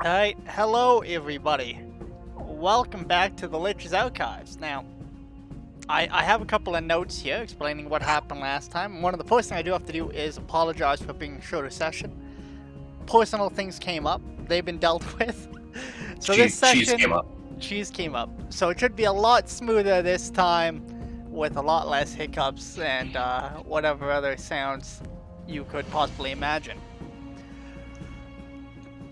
Alright, hello everybody. Welcome back to the Lich's Archives. Now, I have a couple of notes here explaining what happened last time. One of the first things I do have to do is apologize for being short of session. Personal things came up. They've been dealt with. So this Cheese session... came up. Cheese came up. So it should be a lot smoother this time with a lot less hiccups and whatever other sounds you could possibly imagine.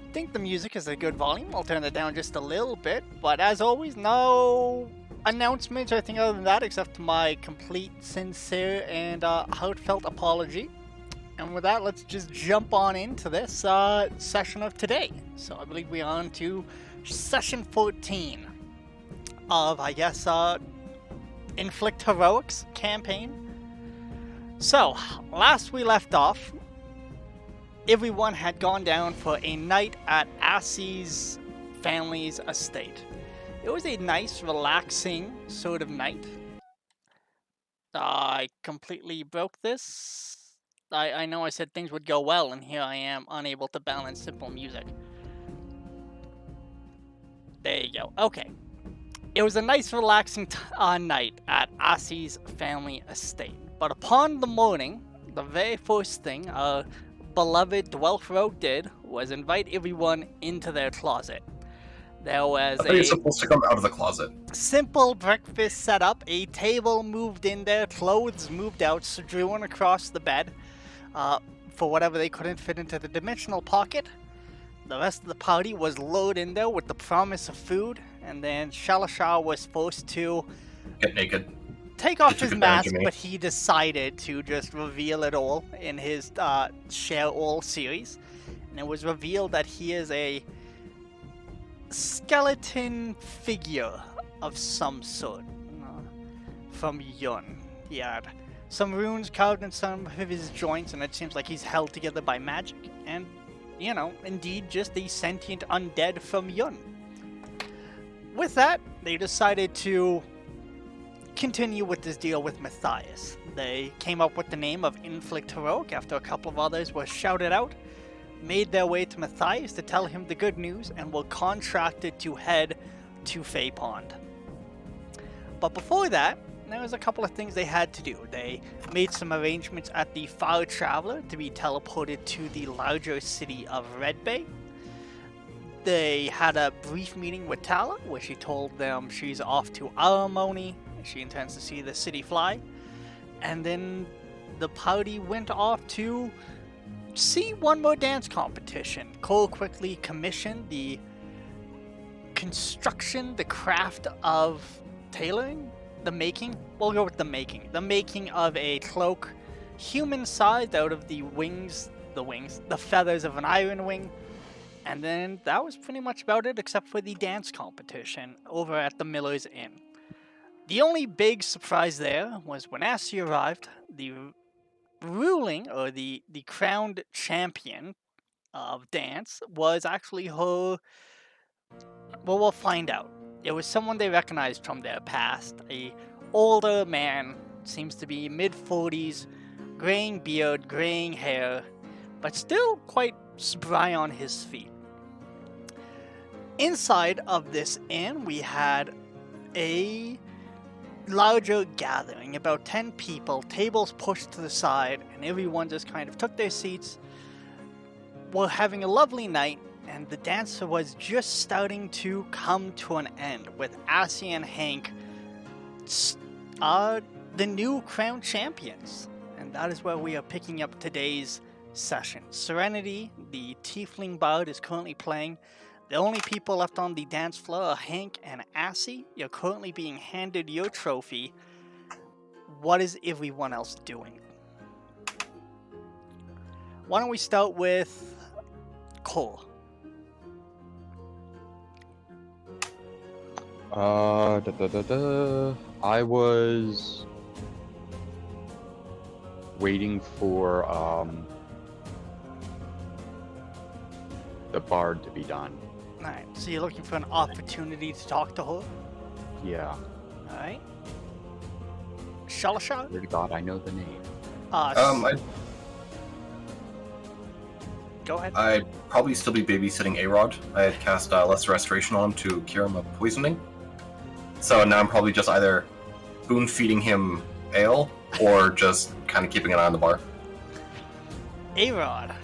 I think the music is a good volume. I'll turn it down just a little bit, but as always, no announcements or anything other than that except my complete, sincere, and heartfelt apology. And with that, let's just jump on into this session of today. So I believe we're on to session 14 of, I guess, Inflict Heroics campaign. So, last we left off, everyone had gone down for a night at Assie's family's estate. It was a nice, relaxing sort of night. I completely broke this. I know I said things would go well, and here I am, unable to balance simple music. There you go. Okay. It was a nice, relaxing night at Assie's family estate. But upon the morning, the very first thing our beloved Dwelf Rogue did was invite everyone into their closet. There was You're supposed to come out of the closet. Simple breakfast set up, a table moved in there, clothes moved out, strewn across the bed, for whatever they couldn't fit into the dimensional pocket. The rest of the party was lured in there with the promise of food, and then Shalashar was forced to get naked, take off his mask, but he decided to just reveal it all in his Share All series. And it was revealed that he is a skeleton figure of some sort from Yun. He had some runes carved in some of his joints, and it seems like he's held together by magic. And, you know, indeed just the sentient undead from Yun. With that, they decided to continue with this deal with Matthias. They came up with the name of Inflict Heroic after a couple of others were shouted out, made their way to Matthias to tell him the good news, and were contracted to head to Fey Pond. But before that, there was a couple of things they had to do. They made some arrangements at the Far Traveler to be teleported to the larger city of Red Bay. They had a brief meeting with Tala, where she told them she's off to Aramoni. She intends to see the city fly. And then the party went off to see one more dance competition. Cole quickly commissioned the construction, the craft of tailoring, the making. We'll go with the making. The making of a cloak, human-sized, out of the feathers of an iron wing. And then that was pretty much about it, except for the dance competition over at the Miller's Inn. The only big surprise there was when Assie arrived, the ruling, or the crowned champion of dance was actually her. Well, we'll find out. It was someone they recognized from their past. A older man, seems to be mid-40s, graying beard, graying hair, but still quite spry on his feet. Inside of this inn, we had a larger gathering, about 10 people, tables pushed to the side, and everyone just kind of took their seats. We're having a lovely night, and the dance was just starting to come to an end, with Assie and Hank the new crown champions. And that is where we are picking up today's session. Serenity, the tiefling bard, is currently playing. The only people left on the dance floor are Hank and Assie. You're currently being handed your trophy. What is everyone else doing? Why don't we start with Cole? I was waiting for the bard to be done. Alright, so you're looking for an opportunity to talk to her? Yeah. Alright. Shalashar? Swear to God, I know the name. Go Go ahead. I'd probably still be babysitting A-Rod. I had cast Lesser Restoration on him to cure him of poisoning. So now I'm probably just either spoon feeding him ale or just kind of keeping an eye on the bar. A-Rod,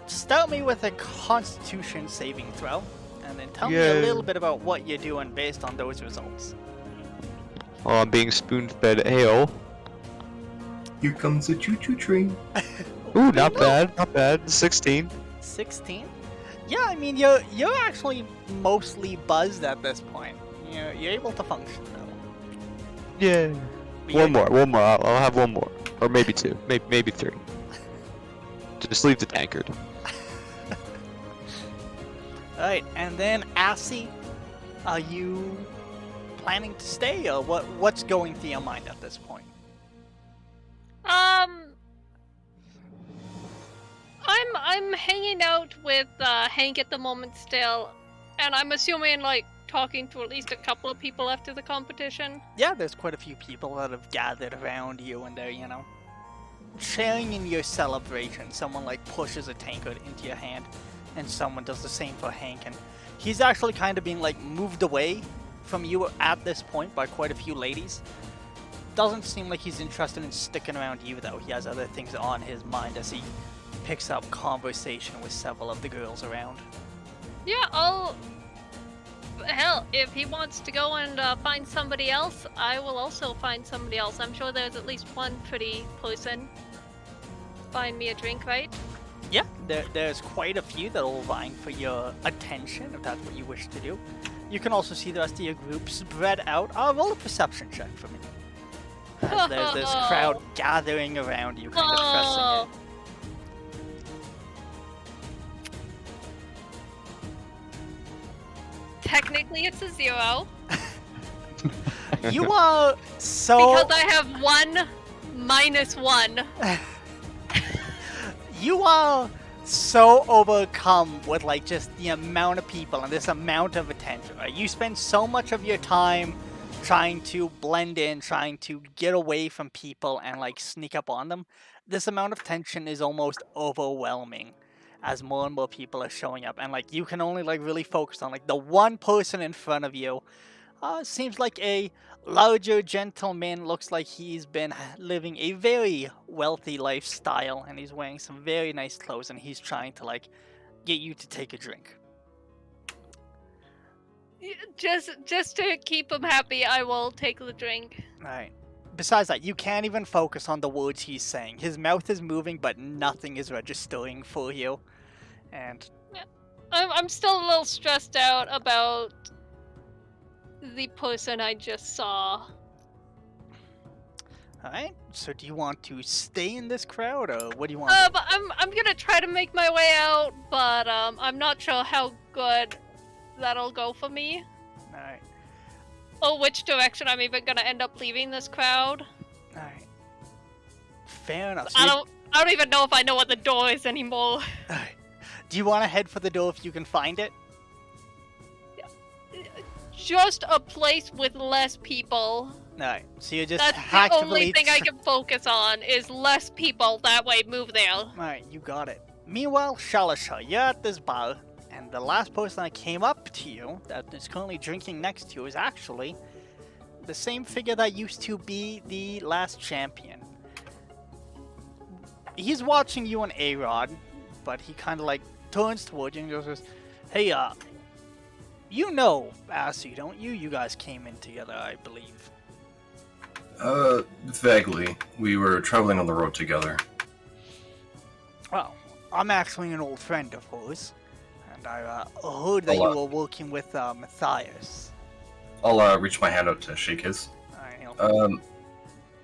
start me with a Constitution saving throw, and then tell me a little bit about what you're doing based on those results. While I'm being spoon-fed ale. Here comes a choo-choo train. Ooh, not bad, not bad. 16. 16? Yeah, I mean, you're actually mostly buzzed at this point. You're able to function, though. Yeah. But One more. I'll have one more. Or maybe two. Maybe three. Just leave the tankard. Alright, and then Assy, are you planning to stay, or what's going through your mind at this point? I'm hanging out with Hank at the moment still, and I'm assuming like talking to at least a couple of people after the competition. Yeah, there's quite a few people that have gathered around you, and they're, sharing in your celebration. Someone like pushes a tankard into your hand, and someone does the same for Hank, and he's actually kind of being like moved away from you at this point by quite a few ladies. Doesn't seem like he's interested in sticking around you, though. He has other things on his mind as he picks up conversation with several of the girls around. Yeah, hell, if he wants to go and find somebody else, I will also find somebody else. I'm sure there's at least one pretty person. Find me a drink, right? Yeah, there's quite a few that are vying for your attention, if that's what you wish to do. You can also see the rest of your group spread out. Roll a perception check for me. As there's this crowd gathering around you, kind of pressing in. Technically, it's a 0. You are so... Because I have 1 minus 1. You are so overcome with like just the amount of people and this amount of attention, right? You spend so much of your time trying to blend in, trying to get away from people and like sneak up on them. This amount of tension is almost overwhelming as more and more people are showing up, and like you can only like really focus on like the one person in front of you. Seems like a larger gentleman. Looks like he's been living a very wealthy lifestyle, and he's wearing some very nice clothes, and he's trying to like get you to take a drink. Just to keep him happy, I will take the drink. Alright. Besides that, you can't even focus on the words he's saying. His mouth is moving, but nothing is registering for you. And yeah. I'm still a little stressed out about the person I just saw. alright, so do you want to stay in this crowd, or what do you want? But I'm gonna try to make my way out, but I'm not sure how good that'll go for me. Alright. Or which direction I'm even gonna end up leaving this crowd. Alright. Fair enough. So I don't even know if I know what the door is anymore. Alright. Do you want to head for the door if you can find it? Just a place with less people. Alright, so you're just That's the actively... only thing I can focus on is less people. That way, move there. Alright, you got it. Meanwhile, Shalasha, you're at this bar, and the last person that came up to you, that is currently drinking next to you, is actually the same figure that used to be the last champion. He's watching you and A-Rod, but he kind of like turns towards you and goes, "Hey, you know Assy, don't you? You guys came in together, I believe." Vaguely. We were traveling on the road together. Well, I'm actually an old friend of hers, and I heard that you were working with Matthias. I'll reach my hand out to shake his. Alright,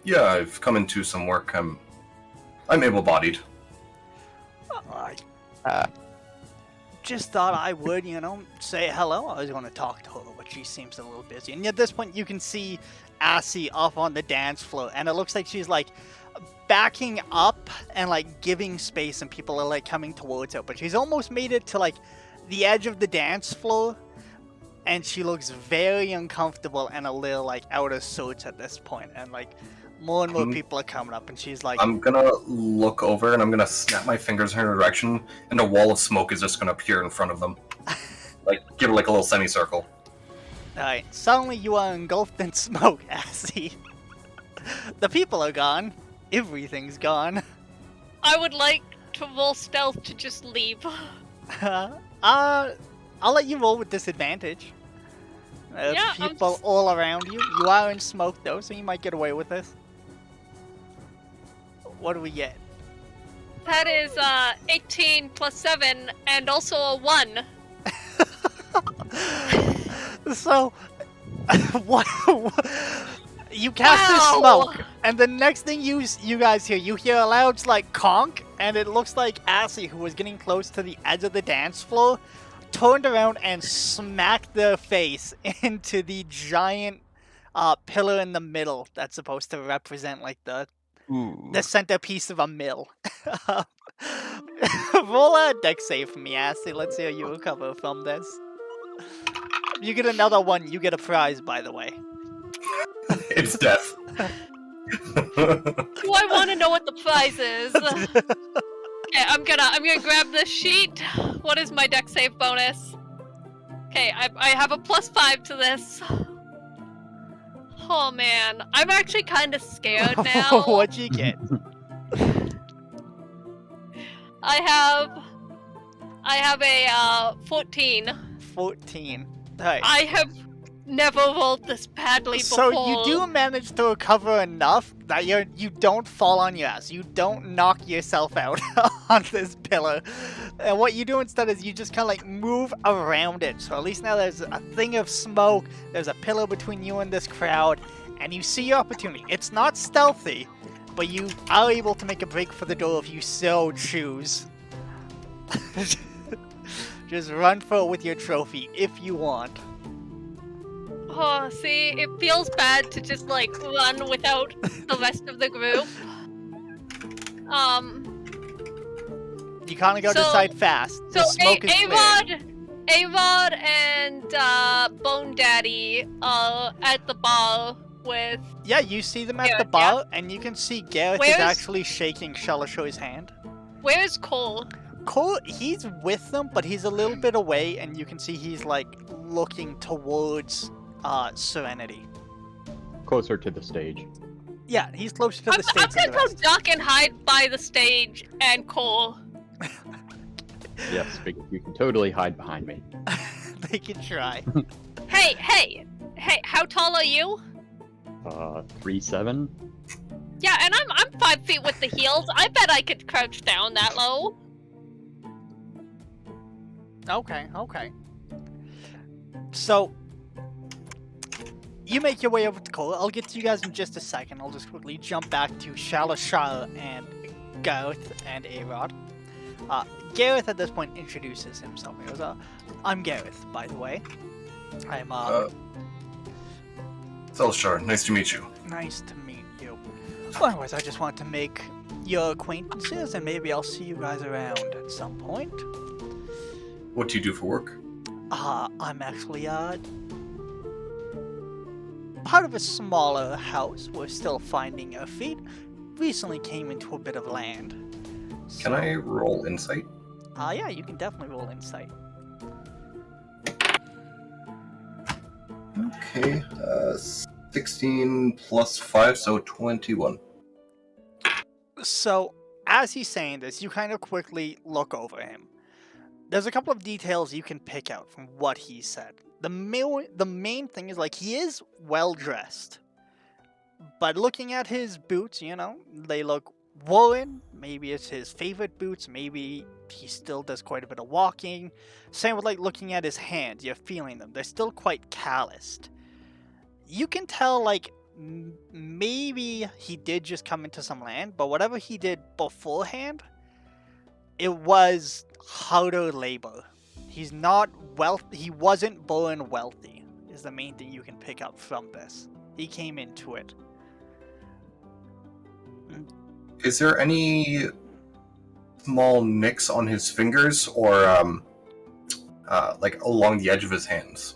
Yeah, I've come into some work. I'm able-bodied. I just thought I would, say hello. I was going to talk to her, but she seems a little busy. And at this point, you can see Assy off on the dance floor, and it looks like she's like backing up and like giving space, and people are like coming towards her. But she's almost made it to like the edge of the dance floor, and she looks very uncomfortable and a little like out of sorts at this point. And like More and more Hmm. people are coming up, and she's like, I'm gonna look over and I'm gonna snap my fingers in her direction, and a wall of smoke is just gonna appear in front of them. Like, give her like a little semicircle. Alright, suddenly you are engulfed in smoke, Assy. The people are gone. Everything's gone. I would like to roll stealth to just leave. I'll let you roll with disadvantage. Yeah, I'm People just- all around you. You are in smoke though, so you might get away with this. What do we get? That is 18 plus 7 and also a 1. So, what? You cast this Wow. smoke, and the next thing you guys hear, you hear a loud like conk, and it looks like Assy, who was getting close to the edge of the dance floor, turned around and smacked their face into the giant pillar in the middle that's supposed to represent like the Ooh. centerpiece of a mill. Roll a deck save for me, Assy. Let's see how you recover from this. You get another one, you get a prize, by the way. It's death. Do I want to know what the prize is? Okay, I'm gonna grab this sheet. What is my deck save bonus? Okay, I have a +5 to this. Oh man, I'm actually kind of scared now. What'd you get? I have a 14. 14. Alright. I have never rolled this badly So before. you do manage to recover enough that you don't fall on your ass. You don't knock yourself out on this pillar. And what you do instead is you just kind of like move around it. So at least now there's a thing of smoke. There's a pillar between you and this crowd. And you see your opportunity. It's not stealthy, but you are able to make a break for the door if you so choose. Just run for it with your trophy if you want. Oh, see, it feels bad to just like run without the rest of the group. You kind of got to So- decide fast. The smoke is clear. A-Rod and Bone Daddy at the bar with. Yeah, you see them at Yeah, the bar, and you can see Gareth is Where's- actually shaking Shalasho's hand. Where's Cole? Cole, he's with them, but he's a little bit away, and you can see he's like looking towards Serenity. Closer to the stage. Yeah, he's closer to I'm the stage gonna than the go rest. duck and hide by the stage and Cole. Yes, because you can totally hide behind me. They can try. Hey, how tall are you? 3'7". Yeah, and I'm 5 feet with the heels. I bet I could crouch down that low. Okay. So, you make your way over to Cole. I'll get to you guys in just a second. I'll just quickly jump back to Shalashar and Gareth and A-Rod. Gareth at this point introduces himself. He goes, I'm Gareth, by the way. I'm, So sure, nice to meet you. nice to meet you. Otherwise, I just want to make your acquaintances, and maybe I'll see you guys around at some point. What do you do for work? I'm actually, part of a smaller house. We're still finding our feet. Recently came into a bit of land. Can I roll insight? Yeah, you can definitely roll insight. Okay, 16 plus 5, so 21. So, as he's saying this, you kind of quickly look over him. There's a couple of details you can pick out from what he said. The main thing is, like, he is well dressed. But looking at his boots, you know, they look worn. Maybe it's his favorite boots. Maybe he still does quite a bit of walking. Same with, like, looking at his hands. You're feeling them. They're still quite calloused. You can tell, like, maybe he did just come into some land, but whatever he did beforehand, it was harder labor. He's not he wasn't born wealthy, is the main thing you can pick up from this. He came into it. Is there any small nicks on his fingers or like along the edge of his hands?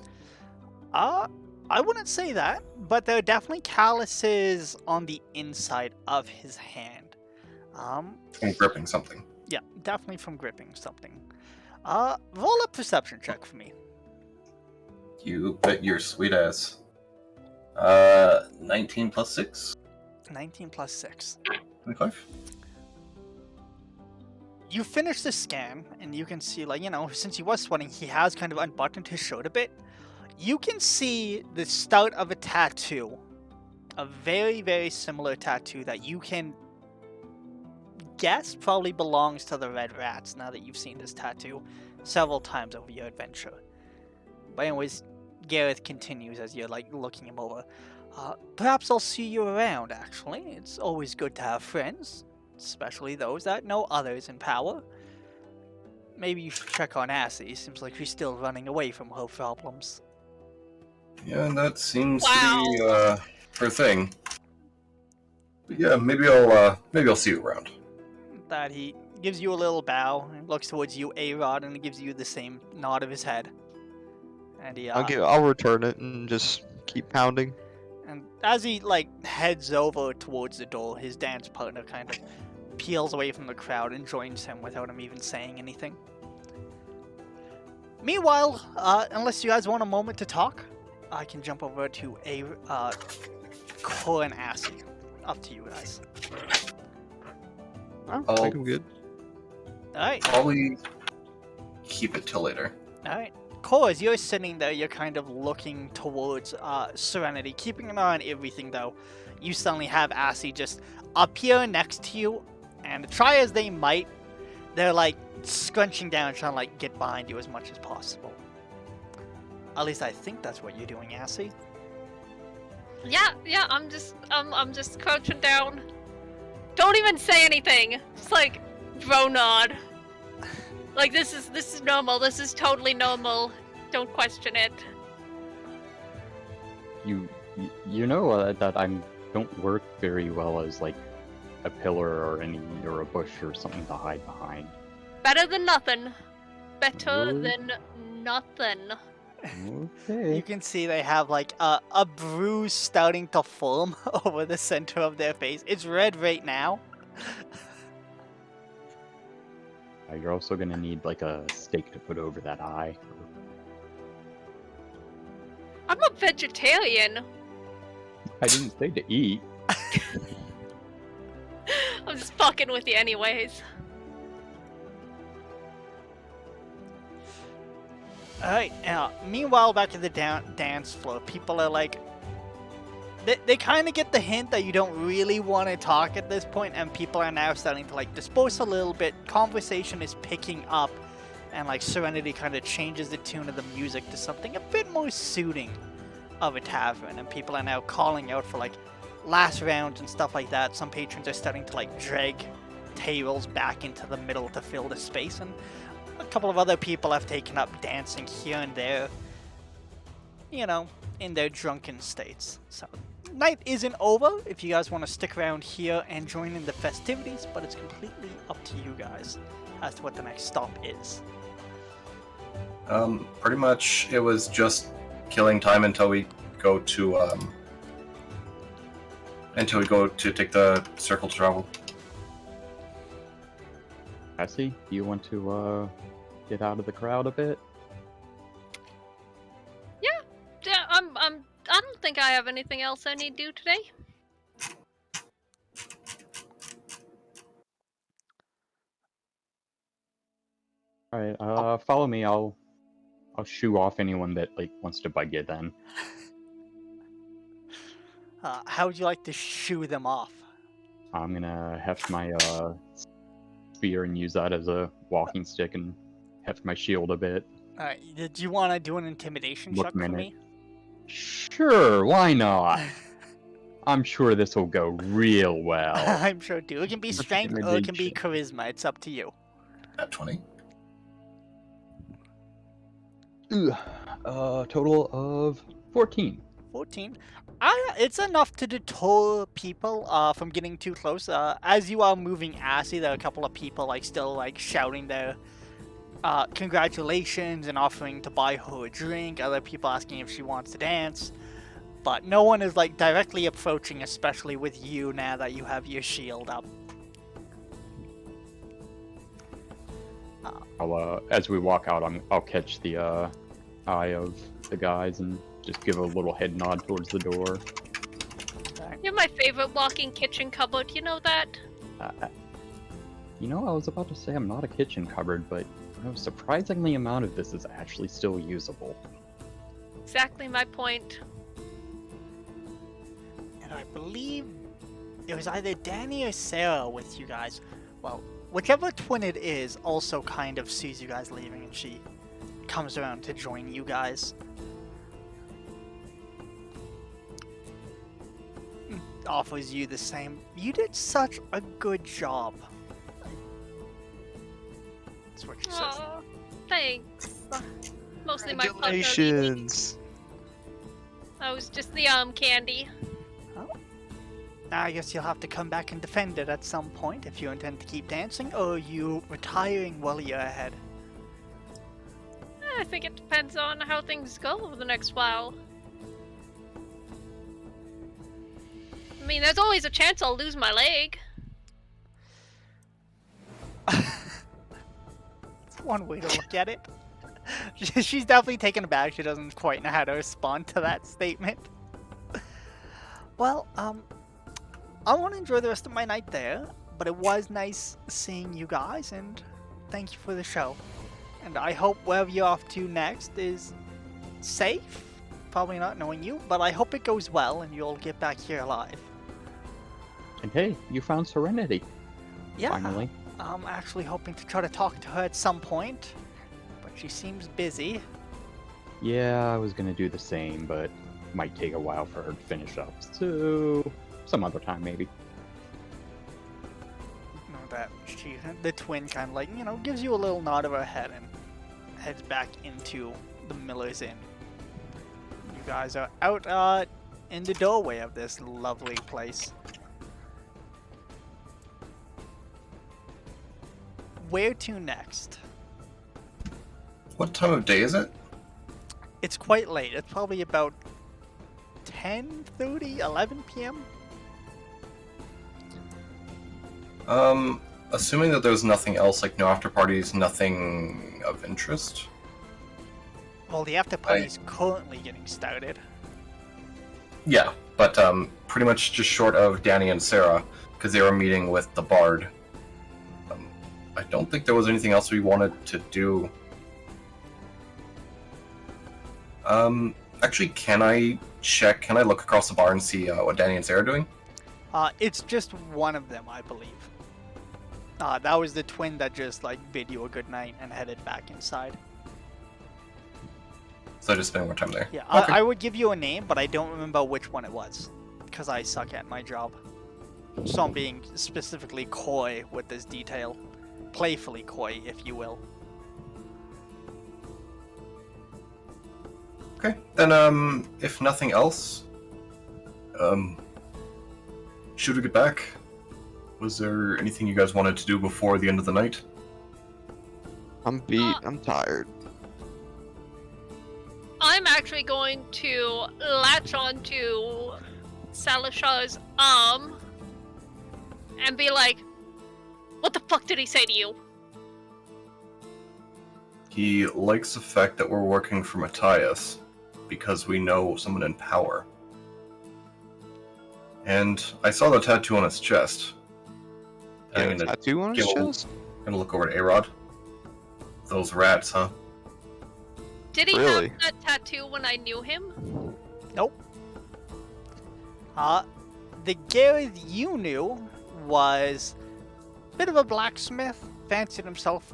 I I wouldn't say that, but there are definitely calluses on the inside of his hand. I'm gripping something. Yeah, definitely from gripping something. Roll a perception check for me. You bet your sweet ass. 19 plus 6? 19 plus 6. 25? You finish the scan, and you can see, like, since he was sweating, he has kind of unbuttoned his shirt a bit. You can see the start of a tattoo. A very, very similar tattoo that you can guess probably belongs to the Red Rats now that you've seen this tattoo several times over your adventure. But anyways, Gareth continues as you're, like, looking him over. Perhaps I'll see you around, actually. It's always good to have friends. Especially those that know others in power. Maybe you should check on Assie. Seems like she's still running away from her problems. Yeah, that seems Wow. to be her thing. But yeah, maybe I'll see you around. That he gives you a little bow and looks towards you, A-Rod, and gives you the same nod of his head. And he I'll return it and just keep pounding. and as he heads over towards the door, his dance partner kind of peels away from the crowd and joins him without him even saying anything. Meanwhile, unless you guys want a moment to talk, I can jump over to Cor and Assie. Up to you guys. I I'll- think I'm good. Alright, Probably keep it till later. alright. Cor, as you're sitting there, you're kind of looking towards Serenity, keeping an eye on everything though. You suddenly have Assie just up here next to you, and try as they might, they're scrunching down, trying to get behind you as much as possible. At least I think that's what you're doing, Assie. Yeah, I'm just crouching down. Don't even say anything. Just bro nod. This is normal. This is totally normal. Don't question it. You know that I don't work very well as a pillar or a bush or something to hide behind. Better than nothing. Better Really? than nothing. Okay. You can see they have a bruise starting to form over the center of their face. It's red right now. You're also gonna need a stake to put over that eye. I'm a vegetarian. I didn't say to eat. I'm just fucking with you anyways. Alright, meanwhile, back at the dance floor, people are they kind of get the hint that you don't really want to talk at this point, and people are now starting to disperse a little bit. Conversation is picking up, and Serenity kind of changes the tune of the music to something a bit more suiting of a tavern, and people are now calling out for last rounds and stuff like that. Some patrons are starting to drag tables back into the middle to fill the space, and a couple of other people have taken up dancing here and there, in their drunken states. So, night isn't over if you guys want to stick around here and join in the festivities, but it's completely up to you guys as to what the next stop is. Pretty much it was just killing time until we go to take the circle to travel. Cassie, do you want to get out of the crowd a bit? Yeah, I don't think I have anything else I need to do today. Alright, follow me. I'll shoo off anyone that wants to bug you then. How would you like to shoo them off? I'm gonna heft my spear and use that as a walking stick and heft my shield a bit. Alright, did you want to do an intimidation Look check for minute. me? Sure, why not? I'm sure this will go real well. I'm sure too. It can be strength or it can be Intimidation. charisma. It's up to you. At 20. Total of 14. 14. It's enough to deter people from getting too close. As you are moving Assie, there are a couple of people still shouting their congratulations and offering to buy her a drink. Other people asking if she wants to dance. But no one is like directly approaching, especially with you now that you have your shield up. As we walk out, I'll catch the eye of the guys and just give a little head nod towards the door. You're my favorite walking kitchen cupboard, you know that? You know, I was about to say I'm not a kitchen cupboard, but you know, surprisingly amount of this is actually still usable. Exactly my point. And I believe it was either Danny or Sarah with you guys. Well, whichever twin it is also kind of sees you guys leaving and she comes around to join you guys. Offers you the same. You did such a good job. That's what she says. Aw, thanks. Mostly my partner. Congratulations. I was just the candy. Now I guess you'll have to come back and defend it at some point if you intend to keep dancing, or are you retiring while you're ahead? I think it depends on how things go over the next while. I mean, there's always a chance I'll lose my leg. That's one way to look at it. She's definitely taken aback. She doesn't quite know how to respond to that statement. Well, I want to enjoy the rest of my night there, but it was nice seeing you guys, and thank you for the show. And I hope wherever you're off to next is safe. Probably not knowing you, but I hope it goes well and you'll get back here alive. And hey, you found Serenity. Yeah, Finally. I'm actually hoping to try to talk to her at some point, but she seems busy. Yeah, I was gonna do the same, but might take a while for her to finish up. So, some other time maybe. You know that the twin kind of like, you know, gives you a little nod of her head and heads back into the Miller's Inn. You guys are out in the doorway of this lovely place. Where to next? What time of day is it? It's quite late. It's probably about 10:30, 11 p.m. Assuming that there's nothing else, like no after parties, nothing of interest. Well, the after party is currently getting started. Yeah, but pretty much just short of Danny and Sarah, because they were meeting with the Bard. I don't think there was anything else we wanted to do. Actually, can I look across the bar and see what Danny and Sarah are doing? It's just one of them, I believe. That was the twin that just like bid you a good night and headed back inside. So I just spend more time there. Yeah, Okay. I would give you a name, but I don't remember which one it was, because I suck at my job. So I'm being specifically coy with this detail. Playfully coy, if you will. Okay, then if nothing else, should we get back? Was there anything you guys wanted to do before the end of the night? I'm beat. I'm tired. I'm actually going to latch onto Salashar's arm and be like, what the fuck did he say to you? He likes the fact that we're working for Matthias, because we know someone in power. And I saw the tattoo on his chest. Yeah, I'm gonna tattoo on his give a- chest? gonna look over at A-Rod. Those rats, huh? Did he Really? have that tattoo when I knew him? Nope. The Gareth you knew was a bit of a blacksmith, fancied himself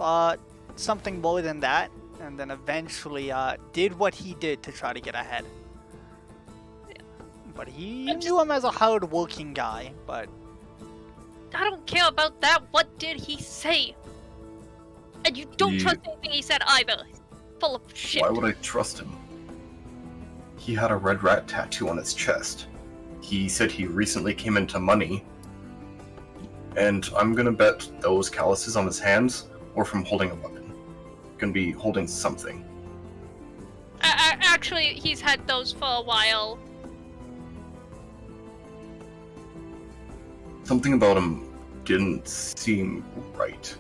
something more than that, and then eventually did what he did to try to get ahead. But you knew him as a hard-working guy, but I don't care about that. What did he say? And you don't He- trust anything he said either. Full of shit. Why would I trust him? He had a red rat tattoo on his chest. He said he recently came into money. And I'm gonna bet those calluses on his hands were from holding a weapon. Gonna be holding something. Actually, he's had those for a while. Something about him didn't seem right.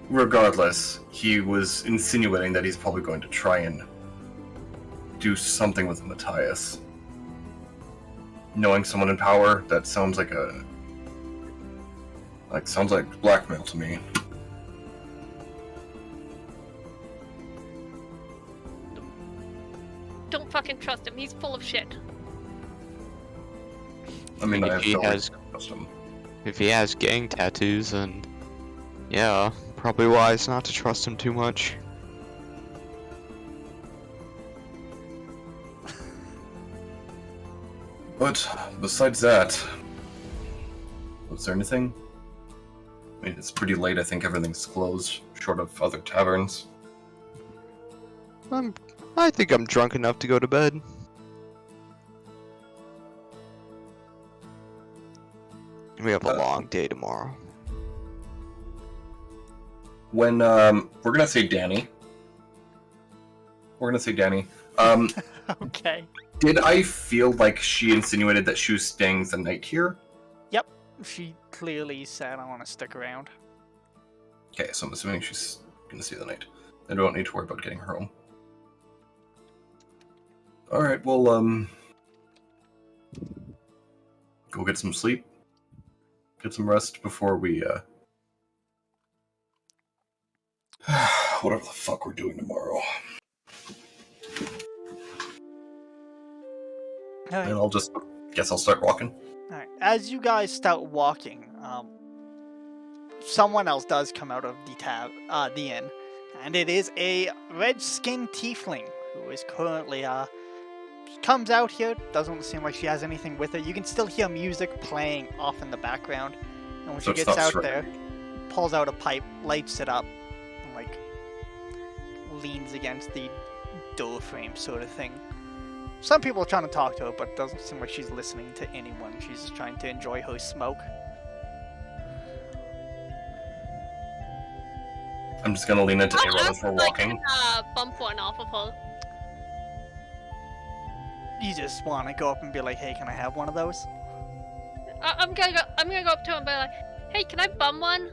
Regardless, he was insinuating that he's probably going to try and do something with Matthias. Knowing someone in power, that sounds like sounds like blackmail to me. Don't fucking trust him. He's full of shit. I mean, I If have he no has- reason to trust him. If he has gang tattoos, then yeah, probably wise not to trust him too much. But besides that, was there anything? I mean, it's pretty late. I think everything's closed, short of other taverns. I think I'm drunk enough to go to bed. We have a long day tomorrow. When we're gonna say Danny. Okay. Did I feel like she insinuated that she was staying the night here? Yep. She clearly said, I want to stick around. Okay, so I'm assuming she's gonna stay the night. I don't need to worry about getting her home. Alright, well, go get some sleep. Get some rest before we, whatever the fuck we're doing tomorrow. Alright. And I'll start walking. Alright. As you guys start walking, someone else does come out of the inn, and it is a red-skinned tiefling who is currently comes out here. Doesn't seem like she has anything with her. You can still hear music playing off in the background, and when So she it's gets not out there, pulls out a pipe, lights it up, and like leans against the door frame sort of thing. Some people are trying to talk to her, but it doesn't seem like she's listening to anyone. She's just trying to enjoy her smoke. I'm just gonna lean into A-Rod as we're walking. Bump one off of her. You just want to go up and be like, "Hey, can I have one of those?" I'm gonna go up to him and be like, "Hey, can I bum one?"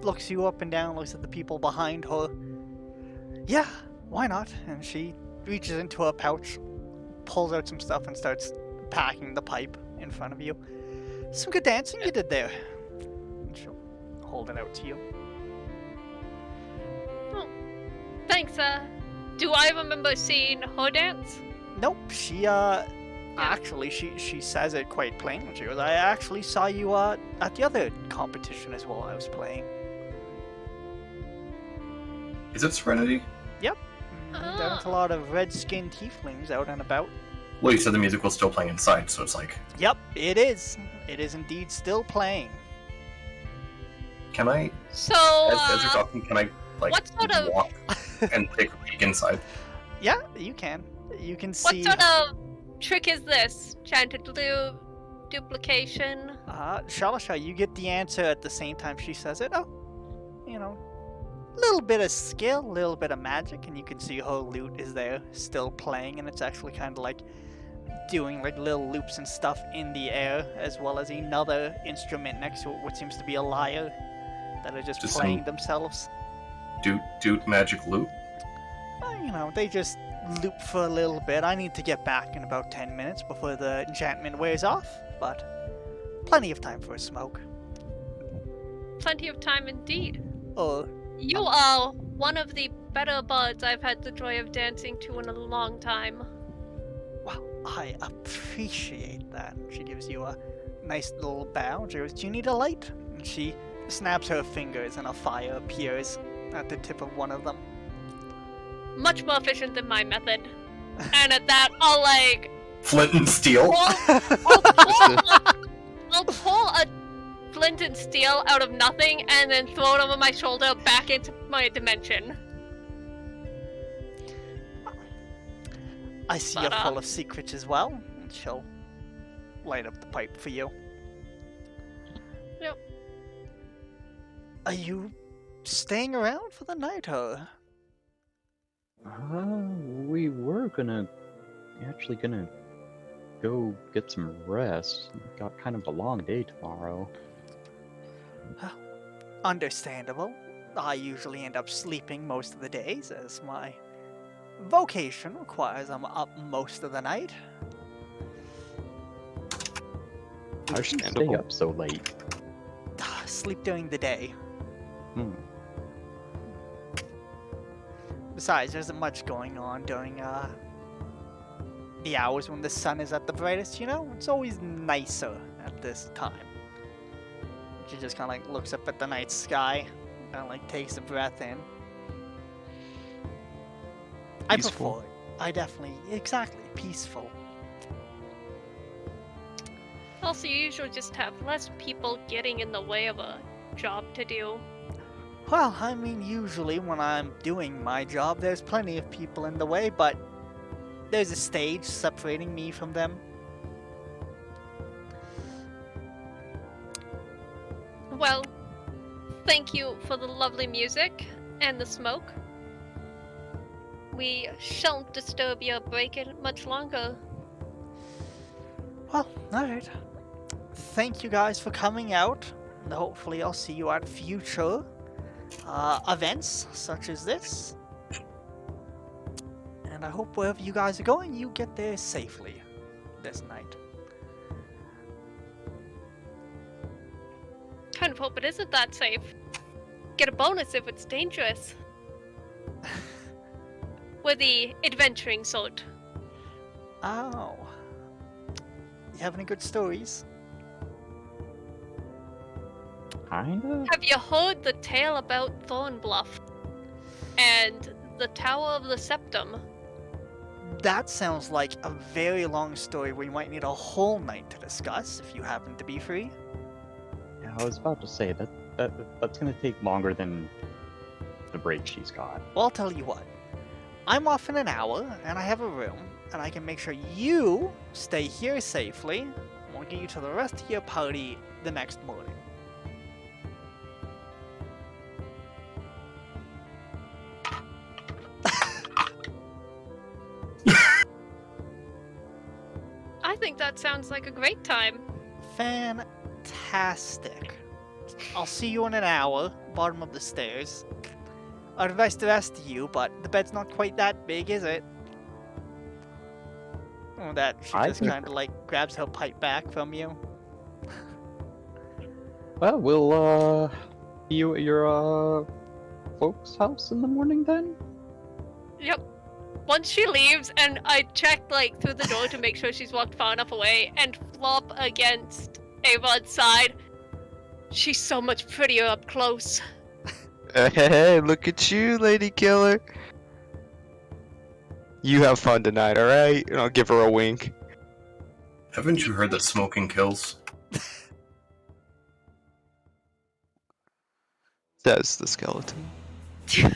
Looks you up and down, looks at the people behind her. Yeah, why not? And she reaches into her pouch, pulls out some stuff, and starts packing the pipe in front of you. Some good dancing you did there. And she'll hold it out to you. Oh, thanks. Do I remember seeing her dance? Nope, she actually she says it quite plain. She goes, "I actually saw you at the other competition as well. I was playing." Is it Serenity? There's a lot of red-skinned tieflings out and about. Well, you said the music was still playing inside, so it's like... Yep, it is. It is indeed still playing. Can I, So, as you're talking, can I, like, what sort of- walk and take a peek inside? Yeah, you can. You can what see. sort of trick is this? Chanted duplication? Shalasha, you get the answer at the same time she says it. Oh, little bit of skill, little bit of magic, and you can see her lute is there, still playing, and it's actually kind of like doing like little loops and stuff in the air, as well as another instrument next to it, what seems to be a lyre, that are just Just playing some- themselves. Doot magic loot? They just loop for a little bit. I need to get back in about 10 minutes before the enchantment wears off, but plenty of time for a smoke. Plenty of time indeed. Or You are one of the better bards I've had the joy of dancing to in a long time. Well, I appreciate that. She gives you a nice little bow. She goes, "Do you need a light?" And she snaps her fingers and a fire appears at the tip of one of them. Much more efficient than my method. And at that, I'll like Flint and steel? I'll pull a flint and steel out of nothing and then throw it over my shoulder back into my dimension. I see But, you're full of secrets as well. And she'll light up the pipe for you. Yep. Are you staying around for the night, or? We were gonna you actually gonna go get some rest? You've got kind of a long day tomorrow. Understandable. I usually end up sleeping most of the days, as my vocation requires I'm up most of the night. How do you stay Understandable. up so late? Sleep during the day. Hmm. Besides, there isn't much going on during the hours when the sun is at the brightest, you know? It's always nicer at this time. She just kind of like looks up at the night sky, kind of like takes a breath in. I Peaceful. prefer it. I definitely, exactly, peaceful. Also, you usually just have less people getting in the way of a job to do. Well, I mean, usually when I'm doing my job, there's plenty of people in the way, but there's a stage separating me from them. Well, thank you for the lovely music and the smoke. We shan't disturb your break much longer. Well, alright. Thank you guys for coming out. And hopefully I'll see you at future events such as this. And I hope wherever you guys are going, you get there safely this night. Kind of hope it isn't that safe. Get a bonus if it's dangerous. We're the adventuring sort. Oh. You have any good stories? Kinda? Have you heard the tale about Thornbluff and the Tower of the Septum? That sounds like a very long story we might need a whole night to discuss if you happen to be free. Yeah, I was about to say that's gonna take longer than the break she's got. Well, I'll tell you what. I'm off in an hour, and I have a room, and I can make sure you stay here safely, and we'll get you to the rest of your party the next morning. I think that sounds like a great time. Fantastic. I'll see you in an hour, bottom of the stairs. I'd advise the rest of you, but the bed's not quite that big, is it? Oh, that she I just think- kind of like grabs her pipe back from you. Well, we'll see you at your folks' house in the morning then? Yep. Once she leaves, and I check like through the door to make sure she's walked far enough away, and flop against Avon's side. She's so much prettier up close. Hey, look at you, lady killer. You have fun tonight, alright? And I'll give her a wink. Haven't you heard that smoking kills? Says the skeleton. I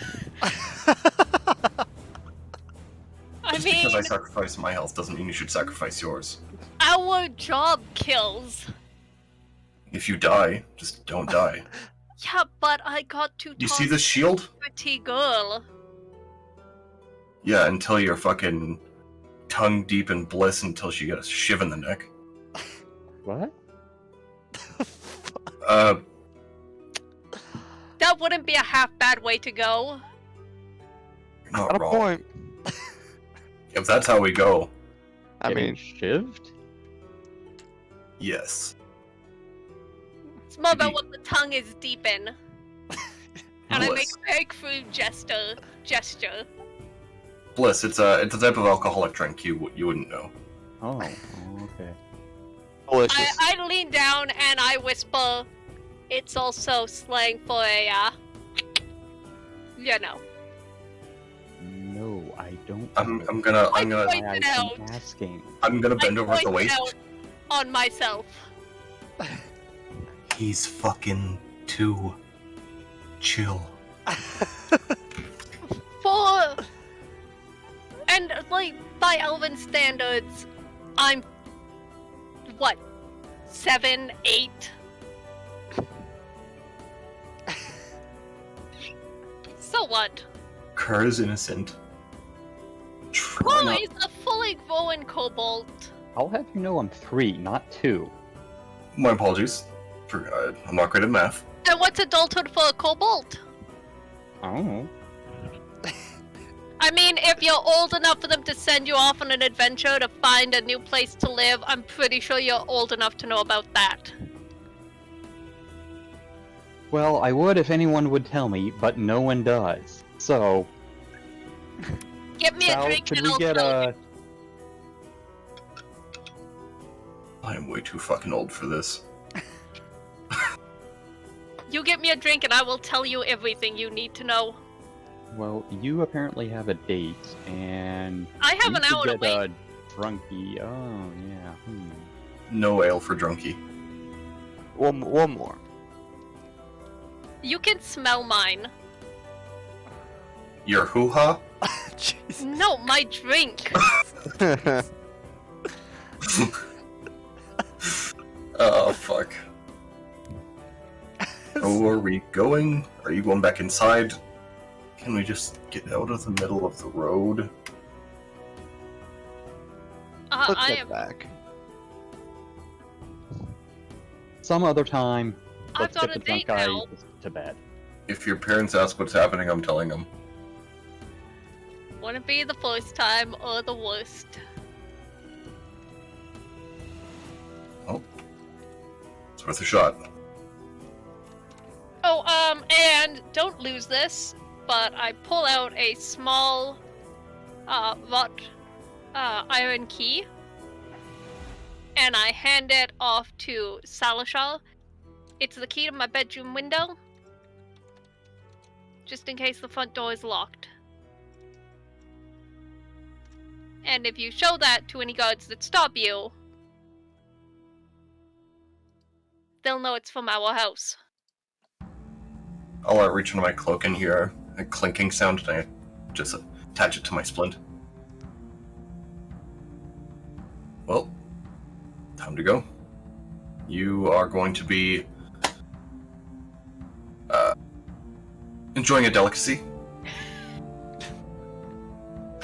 Just mean, because I sacrifice my health doesn't mean you should sacrifice yours. our job kills. If you die, just don't die. Yeah, but I got to You talk see to this shield? a pretty girl. Yeah, until you're fucking tongue deep in bliss until she gets a shiv in the neck. What? That wouldn't be a half bad way to go. You're Not not a wrong. point. If that's how we go, I Getting mean, shivved? yes. It's more about Indeed. what the tongue is deep in. And I make Bliss. a very crude gesture. Bliss, it's a type of alcoholic drink you wouldn't know. Oh, okay. delicious. I lean down and I whisper, it's also slang for a, you know. No, I don't. I'm know. gonna I Why point I'm it out. asking. bend over at the point waist. out on myself. He's fucking too chill. For and like by elven standards, I'm what 7, 8. So what? Kerr is innocent. Try Well, not- he's a fully like Rowan Cobalt. I'll have you know I'm 3, not 2. My apologies. I'm not great at math. And what's adulthood for a Cobalt? Oh. I mean, if you're old enough for them to send you off on an adventure to find a new place to live, I'm pretty sure you're old enough to know about that. Well, I would if anyone would tell me, but no one does. So, Get me a Sal, drink could and we I'll get tell you. a... I am way too fucking old for this. You get me a drink and I will tell you everything you need to know. Well, you apparently have a date, and... I have we an could hour to get wait. a drunkie. Oh, yeah. No ale for drunkie. One more. You can smell mine. Your hoo-ha? Jesus. No, my drink. Oh, fuck. Oh, are we going? Are you going back inside? Can we just get out of the middle of the road? Let's I get am. back. Some other time, I've let's got get a the drunk date guy now. to bed. If your parents ask what's happening, I'm telling them. Wouldn't be the first time or the worst. Oh. It's worth a shot. Oh, and don't lose this, but I pull out a small, iron key, and I hand it off to Salashar. It's the key to my bedroom window, just in case the front door is locked. And if you show that to any guards that stop you, they'll know it's from our house. I'll reach into my cloak and hear a clinking sound, and I just attach it to my splint. Well, time to go. You are going to be enjoying a delicacy,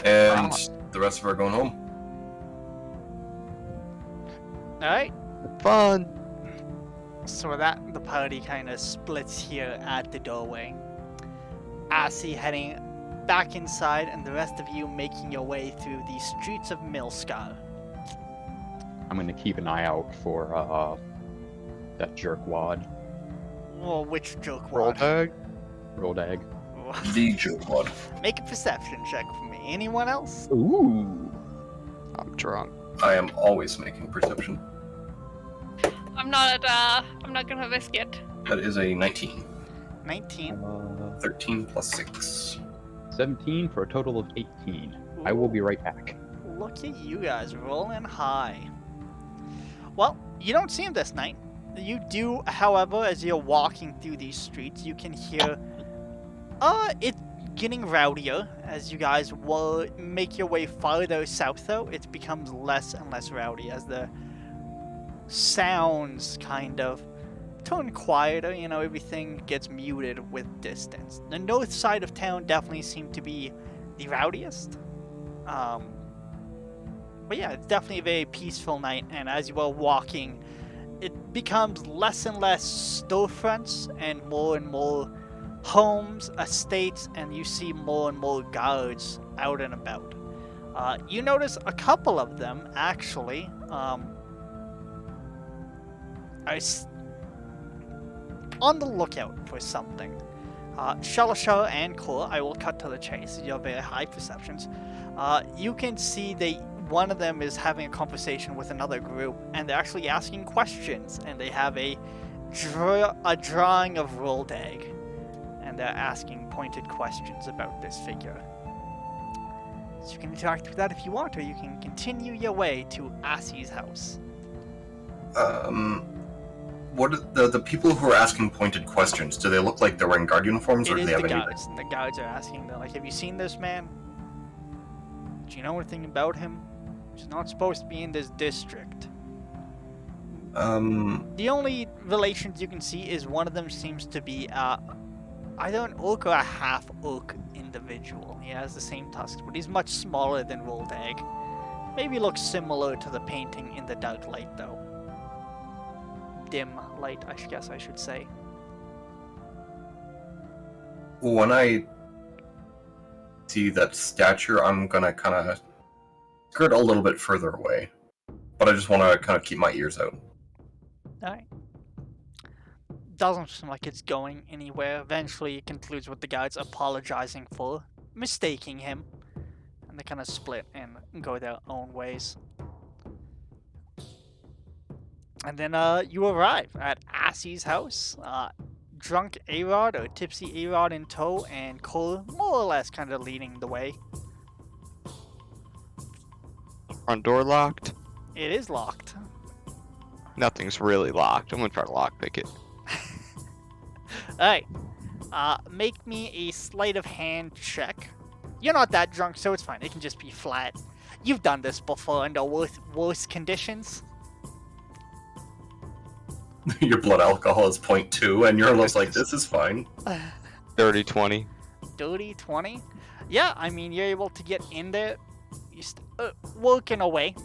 and the rest of us are going home. Alright, Fun. so with that, the party kind of splits here at the doorway. Assy heading back inside, and the rest of you making your way through the streets of Milscar. I'm gonna keep an eye out for, that jerkwad. Well, which joke Roll wad? tag. Rolled egg. The jerkwad. Make a perception check for me. Anyone else? Ooh! I'm drunk. I am always making perception. I'm not gonna risk it. That is a 19. 19. 13 plus 6. 17 for a total of 18. I will be right back. Look at you guys rolling high. Well, you don't see him this night. You do, however, as you're walking through these streets, you can hear it getting rowdier as you guys will make your way farther south, though. It becomes less and less rowdy as the sounds kind of turn quieter, you know, everything gets muted with distance. The north side of town definitely seemed to be the rowdiest. But yeah, it's definitely a very peaceful night, and as you are walking, it becomes less and less storefronts and more homes, estates, and you see more and more guards out and about. You notice a couple of them actually are on the lookout for something. Shalashar and Kor, I will cut to the chase. You have very high perceptions. You can see one of them is having a conversation with another group, and they're actually asking questions, and they have a drawing of Roldag, and they're asking pointed questions about this figure. So you can interact with that if you want, or you can continue your way to Assy's house. What are the people who are asking pointed questions? Do they look like they're wearing guard uniforms, or It do is they have the any? guards, and the guards are asking, they're like, have you seen this man? Do you know anything about him? He's not supposed to be in this district. The only relations you can see is one of them seems to be either an orc or a half-orc individual. He has the same tusks, but he's much smaller than Roldag. Maybe looks similar to the painting in the dark light, though. Dim light, I guess I should say. When I see that statue, I'm gonna kind of skirt a little bit further away. But I just want to kind of keep my ears out. Alright. Doesn't seem like it's going anywhere. Eventually, it concludes with the guards apologizing for mistaking him. And they kind of split and go their own ways. And then you arrive at Assie's house. Drunk A-Rod or tipsy A-Rod in tow, and Cole more or less kind of leading the way. Front door locked. It is locked. Nothing's really locked. I'm gonna try to lockpick it. Alright. Make me a sleight of hand check. You're not that drunk, so it's fine. It can just be flat. You've done this before under worse conditions. Your blood alcohol is 0.2, and you're almost like, this is fine. Dirty 20. Dirty 20? Yeah, I mean, you're able to get in there. You're working away.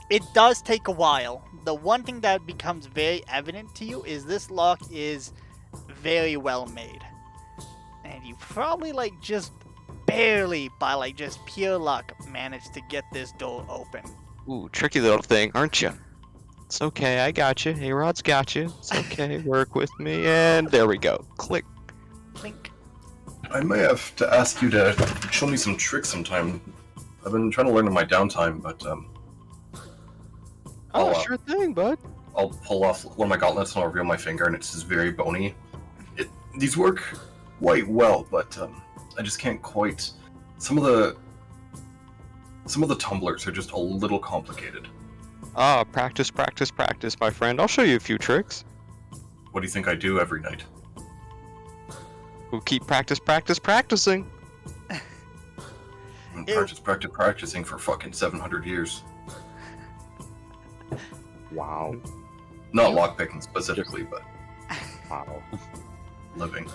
It does take a while. The one thing that becomes very evident to you is this lock is very well made. And you probably, like, just barely, by, like, just pure luck, managed to get this door open. Ooh, tricky little thing, aren't you? It's okay, I got you. A-Rod's got you. It's okay, work with me, and there we go. Click. Clink. I may have to ask you to show me some tricks sometime. I've been trying to learn in my downtime, but Oh, I'll, sure thing, bud. I'll pull off one of my gauntlets and I'll reveal my finger, and it's just very bony. These work quite well, but I just can't quite. Some of the tumblers are just a little complicated. Ah, practice, practice, practice, my friend. I'll show you a few tricks. What do you think I do every night? We'll keep practicing. Practicing for fucking 700 years. Wow. Not lockpicking specifically, but Wow. living.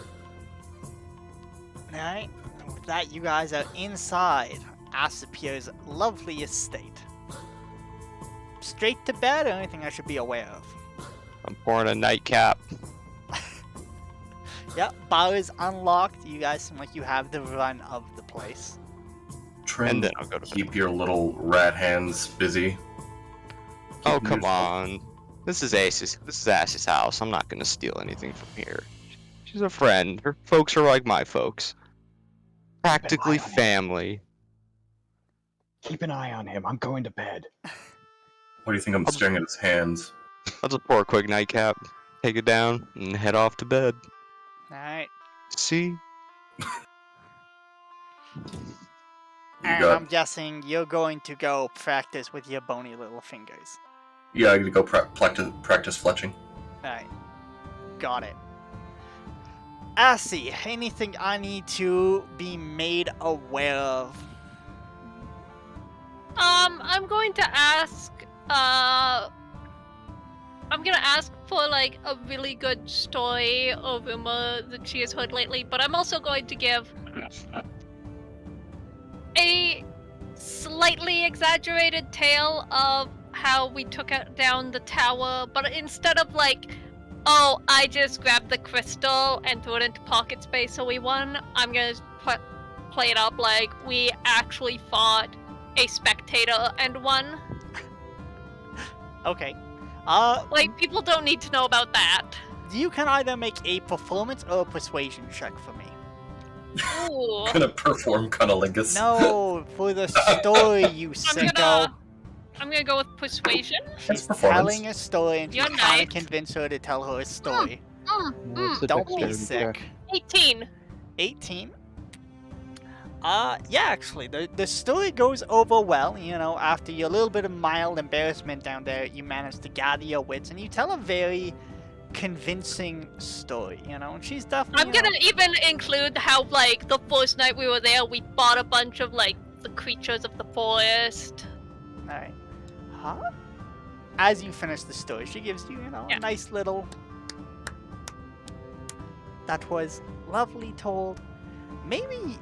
Alright, with that, you guys are inside Asapier's lovely estate. Straight to bed, or anything I should be aware of? I'm pouring a nightcap. Yep, bar is unlocked. You guys seem like you have the run of the place. Try And and then I'll go to bed. keep your little rat hands busy. Oh, Keep come yourself- on. This is Ash's house. I'm not gonna steal anything from here. She's a friend. Her folks are like my folks. Practically Rely on him. family. Keep an eye on him. I'm going to bed. What do you think I'm staring at his hands? I'll just pour a quick nightcap, take it down, and head off to bed. Alright, See? You and got I'm guessing you're going to go practice with your bony little fingers. Yeah, I gotta go practice fletching. Alright, got it. Assie, anything I need to be made aware of? I'm going to ask, I'm gonna ask for, like, a really good story or rumor that she has heard lately, but I'm also going to give a slightly exaggerated tale of how we took down the tower, but instead of, like, oh, I just grabbed the crystal and threw it into pocket space so we won, I'm gonna play it up like we actually fought a spectator and won. Okay. Like, people don't need to know about that. You can either make a performance or a persuasion check for me. Ooh. Gonna perform cunnilingus. No, for the story, you sicko. I'm gonna go with persuasion. It's She's performance. telling a story and you You're kind nice. of convince her to tell her a story. What's the Don't be dexterity sick. check? 18. 18? Yeah, actually, the story goes over well. You know, after your little bit of mild embarrassment down there, you manage to gather your wits and you tell a very convincing story, you know, and she's definitely... I'm gonna even include how, like, the first night we were there, we bought a bunch of, like, the creatures of the forest. Alright. Huh? As you finish the story, she gives you, you know, Yeah. a nice little... That was lovely told. Maybe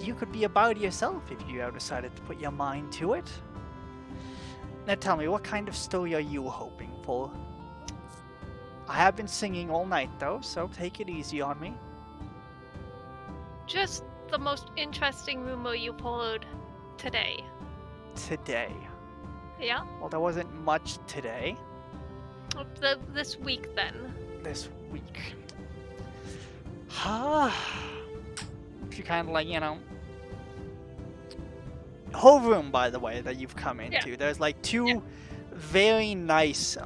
you could be about yourself if you decided to put your mind to it. Now tell me, what kind of story are you hoping for? I have been singing all night though, so take it easy on me. Just the most interesting rumor you heard today. Today. Yeah? Well, there wasn't much today. This week then. This week. She kind of like, whole room, by the way, that you've come into. There's like two very nice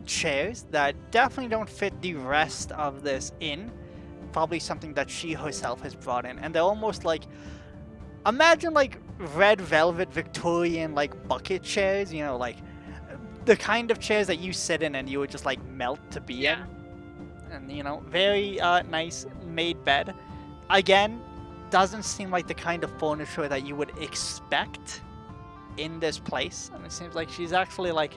chairs that definitely don't fit the rest of this inn. Probably something that she herself has brought in, and they're almost like, imagine like red velvet Victorian like bucket chairs, like the kind of chairs that you sit in and you would just like melt to be in. And very nice made bed. Again, doesn't seem like the kind of furniture that you would expect in this place, and it seems like she's actually like,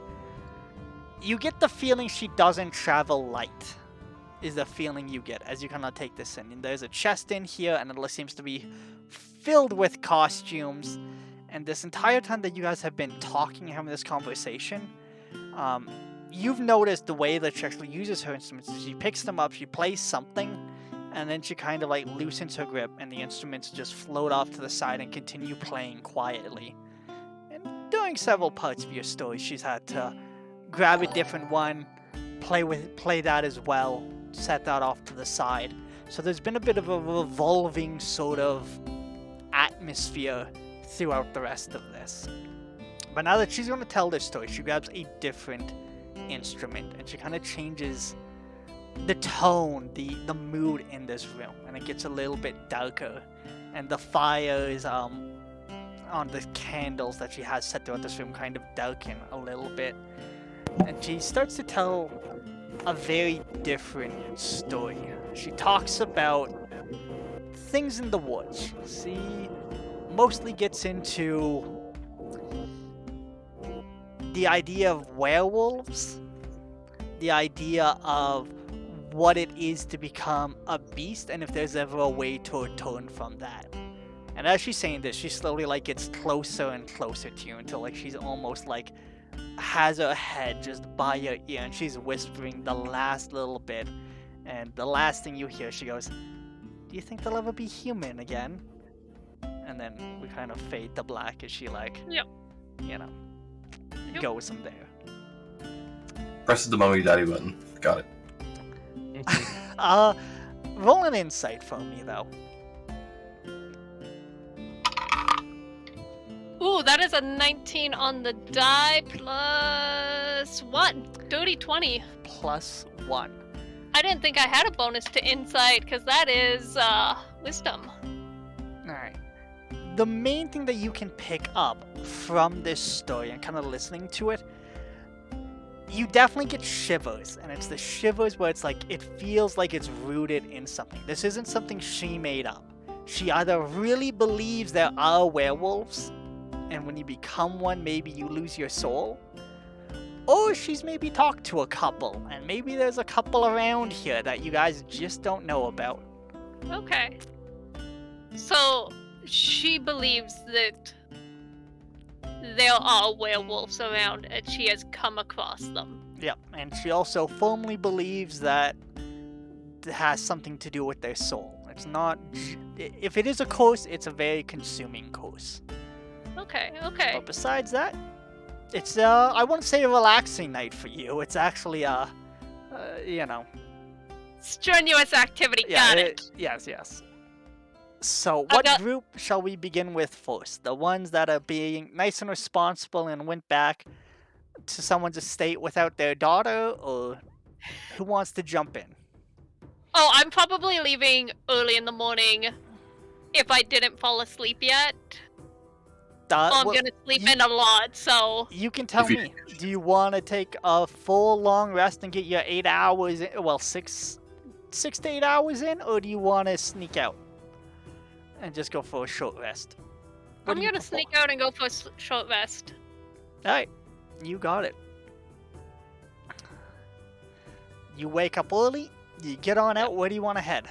you get the feeling she doesn't travel light, is the feeling you get as you kind of take this in. And there's a chest in here, and it seems to be filled with costumes. And this entire time that you guys have been talking, having this conversation, you've noticed the way that she actually uses her instruments. She picks them up, she plays something, and then she kind of like loosens her grip, and the instruments just float off to the side and continue playing quietly. And during several parts of your story, she's had to grab a different one, play that as well, set that off to the side. So there's been a bit of a revolving sort of atmosphere throughout the rest of this. But now that she's going to tell this story, she grabs a different instrument, and she kind of changes the tone, the mood in this room, and it gets a little bit darker, and the fires on the candles that she has set throughout this room kind of darken a little bit, and she starts to tell a very different story. She talks about things in the woods. She mostly gets into the idea of werewolves, the idea of what it is to become a beast, and if there's ever a way to return from that. And as she's saying this, she slowly like gets closer and closer to you until like she's almost like has her head just by your ear, and she's whispering the last little bit, and the last thing you hear, she goes, "Do you think they'll ever be human again?" And then we kind of fade to black as she like, goes from there. Presses the mummy daddy button. Got it. Roll an insight for me though. Ooh, that is a 19 on the die plus 1. Dirty 20. Plus 1. I didn't think I had a bonus to insight, because that is wisdom. Alright. The main thing that you can pick up from this story and kind of listening to it, you definitely get shivers, and it's the shivers where it's like, it feels like it's rooted in something. This isn't something she made up. She either really believes there are werewolves, and when you become one, maybe you lose your soul, or she's maybe talked to a couple, and maybe there's a couple around here that you guys just don't know about. Okay. So, she believes that there are werewolves around, and she has come across them. Yep, and she also firmly believes that it has something to do with their soul. It's not... If it is a curse, it's a very consuming curse. Okay. But besides that, it's, I wouldn't say a relaxing night for you. It's actually, strenuous activity, got it. Yes. So, what group shall we begin with first? The ones that are being nice and responsible and went back to someone's estate without their daughter, or who wants to jump in? Oh, I'm probably leaving early in the morning if I didn't fall asleep yet. I'm gonna sleep in a lot, so... You can tell me. Do you want to take a full long rest and get your 8 hours, 6 to 8 hours in, or do you want to sneak out and just go for a short rest? I'm gonna sneak out and go for a short rest. Alright, you got it. You wake up early, you get on out, where do you want to head?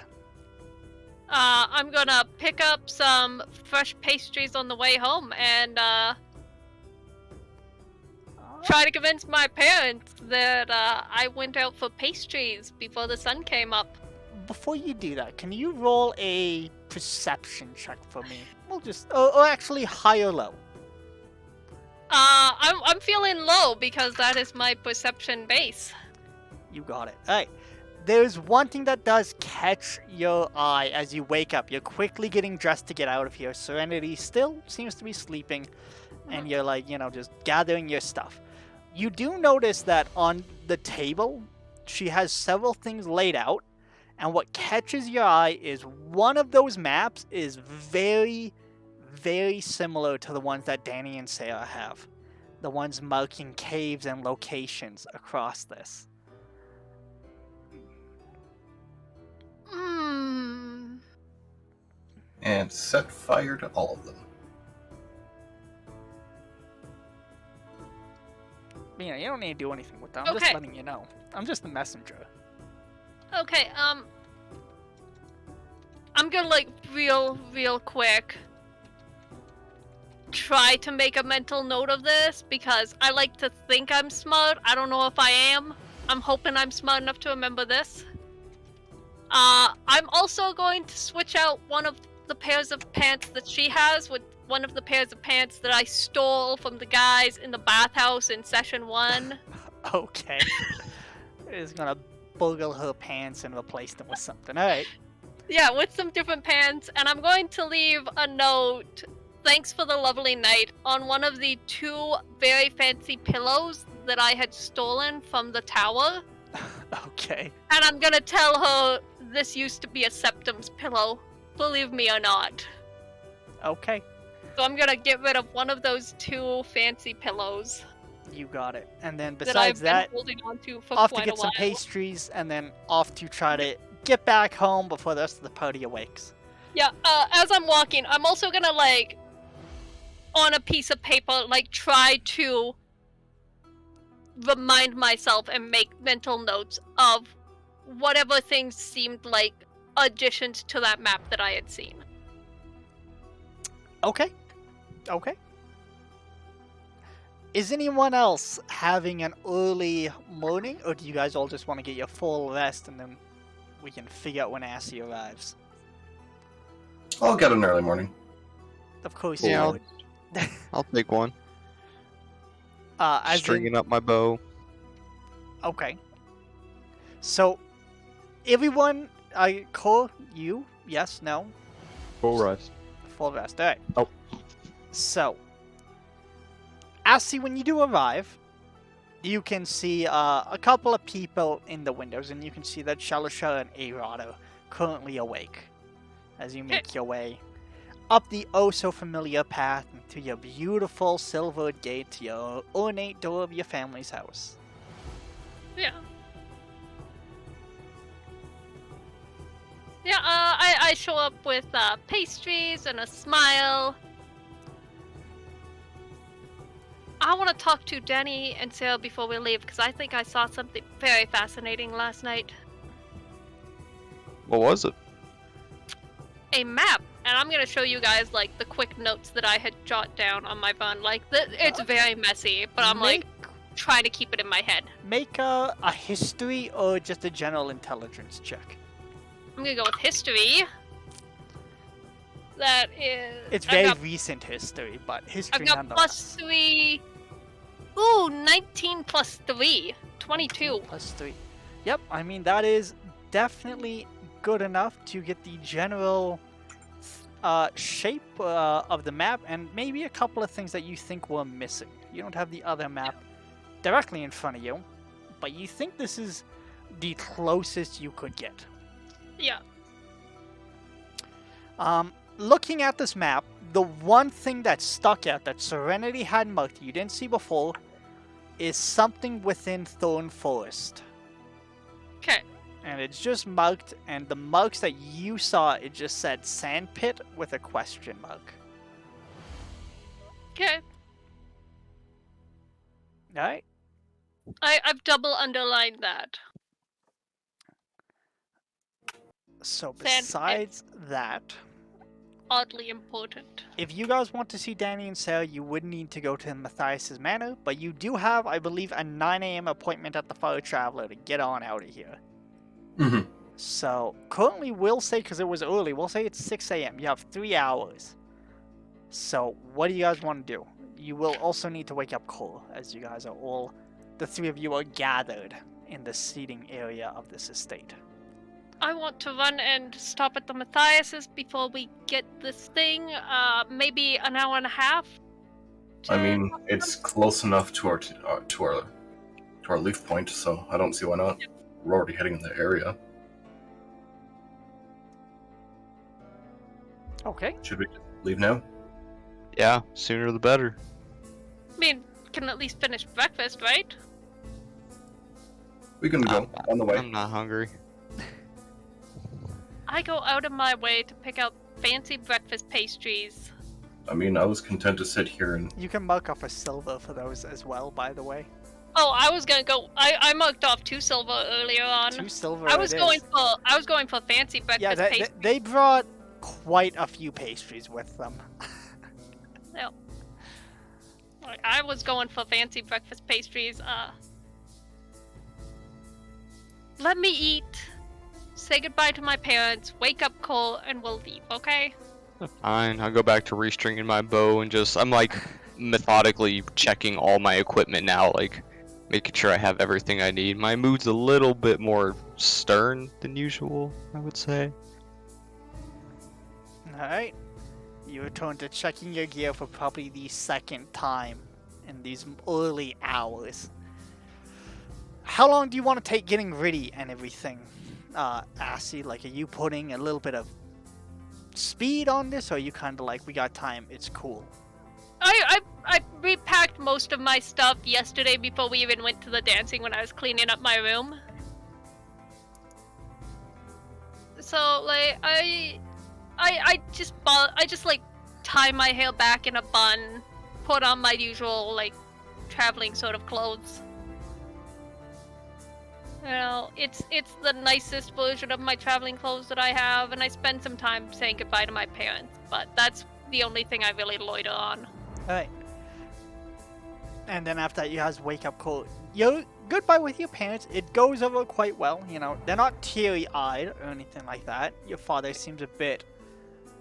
I'm gonna pick up some fresh pastries on the way home, and try to convince my parents that I went out for pastries before the sun came up. Before you do that, can you roll a perception check for me? We'll just, or actually high or low. I'm feeling low because that is my perception base. You got it. Alright. There's one thing that does catch your eye as you wake up. You're quickly getting dressed to get out of here. Serenity still seems to be sleeping, and you're like, just gathering your stuff. You do notice that on the table, she has several things laid out, and what catches your eye is one of those maps is very, very similar to the ones that Danny and Sarah have. The ones marking caves and locations across this. And set fire to all of them. You don't need to do anything with that. I'm just Okay. letting you know. I'm just the messenger. Okay, I'm gonna real quick try to make a mental note of this because I like to think I'm smart. I don't know if I am. I'm hoping I'm smart enough to remember this. I'm also going to switch out one of the pairs of pants that she has with one of the pairs of pants that I stole from the guys in the bathhouse in session 1. Okay. Is gonna bogle her pants and replace them with something. Alright. Yeah, with some different pants, and I'm going to leave a note, thanks for the lovely night, on one of the 2 very fancy pillows that I had stolen from the tower. Okay. And I'm gonna tell her this used to be a Septum's pillow, believe me or not. Okay. So I'm gonna get rid of one of those 2 fancy pillows You got it. And then that besides I've that, been holding on to for off to quite get a some while. pastries and then off to try to get back home before the rest of the party awakes. Yeah, as I'm walking, I'm also gonna, on a piece of paper, try to remind myself and make mental notes of whatever things seemed like additions to that map that I had seen. Okay. Okay. Is anyone else having an early morning, or do you guys all just want to get your full rest and then we can figure out when Assy arrives? I'll get an early morning. Of course Yeah, you would. I'll take one. As in- Stringing up my bow. Okay. So, everyone, Cole, you, yes, no, Full rest. full rest. All right. Oh. So, Assy, when you do arrive, you can see a couple of people in the windows, and you can see that Shalisha and Arod are currently awake as you make your way up the oh-so-familiar path to your beautiful silvered gate to your ornate door of your family's house. Yeah. Yeah, I show up with pastries and a smile. I want to talk to Danny and Sarah before we leave because I think I saw something very fascinating last night. What was it? A map, and I'm gonna show you guys the quick notes that I had jotted down on my phone. It's very messy, but I'm trying to keep it in my head. Make a history or just a general intelligence check. I'm gonna go with history. That is. It's I've very got- recent history, but history I've got nonetheless. +3. Ooh, 19 plus 3. 22. Plus 3. Yep, I mean, that is definitely good enough to get the general shape of the map and maybe a couple of things that you think were missing. You don't have the other map directly in front of you, but you think this is the closest you could get. Yeah. Looking at this map, the one thing that stuck out that Serenity had marked you didn't see before is something within Thorn Forest. Okay. And it's just marked, and the marks that you saw, it just said sandpit with a question mark. Okay. Alright? I've double underlined that. So Sandpit. besides that, oddly important. If you guys want to see Danny and Sarah, you would need to go to Matthias's Manor, but you do have, I believe, a 9 a.m. appointment at the Fire Traveler to get on out of here. Mm-hmm. So, currently we'll say, because it was early, we'll say it's 6 a.m. You have 3 hours. So, what do you guys want to do? You will also need to wake up Cole, as you guys are all, the 3 of you are gathered in the seating area of this estate. I want to run and stop at the Matthias's before we get this thing. Maybe an hour and a half. I mean, it's close enough to our leaf point, so I don't see why not. We're already heading in the area. Okay. Should we leave now? Yeah, sooner the better. I mean, can at least finish breakfast, right? We can go on the way. I'm not hungry. I go out of my way to pick out fancy breakfast pastries. I mean, I was content to sit here and... You can mark off a silver for those as well, by the way. Oh, I was gonna go. I marked off 2 silver earlier on. 2 silver. I was it going is. for. I was going for fancy breakfast Yeah, pastries. they brought quite a few pastries with them. Yep. I was going for fancy breakfast pastries. Let me eat. Say goodbye to my parents. Wake up Cole, and we'll leave. Okay? Fine, I'll go back to restringing my bow and I'm like methodically checking all my equipment now, like making sure I have everything I need. My mood's a little bit more stern than usual, I would say. Alright. You return to checking your gear for probably the second time in these early hours. How long do you want to take getting ready and everything? Assy, like, are you putting a little bit of speed on this, or are you kind of like, we got time, it's cool? I repacked most of my stuff yesterday before we even went to the dancing when I was cleaning up my room. So like I just like tie my hair back in a bun, put on my usual like traveling sort of clothes. You know, it's the nicest version of my traveling clothes that I have, and I spend some time saying goodbye to my parents, but that's the only thing I really loiter on. Alright. And then after that, you guys wake up cold. Yo, goodbye with your parents. It goes over quite well, you know. They're not teary-eyed or anything like that. Your father seems a bit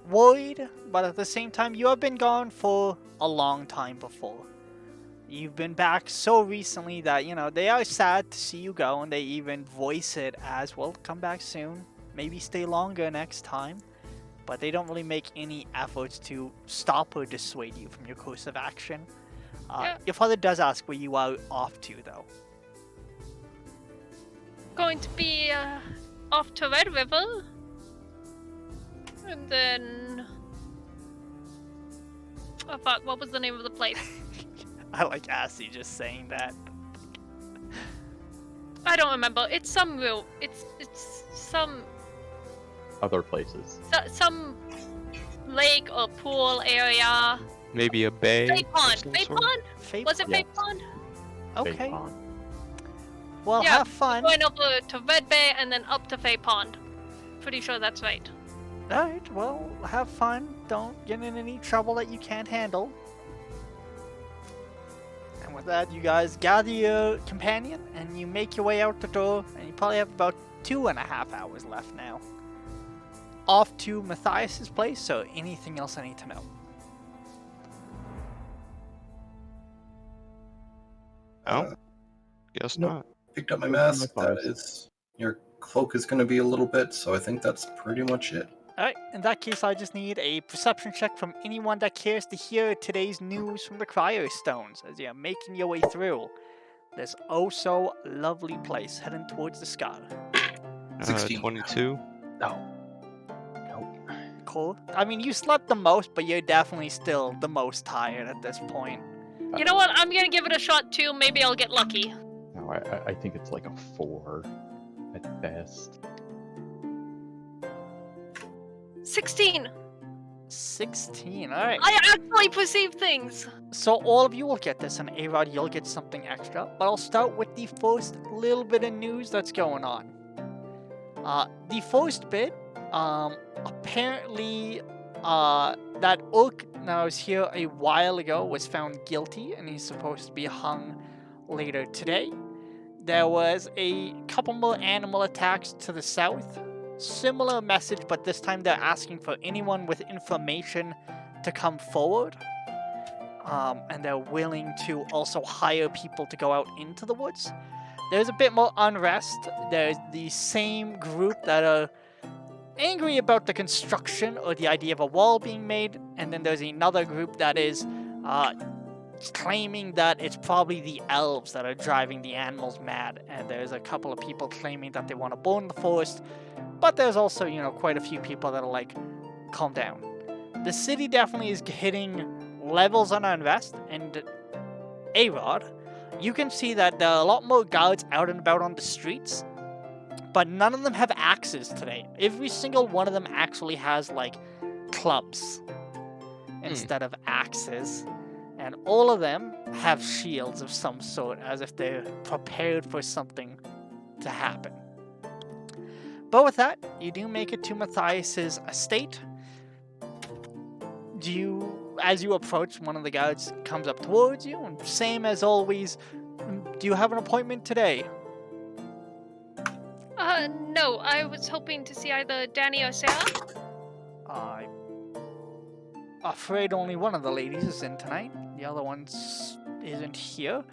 worried, but at the same time, you have been gone for a long time before. You've been back so recently that, you know, they are sad to see you go, and they even voice it as, well, come back soon. Maybe stay longer next time. But they don't really make any efforts to stop or dissuade you from your course of action. Your father does ask where you are off to, though. Going to be off to Red River, and then oh fuck, what was the name of the place? I like Assy just saying that. I don't remember. It's some real. It's some Other places. some lake or pool area. Maybe a bay. Fay Pond. of some Fay sort? Pond. Fate Was it Yeah. Fay Pond? Okay. Pond. Well, Yeah, have fun. Going over to Red Bay and then up to Fay Pond. Pretty sure that's right. Alright, well, have fun. Don't get in any trouble that you can't handle. And with that, you guys gather your companion and you make your way out the door, and you probably have about 2.5 hours left now. Off to Matthias's place, so anything else I need to know? Oh, guess Nope. not. Picked up my Go mask. for my That class. is... Your cloak is going to be a little bit, so I think that's pretty much it. Alright, in that case, I just need a perception check from anyone that cares to hear today's news from the Cryostones as you're making your way through this oh-so lovely place heading towards the sky. 16. 22. No. Cool. I mean, you slept the most, but you're definitely still the most tired at this point. You know what? I'm gonna give it a shot too. Maybe I'll get lucky. No, I think it's like a 4 at best. 16. 16, alright. I actually perceive things. So all of you will get this, and A-Rod, you'll get something extra. But I'll start with the first little bit of news that's going on. The first bit, apparently that orc that was here a while ago was found guilty, and he's supposed to be hung later today. There was a couple more animal attacks to the south. Similar message, but this time they're asking for anyone with information to come forward. And they're willing to also hire people to go out into the woods. There's a bit more unrest. There's the same group that are angry about the construction or the idea of a wall being made, and then there's another group that is claiming that it's probably the elves that are driving the animals mad, and there's a couple of people claiming that they want to burn the forest, but there's also, you know, quite a few people that are like, calm down. The city definitely is hitting levels on unrest, and A-Rod, you can see that there are a lot more guards out and about on the streets, but none of them have axes today. Every single one of them actually has, like, clubs instead of axes. And all of them have shields of some sort, as if they're prepared for something to happen. But with that, you do make it to Matthias's estate. As you approach, one of the guards comes up towards you, and same as always, do you have an appointment today? No, I was hoping to see either Danny or Sarah. I'm afraid only one of the ladies is in tonight. The other one isn't here.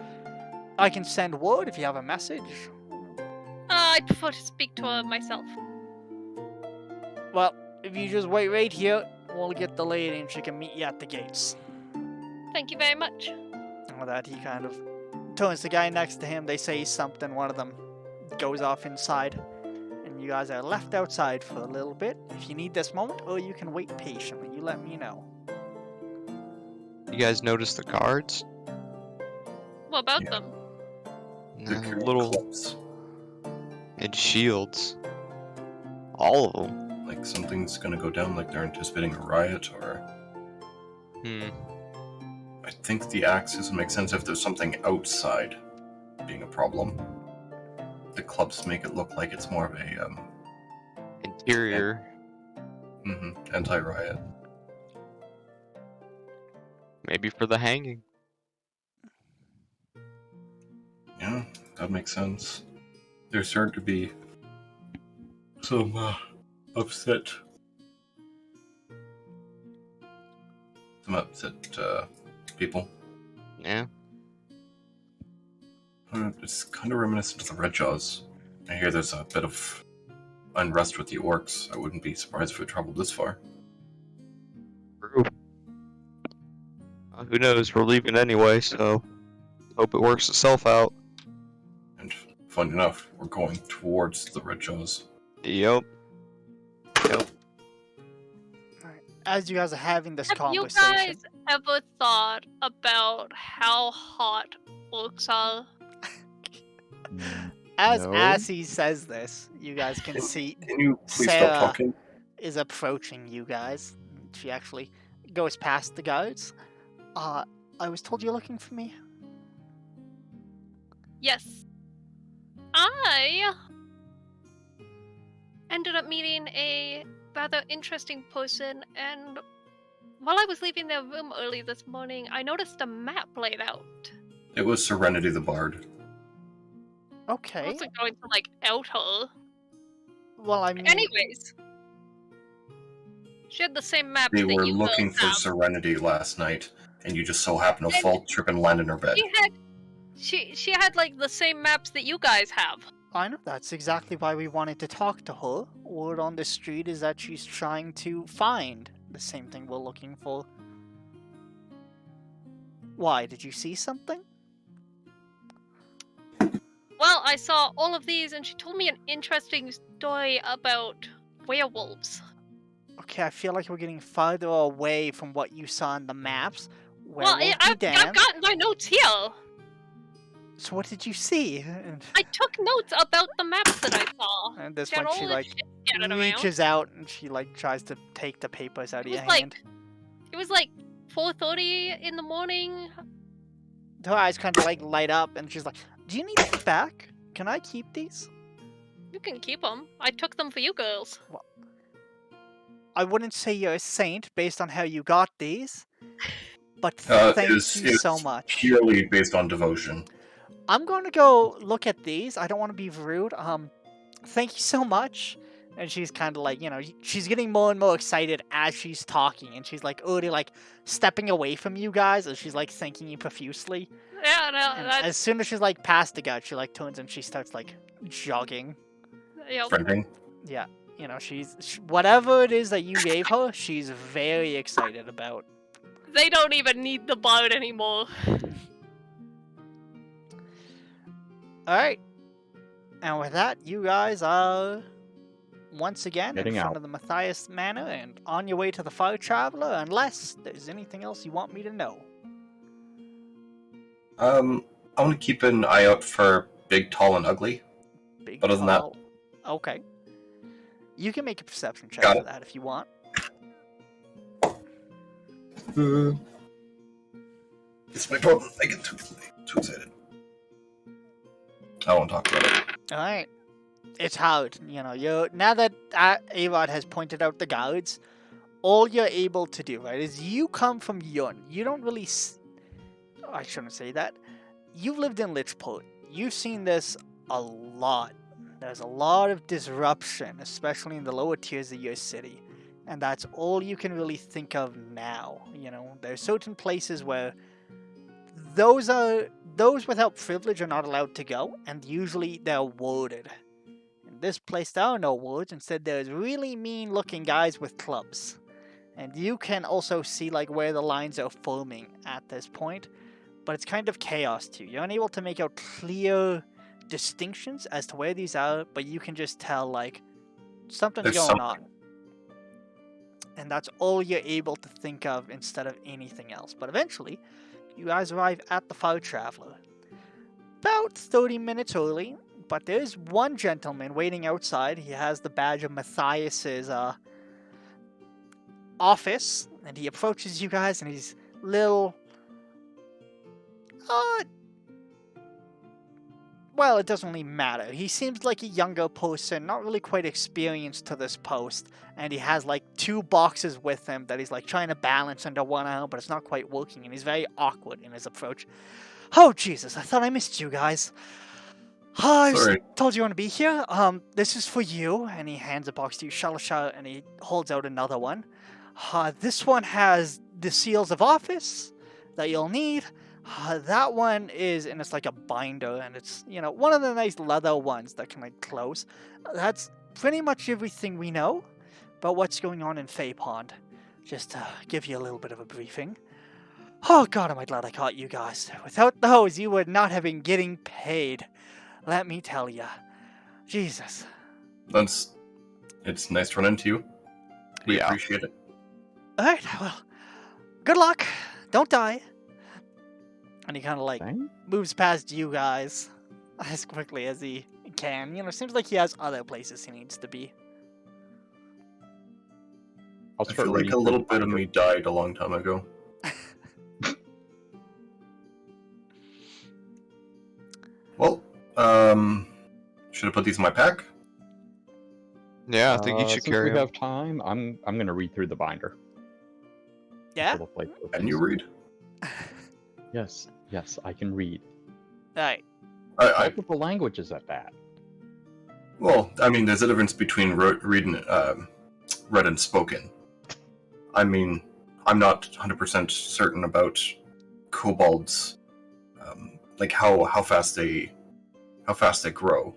I can send word if you have a message. I'd prefer to speak to her myself. Well, if you just wait right here, we'll get the lady and she can meet you at the gates. Thank you very much. And with that, he kind of turns to the guy next to him. They say something. One of them goes off inside. And you guys are left outside for a little bit. If you need this moment, or you can wait patiently, you let me know. You guys notice the guards? What about Yeah. them? They're Little clubs. and shields. All of them. Like something's gonna go down, like they're anticipating a riot, or I think the axes would make sense if there's something outside being a problem. The clubs make it look like it's more of a Interior. anti-riot. Maybe for the hanging. Yeah, that makes sense. There's starting to be some upset. Some upset people. Yeah. It's kind of reminiscent of the Red Jaws. I hear there's a bit of unrest with the orcs. I wouldn't be surprised if it traveled this far. True. Who knows? We're leaving anyway, so hope it works itself out. And fun enough, we're going towards the Red Jaws. Yep. As you guys are having this Have you conversation, guys ever thought about how hot orcs are? No. as he says this, you guys can see Can you please Sarah stop talking? is approaching you guys. She actually goes past the guards. I was told you're looking for me. Yes. I ended up meeting a rather interesting person, and while I was leaving their room early this morning, I noticed a map laid out. It was Serenity the Bard. I Okay. wasn't going to, like, out her. Well, I mean, Anyways. She had the same maps They that were you looking girls for have. Serenity last night, and you just so happened to And fall, trip, and land in her bed. She had, like, the same maps that you guys have. I know that's exactly why we wanted to talk to her. Word on the street is that she's trying to find the same thing we're looking for. Why? Did you see something? Well, I saw all of these, and she told me an interesting story about werewolves. Okay, I feel like we're getting farther away from what you saw in the maps. Well, Werewolves be I've damned. got my notes here. So what did you see? I took notes about the maps that I saw. And this She had one, all she this like shit scattered around. reaches out and she like tries to take the papers out of It your was like- hand. It was like 4:30 in the morning. Her eyes kind of like light up, and she's like, "Do you need these back? Can I keep these?" You can keep them. I took them for you girls. I wouldn't say you're a saint based on how you got these, but It thank is you so much. purely based on devotion. I'm going to go look at these. I don't want to be rude. Thank you so much. And she's kind of like, she's getting more and more excited as she's talking, and she's like already like stepping away from you guys as she's like thanking you profusely. Yeah, no, And that's as soon as she's like past the gut, she like turns and she starts like jogging. yep. Friending. Yeah, whatever it is that you gave her, she's very excited about. They don't even need the boat anymore. All right, and with that, you guys are once again Heading in front out. of the Matthias Manor and on your way to the Fire Traveler, unless there's anything else you want me to know. I want to keep an eye out for big, tall, and ugly. Big Other than that- tall- Okay. You can make a perception check Got for it. that if you want. It's my problem. I get too excited. I won't talk about it. All right. It's hard, now that Arod has pointed out the guards, all you're able to do, right, is you come from Yun. You don't really I shouldn't say that. You've lived in Lichport. You've seen this a lot. There's a lot of disruption, especially in the lower tiers of your city. And that's all you can really think of now. There's certain places where those without privilege are not allowed to go, and usually they're warded. In this place, there are no wards. Instead, there's really mean-looking guys with clubs. And you can also see like where the lines are forming at this point, but it's kind of chaos too. You're unable to make out clear distinctions as to where these are, but you can just tell like something's There's going something. on. And that's all you're able to think of instead of anything else. But eventually, you guys arrive at the Fire Traveler. About 30 minutes early, but there's one gentleman waiting outside. He has the badge of Matthias's office, and he approaches you guys, and he's little... well, it doesn't really matter. He seems like a younger person, not really quite experienced to this post, and he has like 2 boxes with him that he's like trying to balance under one arm, but it's not quite working, and he's very awkward in his approach. Oh, Jesus, I thought I missed you guys. I Sorry. told you want to be here. This is for you, and he hands a box to you, Shalasha, and he holds out another one. This one has the seals of office that you'll need. That one is, and it's like a binder, and it's, one of the nice leather ones that can like close. That's pretty much everything we know about what's going on in Fey Pond. Just to give you a little bit of a briefing. Oh God, am I glad I caught you guys. Without those, you would not have been getting paid. Let me tell ya. Jesus. It's nice to run into you. We Yeah. appreciate it. Alright, well, good luck. Don't die. And he kind of like Thank- moves past you guys as quickly as he can. Seems like he has other places he needs to be. I'll I start feel like reading a through little the bit of binder. me died a long time ago. Well, should I put these in my pack? Yeah, I think you should Since carry we them. have time, I'm gonna read through the binder. Yeah? Full of, like, Can you read? Yes, I can read. Alright. I Multiple languages at that. well, I mean, there's a difference between read and spoken. I mean, I'm not 100% certain about kobolds, like how fast they grow.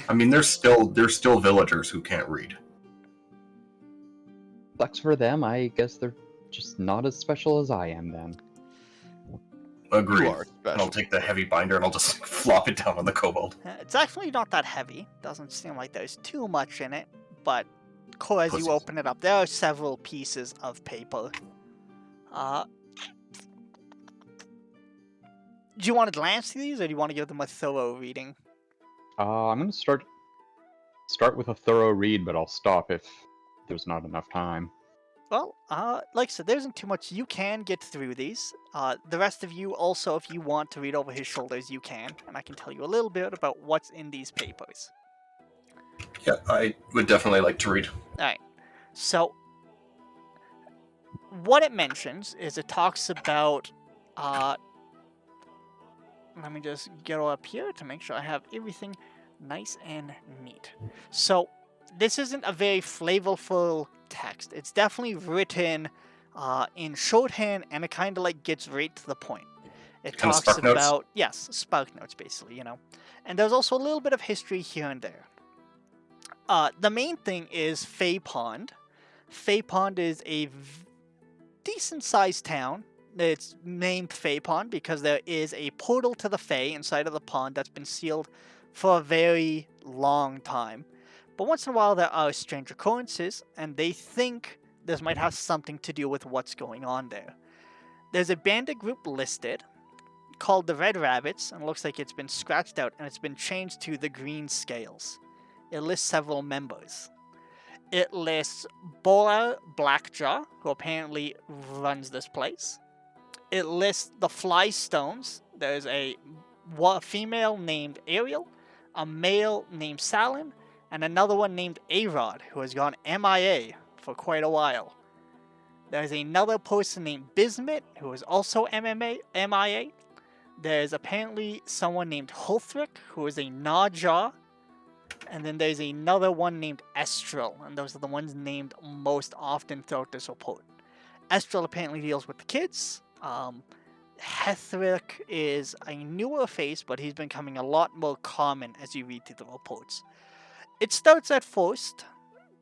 I mean, there's still villagers who can't read. Sucks for them. I guess they're just not as special as I am then. Agreed. You are And I'll special. take the heavy binder and I'll just flop it down on the kobold. It's actually not that heavy. Doesn't seem like there's too much in it, but as Pussies. you open it up, there are several pieces of paper. Do you want to glance through these, or do you want to give them a thorough reading? I'm gonna start with a thorough read, but I'll stop if there's not enough time. Well, like I said, there isn't too much. You can get through these. The rest of you also, if you want to read over his shoulders, you can. And I can tell you a little bit about what's in these papers. Yeah, I would definitely like to read. Alright. So, what it mentions is it talks about, let me just get all up here to make sure I have everything nice and neat. So this isn't a very flavorful text. It's definitely written in shorthand, and it kind of like gets right to the point. It Kinda talks Spark Notes? about, yes, Spark Notes basically, you know. And there's also a little bit of history here and there. The main thing is Fay Pond. Fay Pond is a decent-sized town. It's named Fay Pond because there is a portal to the Fey inside of the pond that's been sealed for a very long time. But once in a while there are strange occurrences, and they think this might have something to do with what's going on there. There's a bandit group listed called the Red Rabbits, and it looks like it's been scratched out and it's been changed to the Green Scales. It lists several members. It lists Bola Blackjaw, who apparently runs this place. It lists the Flystones. There's a female named Ariel, a male named Salin, and another one named A-Rod, who has gone MIA for quite a while. There's another person named Bismuth, who is also MIA. There's apparently someone named Hulthric, who is a Gnawjaw. And then there's another one named Estral, and those are the ones named most often throughout this report. Estral apparently deals with the kids. Hethric is a newer face, but he's becoming a lot more common as you read through the reports. It starts at first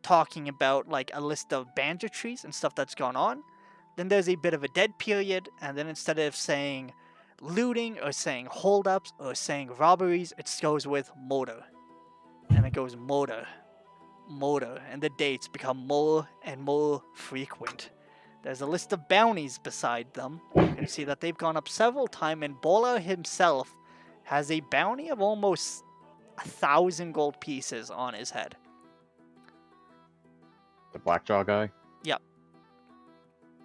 talking about like a list of banditries and stuff that's gone on. Then there's a bit of a dead period, and then instead of saying looting or saying holdups or saying robberies, it goes with murder. And it goes murder, and the dates become more and more frequent. There's a list of bounties beside them. You can see that they've gone up several times, and Bola himself has a bounty of almost 1,000 gold pieces on his head. The Blackjaw guy? Yep.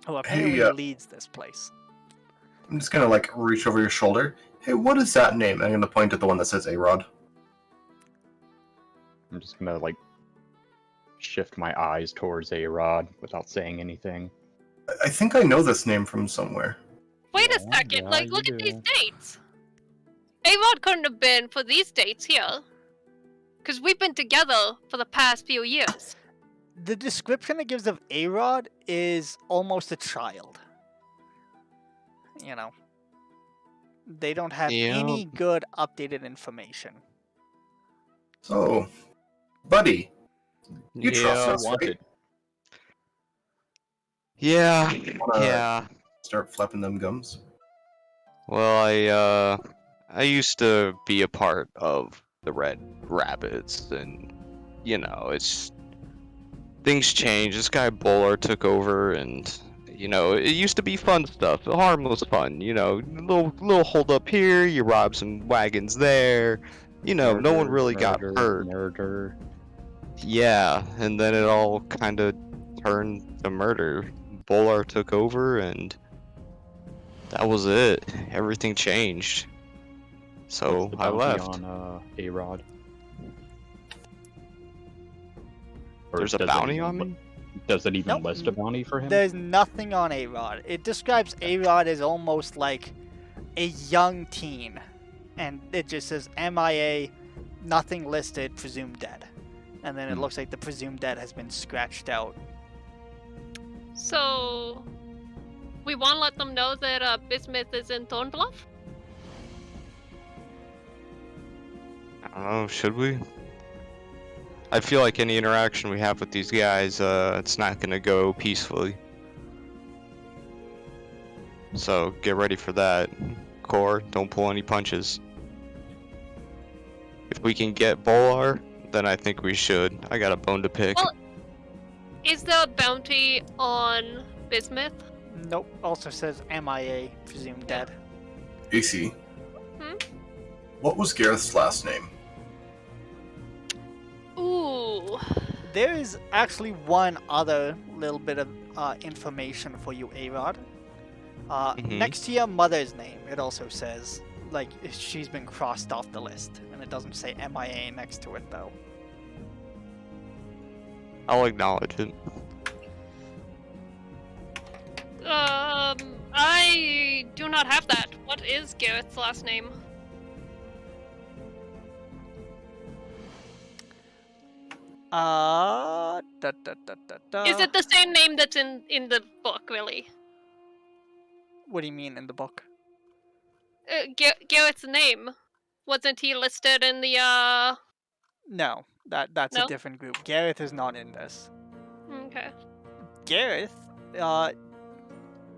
Who apparently leads this place. I'm just gonna like reach over your shoulder. Hey, what is that name? I'm gonna point at the one that says A-Rod. I'm just gonna like shift my eyes towards A-Rod without saying anything. I think I know this name from somewhere. Wait a Yeah, second, yeah, like, you look at these do. dates. A-Rod couldn't have been for these dates here. Because we've been together for the past few years. The description it gives of A-Rod is almost a child. You know. They don't have any good updated information. So, buddy, you trust us, wanted. right? Yeah, Wanna yeah. Start flapping them gums. Well, I used to be a part of the Red Rabbits, and you know, it's things change. This guy Bowler took over, and you know, it used to be fun stuff, harmless fun. You know, little hold up here, you rob some wagons there. You know, no one really got hurt. Murder. Yeah, and then it all kind of turned to murder. Bolar took over, and that was it. Everything changed. So What's the I bounty left. on A-Rod. Or There's a does it bounty even on me? Does it even Nope. list a bounty for him? There's nothing on A-Rod. It describes A-Rod as almost like a young teen. And it just says MIA, nothing listed, presumed dead. And then it looks like the presumed dead has been scratched out. So, we want to let them know that Bismuth is in Thornbluff? I don't know, should we? I feel like any interaction we have with these guys, it's not gonna go peacefully. So get ready for that. Core, don't pull any punches. If we can get Bolar, then I think we should. I got a bone to pick. Well, is there a bounty on Bismuth? Nope. Also says MIA, presumed dead. AC. Hmm? What was Gareth's last name? Ooh. There is actually one other little bit of information for you, A-Rod. Next to your mother's name, it also says, like, she's been crossed off the list. And it doesn't say MIA next to it, though. I'll acknowledge it. I do not have that. What is Gareth's last name? Is it the same name that's in the book, really? What do you mean in the book? Gareth's name. Wasn't he listed in the, No, that's a No? different group. Gareth is not in this. Okay. Gareth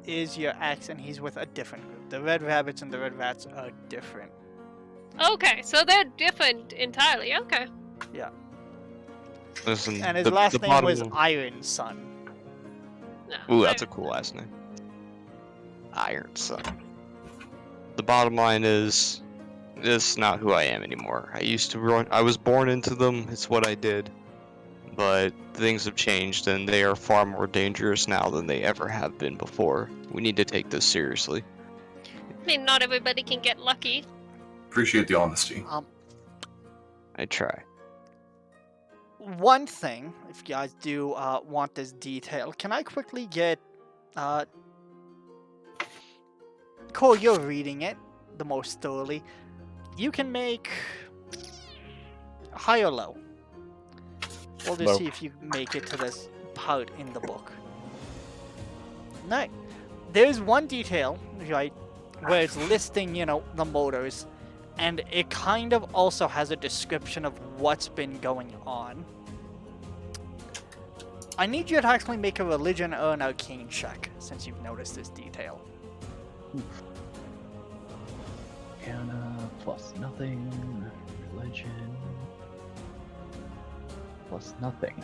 is your ex, and he's with a different group. The Red Rabbits and the Red Rats are different. Okay, so they're different entirely. Okay. Yeah. Listen, And his the last name bottom... was Iron Sun. No, Ooh, that's a cool last name. Iron Sun. The bottom line is, this is not who I am anymore. I was born into them, it's what I did. But things have changed, and they are far more dangerous now than they ever have been before. We need to take this seriously. I mean, not everybody can get lucky. Appreciate the honesty. I try. One thing, if you guys do want this detail, can I quickly get Cole, you're reading it the most thoroughly. You can make high or low. We'll just Low. see if you make it to this part in the book. No. There's one detail, right, where it's listing, the motors, and it kind of also has a description of what's been going on. I need you to actually make a religion or an arcane check, since you've noticed this detail. Arcana plus nothing. Religion plus nothing.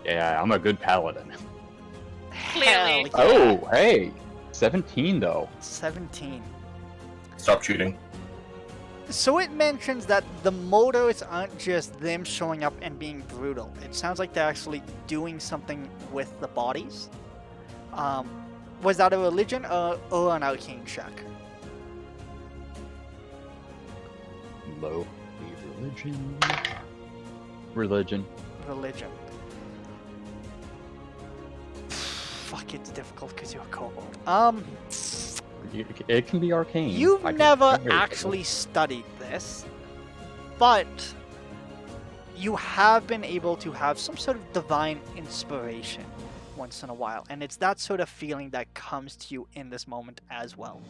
Yeah, I'm a good paladin. Hell Clearly. yeah. Oh, hey! 17 though. 17. Stop cheating. So it mentions that the motors aren't just them showing up and being brutal. It sounds like they're actually doing something with the bodies. Was that a religion or an arcane check? Low. Religion. Religion. Religion. Fuck, it's difficult because you're a kobold. It can be arcane. You've I can never carry it. actually studied this, but you have been able to have some sort of divine inspiration once in a while, and it's that sort of feeling that comes to you in this moment as well.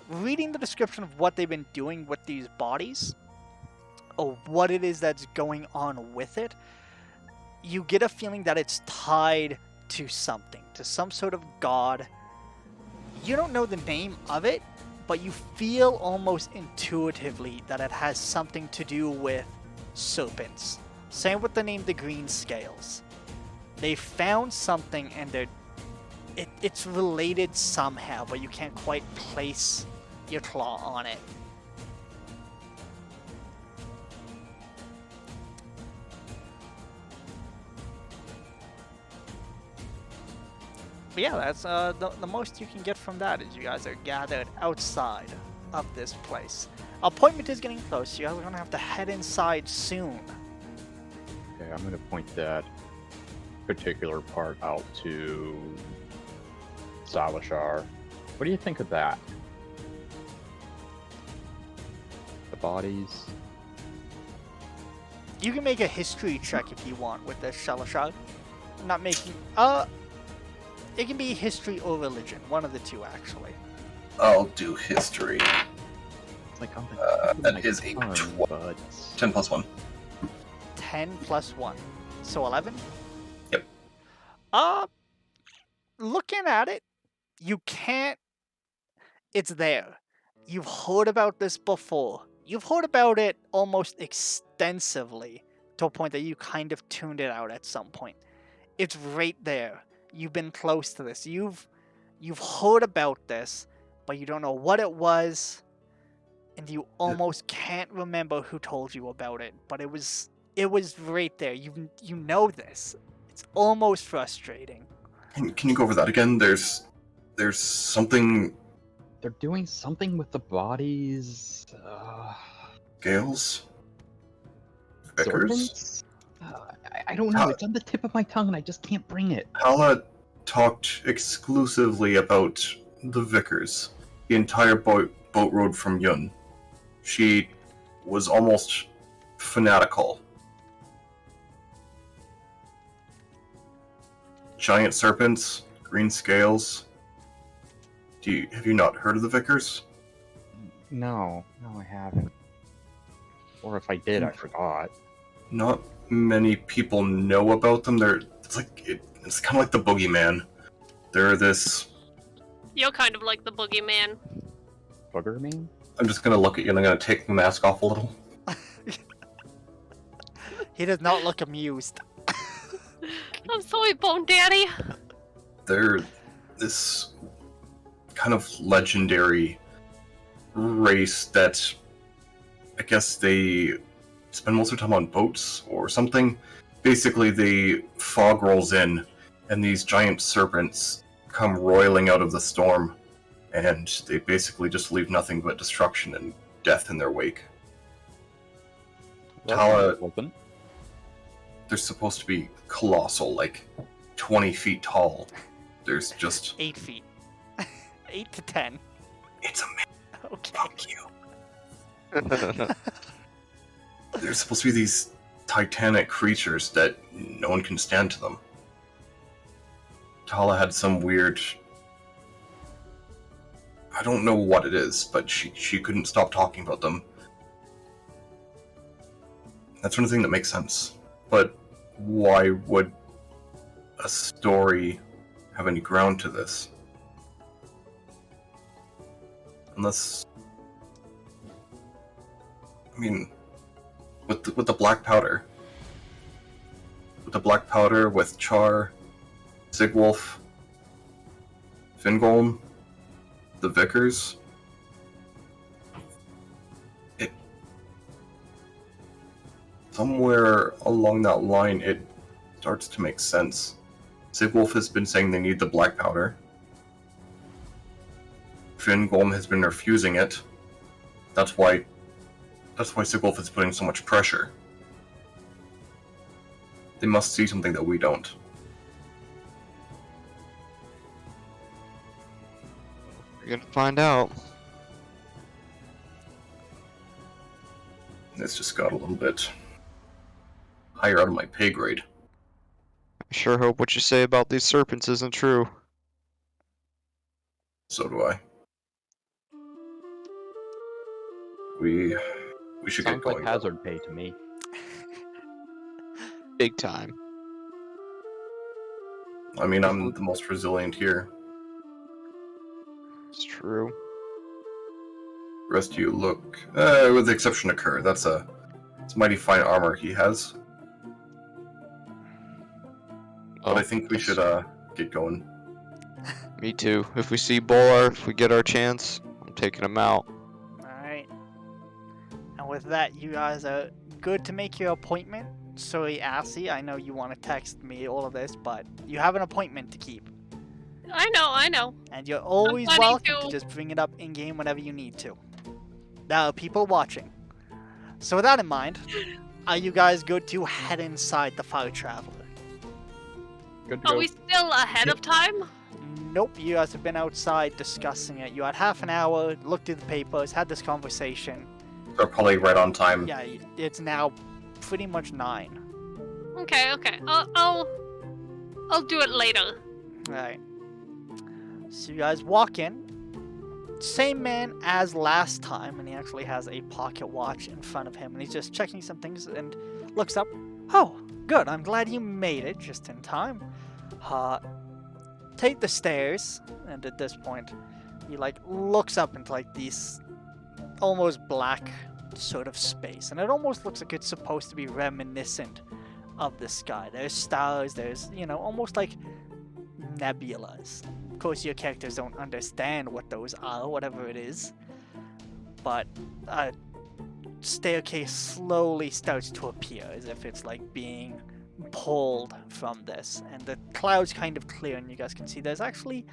Reading the description of what they've been doing with these bodies, or what it is that's going on with it, you get a feeling that it's tied to something, to some sort of god. You don't know the name of it, but you feel almost intuitively that it has something to do with serpents. Same with the name the Green Scales. They found something and it's related somehow, but you can't quite place your claw on it. But yeah, that's the most you can get from that is you guys are gathered outside of this place. Appointment is getting close. You guys are going to have to head inside soon. Okay, I'm gonna point that particular part out to Salashar. What do you think of that? The bodies. You can make a history check if you want with this Shalashar. I'm not making... It can be history or religion. One of the two, actually. I'll do history. It's like on the That is a 10 plus 1. 10 plus 1. So 11? Yep. Looking at it, you can't... It's there. You've heard about this before. You've heard about it almost extensively to a point that you kind of tuned it out at some point. It's right there. You've been close to this. You've heard about this, but you don't know what it was, and you almost can't remember who told you about it. But it was right there. You know this. It's almost frustrating. Can you go over that again? There's something. They're doing something with the bodies. Gales? Vickers? Serpents? I don't know. It's on the tip of my tongue, and I just can't bring it. Hala talked exclusively about the Vickers, the entire boat road from Yun. She was almost fanatical. Giant serpents, green scales. Have you not heard of the Vickers? No, I haven't. Or if I did, I forgot. Not many people know about them. It's kind of like the boogeyman. They're this. You're kind of like the boogeyman. Booger man? I'm just gonna look at you and I'm gonna take the mask off a little. He does not look amused. I'm sorry, Bone Daddy. They're this kind of legendary race that I guess they spend most of their time on boats or something. Basically, the fog rolls in and these giant serpents come roiling out of the storm, and they basically just leave nothing but destruction and death in their wake. Tala, Open. they're supposed to be colossal, like 20 feet tall. There's just 8 feet. 8 to 10. it's a man. Okay. Fuck you. There's supposed to be these titanic creatures that no one can stand to them. Tala had some weird. I don't know what it is, but she couldn't stop talking about them. That's one thing that makes sense. But why would a story have any ground to this? Unless, I mean, with the black powder, with Char, Sigwolf, Fingolm, the Vickers, it somewhere along that line it starts to make sense. Sigwolf has been saying they need the black powder. Fingolm has been refusing it. That's why Sigwolf is putting so much pressure. They must see something that we don't. We're gonna find out. This just got a little bit higher out of my pay grade. I sure hope what you say about these serpents isn't true. So do I. We should Sounds get going. like hazard pay to me. Big time. I mean, I'm the most resilient here. It's true. The rest of you look, with the exception of Kerr, it's mighty fine armor he has. But I think we should get going. Me too. If we see Bolar, if we get our chance, I'm taking him out. Alright. And with that, you guys are good to make your appointment. Sorry, Assy, I know you want to text me all of this, but you have an appointment to keep. I know. And you're always planning welcome to to- just bring it up in-game whenever you need to. There are people watching. So with that in mind, are you guys good to head inside the Fire Traveler? Good to Are go. we still ahead of time? Nope, you guys have been outside discussing it. You had half an hour, looked through the papers, had this conversation. They're probably right on time. Yeah, it's now pretty much 9. Okay. I'll do it later. Right. So you guys walk in. Same man as last time, and he actually has a pocket watch in front of him, and he's just checking some things and looks up. Oh, good. I'm glad you made it just in time. Take the stairs, and at this point, he looks up into this almost black sort of space, and it almost looks like it's supposed to be reminiscent of the sky. There's stars. There's almost like nebulas. Of course, your characters don't understand what those are, whatever it is. But a staircase slowly starts to appear, as if it's being pulled from this. And the clouds kind of clear, and you guys can see there's actually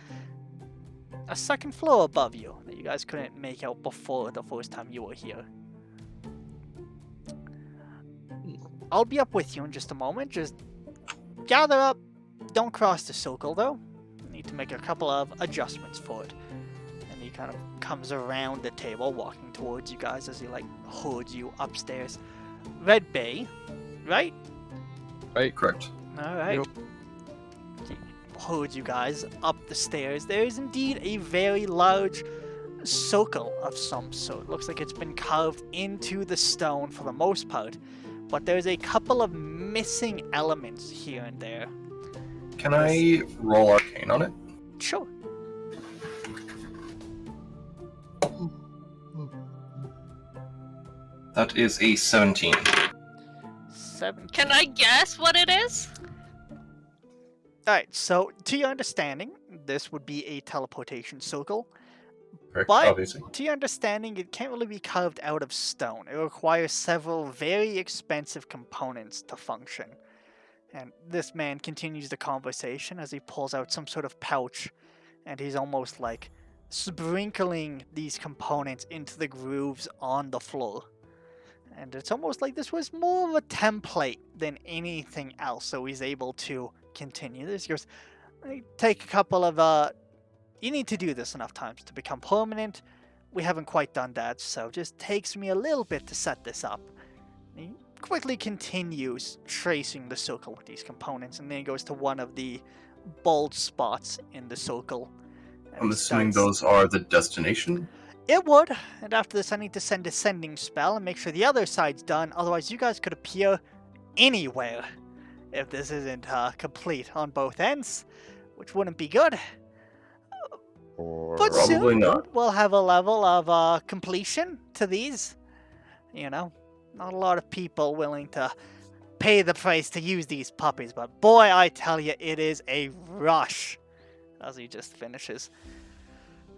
a second floor above you that you guys couldn't make out before the first time you were here. I'll be up with you in just a moment. Just gather up. Don't cross the circle, though. need to make a couple of adjustments for it. And he kind of comes around the table, walking towards you guys as he like hoods you upstairs. Red Bay, right? Correct. All right. Yep. He hoods you guys up the stairs. There is indeed a very large circle of some sort. Looks like it's been carved into the stone for the most part, but there's a couple of missing elements here and there. Can I roll arcane on it? Sure. That is a 17. 7. Can I guess what it is? Alright, so to your understanding, this would be a teleportation circle. Correct, But- obviously. To your understanding, it can't really be carved out of stone. It requires several very expensive components to function. And this man continues the conversation as he pulls out some sort of pouch, and he's almost like sprinkling these components into the grooves on the floor. And it's almost like this was more of a template than anything else, so he's able to continue this. He goes, take a couple of, you need to do this enough times to become permanent. We haven't quite done that, so just takes me a little bit to set this up. And he quickly continues tracing the circle with these components, and then he goes to one of the bold spots in the circle. and I'm he assuming starts- those are the destination. It would, and after this I need to send a sending spell and make sure the other side's done, otherwise you guys could appear anywhere if this isn't complete on both ends, which wouldn't be good. Or But Probably soon not. we'll have a level of completion to these. You know, not a lot of people willing to pay the price to use these puppies, but boy, I tell you, it is a rush. As he just finishes.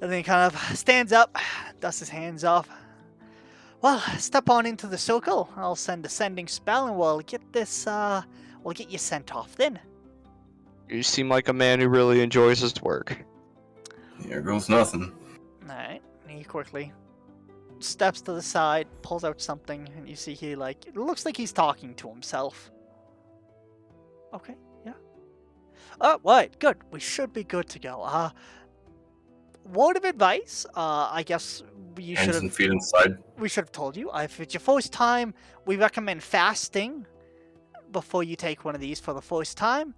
And then he kind of stands up, dusts his hands off. Well, step on into the circle. I'll send a sending spell and we'll get this, we'll get you sent off then. You seem like a man who really enjoys his work. Here goes nothing. Alright, and he quickly steps to the side, pulls out something, and you see he, like, it looks like he's talking to himself. Okay, yeah. Oh, right, good. We should be good to go. Word of advice, I guess you should Hands have and feet inside. we should have told you. If it's your first time, we recommend fasting before you take one of these for the first time.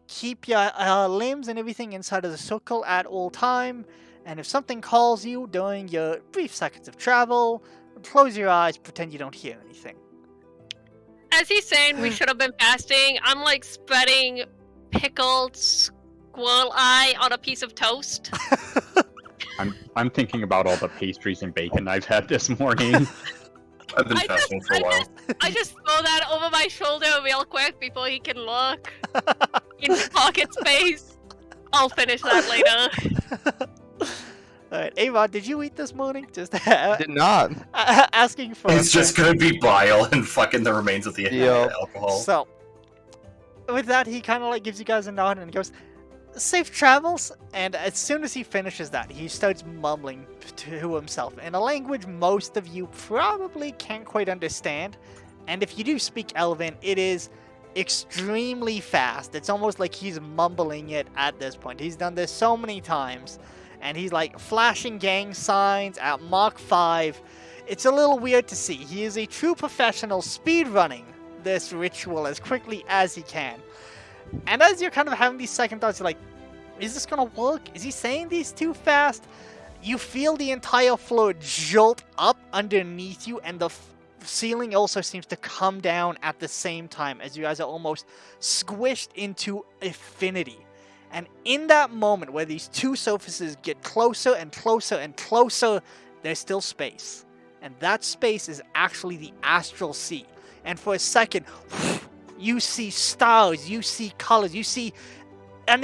Keep your limbs and everything inside of the circle at all time. And if something calls you during your brief seconds of travel, close your eyes, pretend you don't hear anything. As he's saying we should have been fasting, I'm like spreading pickled squirrel eye on a piece of toast. I'm thinking about all the pastries and bacon I've had this morning. I've been I fasting for a while. I just throw that over my shoulder real quick before he can look. In pocket space. I'll finish that later. Alright, Avon, did you eat this morning? Just Did not. asking for It's a just friend. gonna be bile and fucking the remains of the Yep. alcohol. So, with that, he kind of like gives you guys a nod and goes, "Safe travels." And as soon as he finishes that, he starts mumbling to himself in a language most of you probably can't quite understand. And if you do speak Elven, it is extremely fast. It's almost like he's mumbling it at this point. He's done this so many times, and he's like flashing gang signs at Mach 5. It's a little weird to see. He is a true professional speedrunning this ritual as quickly as he can. And as you're kind of having these second thoughts, you're like, is this gonna work? Is he saying these too fast? You feel the entire floor jolt up underneath you, and the ceiling also seems to come down at the same time as you guys are almost squished into infinity. And in that moment where these two surfaces get closer and closer and closer, there's still space. And that space is actually the astral sea. And for a second, you see stars, you see colors, you see an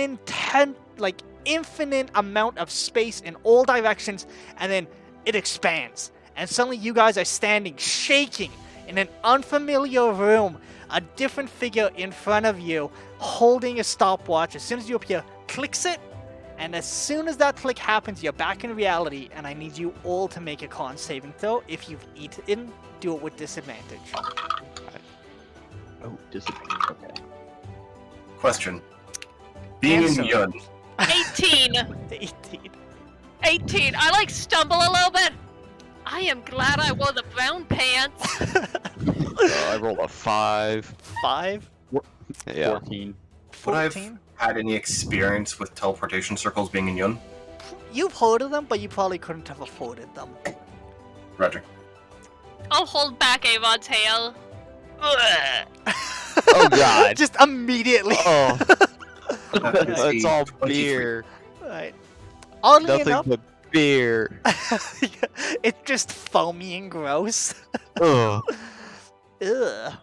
infinite amount of space in all directions, and then it expands. And suddenly you guys are standing, shaking, in an unfamiliar room, a different figure in front of you, holding a stopwatch. As soon as you appear, clicks it, and as soon as that click happens, you're back in reality, and I need you all to make a con saving throw. If you've eaten, do it with disadvantage. Oh, disadvantage. Okay. Question. Being Answer. in Yun, 18. 18. 18. I like stumble a little bit. I am glad I wore the brown pants. I rolled a 5. 5. Yeah. 14. Would I 14. have had any experience with teleportation circles being in Yun? You've heard of them, but you probably couldn't have afforded them. Roger. I'll hold back Avon's hail. Ugh. Oh god. Just immediately. Oh, It's it's a all 23. beer. Right. Oddly Nothing enough, but beer. it's just foamy and gross. Ugh. Ugh.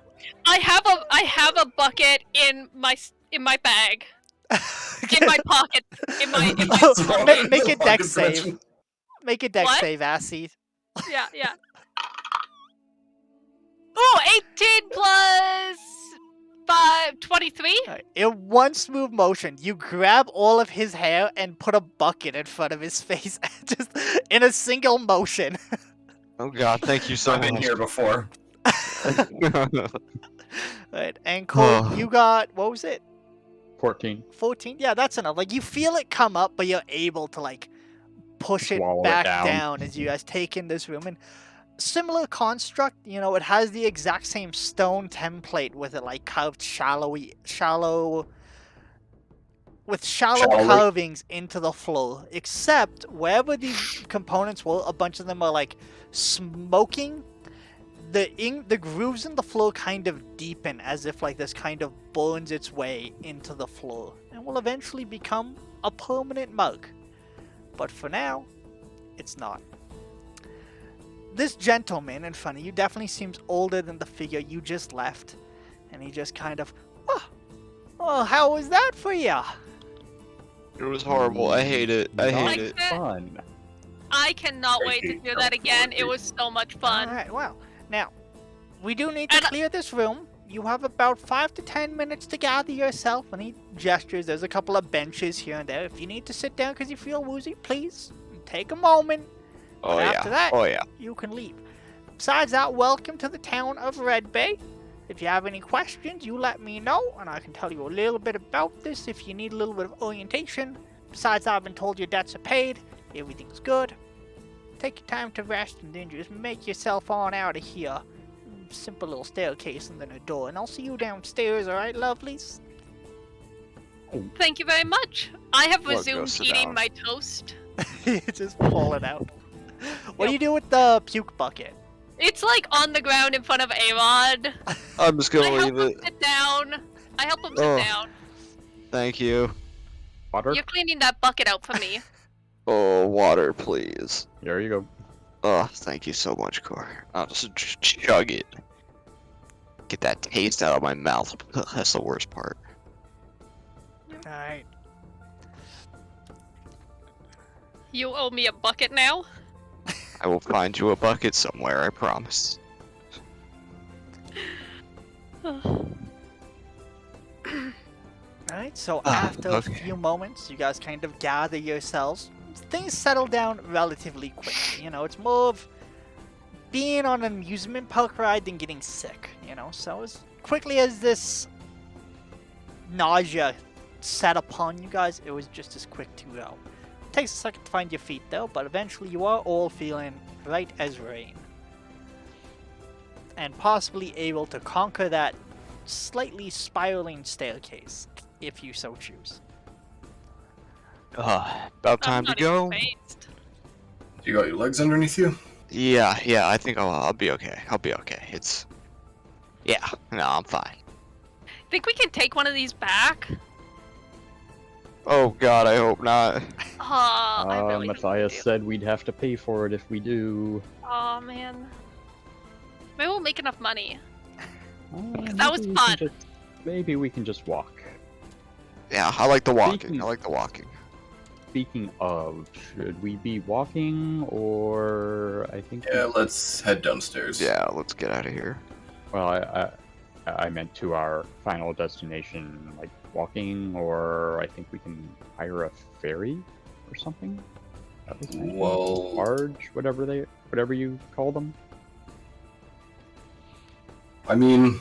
I have a bucket in my bag. In my pocket. In my Oh, pocket. make a deck Pocket save. dimension. Make a deck What? save, Assy. Yeah. Oh, 18 plus 5, 23? Alright, in one smooth motion, you grab all of his hair and put a bucket in front of his face, just in a single motion. Oh god, thank you so I've much. been here before. Right, and Cole, Oh. you got, what was it? 14. 14? Yeah, that's enough. Like, you feel it come up, but you're able to, like, push it Swallow it back down. down as you guys take in this room. And similar construct, you know, it has the exact same stone template with it, like, carved shallow Shallowly. carvings into the floor. Except, wherever these components were, a bunch of them are, like, smoking. The grooves in the floor kind of deepen as if like this kind of burns its way into the floor and will eventually become a permanent mug. But for now, it's not. This gentleman in front of you definitely seems older than the figure you just left, and he just kind of, oh, how was that for ya? It was horrible. I hate it. I Not hate it. fun. I cannot I wait to hate do that again. It teleportation. was so much fun. Alright, well, now, we do need to And- clear this room. You have about 5 to 10 minutes to gather yourself. And he gestures. There's a couple of benches here and there. If you need to sit down because you feel woozy, please take a moment. Oh But yeah. after that, Oh yeah. you can leave. Besides that, welcome to the town of Red Bay. If you have any questions, you let me know, and I can tell you a little bit about this if you need a little bit of orientation. Besides, I've been told your debts are paid, everything's good. Take your time to rest, and then just make yourself on out of here. Simple little staircase and then a door, and I'll see you downstairs, alright, lovelies? Thank you very much. I have Look, go resumed sit eating down. my toast. Just pull it out. What do you do with the puke bucket? It's like on the ground in front of Arod. I'm just I gonna help leave him it. sit down. I help him sit Oh. down. Thank you. Water? You're cleaning that bucket out for me. Oh, water, please. There you go. Oh, thank you so much, Core. I'll just chug it. Get that taste out of my mouth. That's the worst part. Alright. You owe me a bucket now? I will find you a bucket somewhere, I promise. Alright, so after okay. a few moments, you guys kind of gather yourselves. Things settle down relatively quickly, you know, it's more of being on an amusement park ride than getting sick, you know, so as quickly as this nausea set upon you guys, it was just as quick to go. Takes a second to find your feet though, but eventually you are all feeling right as rain. And possibly able to conquer that slightly spiraling staircase, if you so choose. About time I'm to not even go. phased. You got your legs underneath you? Yeah, I think I'll be okay. I'll be okay. Yeah, no, I'm fine. Think we can take one of these back? Oh god, I hope not. I really hope Matthias we do. said we'd have to pay for it if we do. Aw, man. Maybe we'll make enough money. Maybe that was we can fun. maybe we can just walk. Yeah, I like the walking. Speaking- I like the walking. Speaking of, should we be walking or I think? Yeah, let's head downstairs. Yeah, let's get out of here. Well, I meant to our final destination, like walking, or I think we can hire a ferry or something. That was mentioned. Well- Barge, whatever you call them. I mean,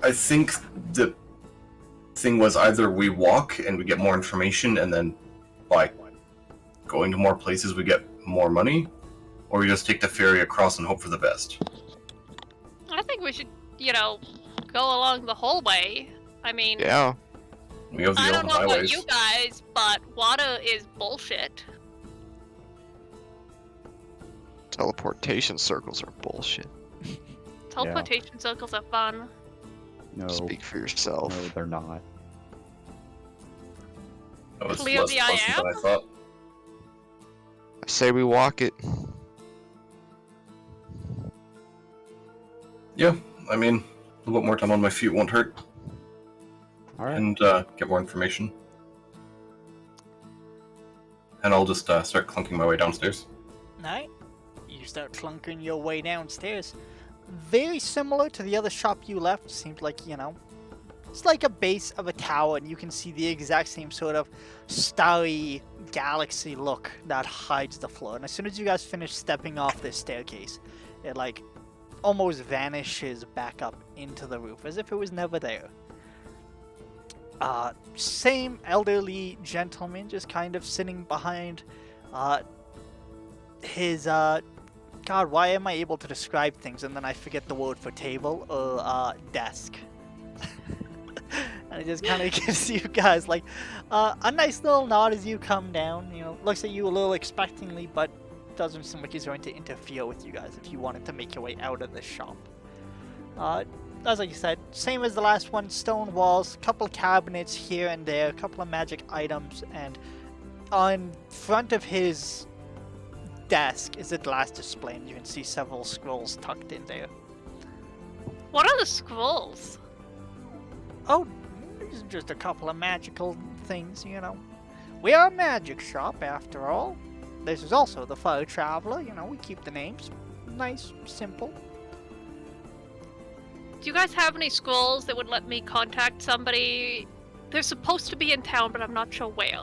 I think the thing was either we walk and we get more information, and then by going to more places we get more money, or we just take the ferry across and hope for the best. I think we should, go along the whole way. I mean, Yeah. We have the I don't open know about highways. you guys, but water is bullshit. Teleportation circles are bullshit. Teleportation circles are fun. No, Speak for yourself. no, they're not. That was Clear less the pleasant than I thought. I say we walk it. Yeah, I mean, a little bit more time on my feet won't hurt, All right. and get more information. And I'll just start clunking my way downstairs. Alright. You start clunking your way downstairs. Very similar to the other shop you left. Seems like, it's like a base of a tower, and you can see the exact same sort of starry galaxy look that hides the floor. And as soon as you guys finish stepping off this staircase, it almost vanishes back up into the roof as if it was never there. Same elderly gentleman just kind of sitting behind his God, why am I able to describe things and then I forget the word for table or desk? And it just kind of gives you guys a nice little nod as you come down. Looks at you a little expectingly, but doesn't seem like he's going to interfere with you guys if you wanted to make your way out of the shop. As like you said, same as the last one, stone walls, couple of cabinets here and there, a couple of magic items, and on front of his desk is a glass display, and you can see several scrolls tucked in there. What are the scrolls? Oh, these are just a couple of magical things, We are a magic shop, after all. This is also the Fire Traveler, we keep the names nice, simple. Do you guys have any scrolls that would let me contact somebody? They're supposed to be in town, but I'm not sure where.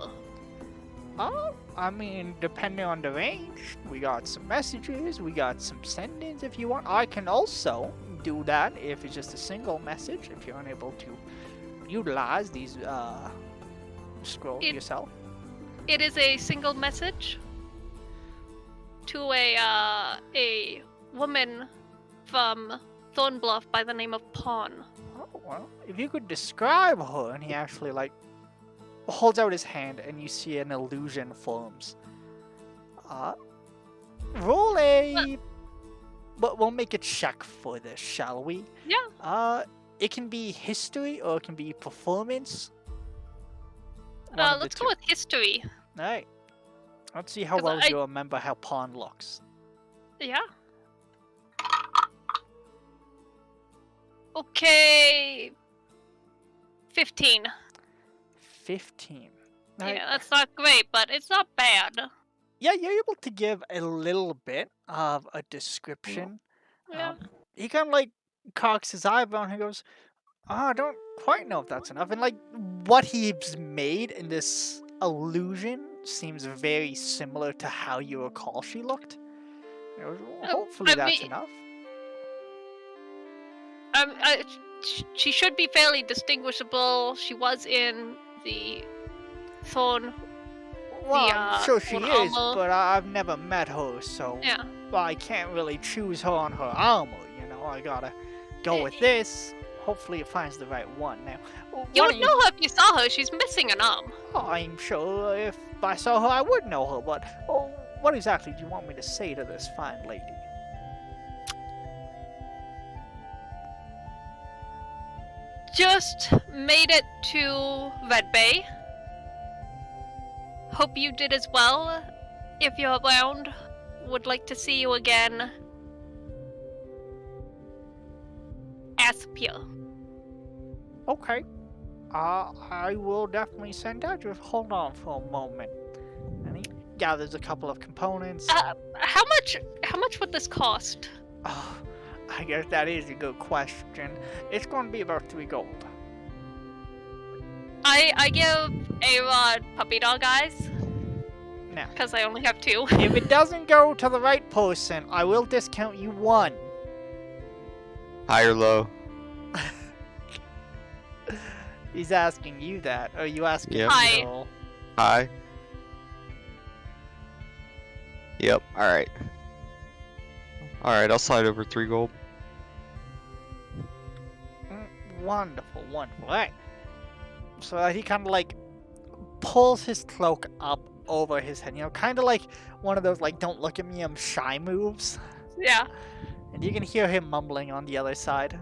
Oh, I mean, depending on the range, we got some messages, we got some send-ins if you want. I can also do that if it's just a single message, if you're unable to utilize these scrolls yourself. It is a single message to a woman from Thornbluff by the name of Pawn. Oh, well, if you could describe her, and he actually, holds out his hand, and you see an illusion forms. Roll a... But we'll make a check for this, shall we? Yeah. It can be history, or it can be performance. Let's go with history. Alright. Let's see how 'Cause well you remember how Pawn looks. Yeah. Okay. 15. 15. Yeah, that's not great, but it's not bad. Yeah, you're able to give a little bit of a description. Yeah. He kind of cocks his eyebrow and he goes, I don't quite know if that's enough. And what he's made in this illusion seems very similar to how you recall she looked. He goes, well, hopefully that's enough. She should be fairly distinguishable. She was in the Thorn. Well, I'm sure she Thorn is, armor. but I've never met her, so Yeah. I can't really choose her on her armor, I gotta go with this. Hopefully it finds the right one. Now, You would know her if you saw her. She's missing an arm. I'm sure if I saw her, I would know her, but what exactly do you want me to say to this fine lady? Just made it to Red Bay. Hope you did as well. If you're around, would like to see you again. Aspia. Okay. I will definitely send that. Just hold on for a moment. And he gathers a couple of components. How much would this cost? Oh, I guess that is a good question. It's going to be about 3 gold. I give A-Rod puppy dog eyes. Now, Because I only have 2. if it doesn't go to the right person, I will discount you 1. High or low? He's asking you that. Or are you asking Yep. Hi. Joel? Hi. Yep. All right. All right. I'll slide over 3 gold. Wonderful, wonderful. Alright. So he kind of like pulls his cloak up over his head. You know, kind of like one of those like don't look at me, I'm shy moves. Yeah. And you can hear him mumbling on the other side.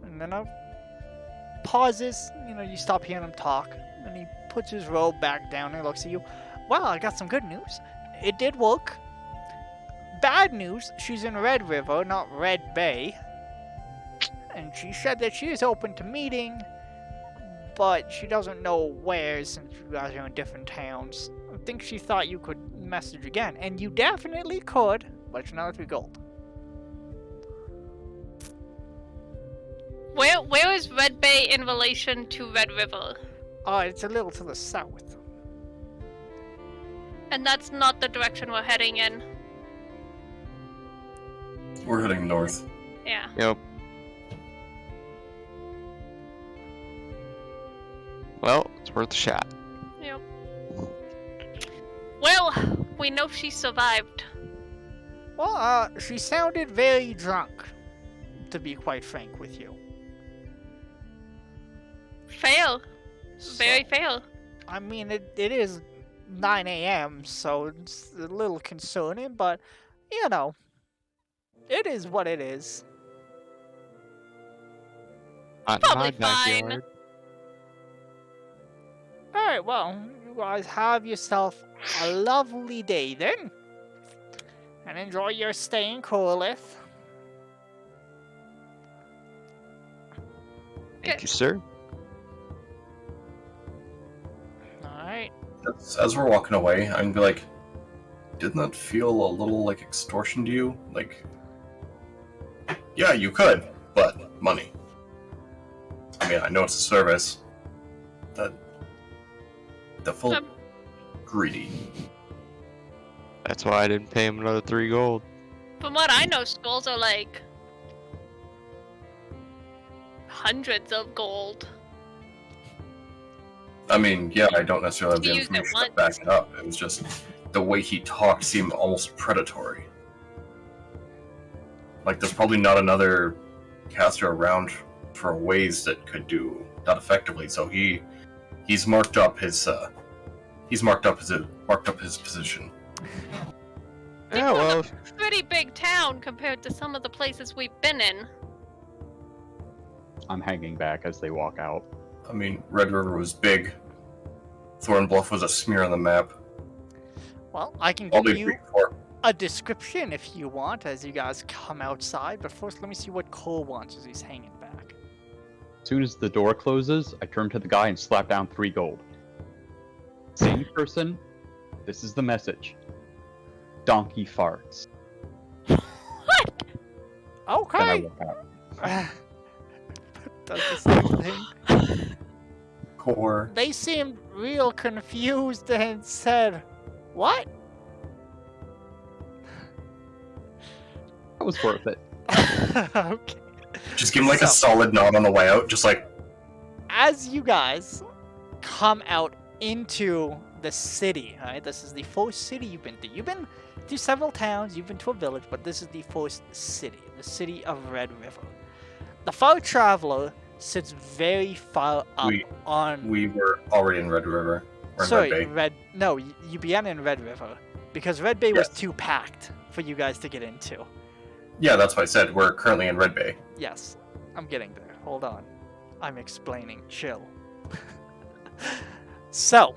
And then pauses, you know, you stop hearing him talk. And he puts his robe back down and looks at you. Well, I got some good news. It did work. Bad news, she's in Red River, not Red Bay. And she said that she is open to meeting, but she doesn't know where since you guys are in different towns. I think she thought you could message again, and you definitely could, but it's another 3 gold. Where is Red Bay in relation to Red River? It's a little to the south. And that's not the direction we're heading in. We're heading north. Yeah. Yep. Well, it's worth a shot. Yep. Well, we know she survived. Well, she sounded very drunk, to be quite frank with you. Fail. Very So, fail. I mean, it is 9 a.m., so it's a little concerning, but, you know, it is what it is. Not in Probably my fine. backyard. Alright, well, you guys have yourself a lovely day then. And enjoy your stay in Corlith. Thank you, sir. Alright. As we're walking away, I'm gonna be like, didn't that feel a little like extortion to you? Like, yeah, you could, but money. I mean, I know it's a service. The full Um, greedy. That's why I didn't pay him another 3 gold. From what I know, skulls are like hundreds of gold. I mean, yeah, I don't necessarily have the He used it information to back it up. It was just the way he talked seemed almost predatory. Like, there's probably not another caster around for ways that could do that effectively. So he's marked up his marked up his position. Yeah, well, Pretty big town compared to some of the places we've been in. I'm hanging back as they walk out. I mean, Red River was big. Thornbluff was a smear on the map. Well, I can All give they you agreed for. a description if you want as you guys come outside, but first let me see what Cole wants as he's hanging back. As soon as the door closes, I turn to the guy and slap down 3 gold. Same person, this is the message. Donkey farts. And I Okay. walk out. Does the same thing. Core. They seemed real confused and said, "What?" That was worth it. Okay. Just give him like a So- solid nod on the way out, just like, As you guys come out into the city, right? This is the first city you've been to. You've been to several towns, you've been to a village, but this is the first city, the city of Red River. The Far Traveler sits very far up on. we were already in Red River. Or in Sorry, Red Bay. No, you began in Red River because Red Bay was Yes. too packed for you guys to get into. Yeah, that's what I said. We're currently in Red Bay. Yes, I'm getting there. Hold on. I'm explaining. Chill. So,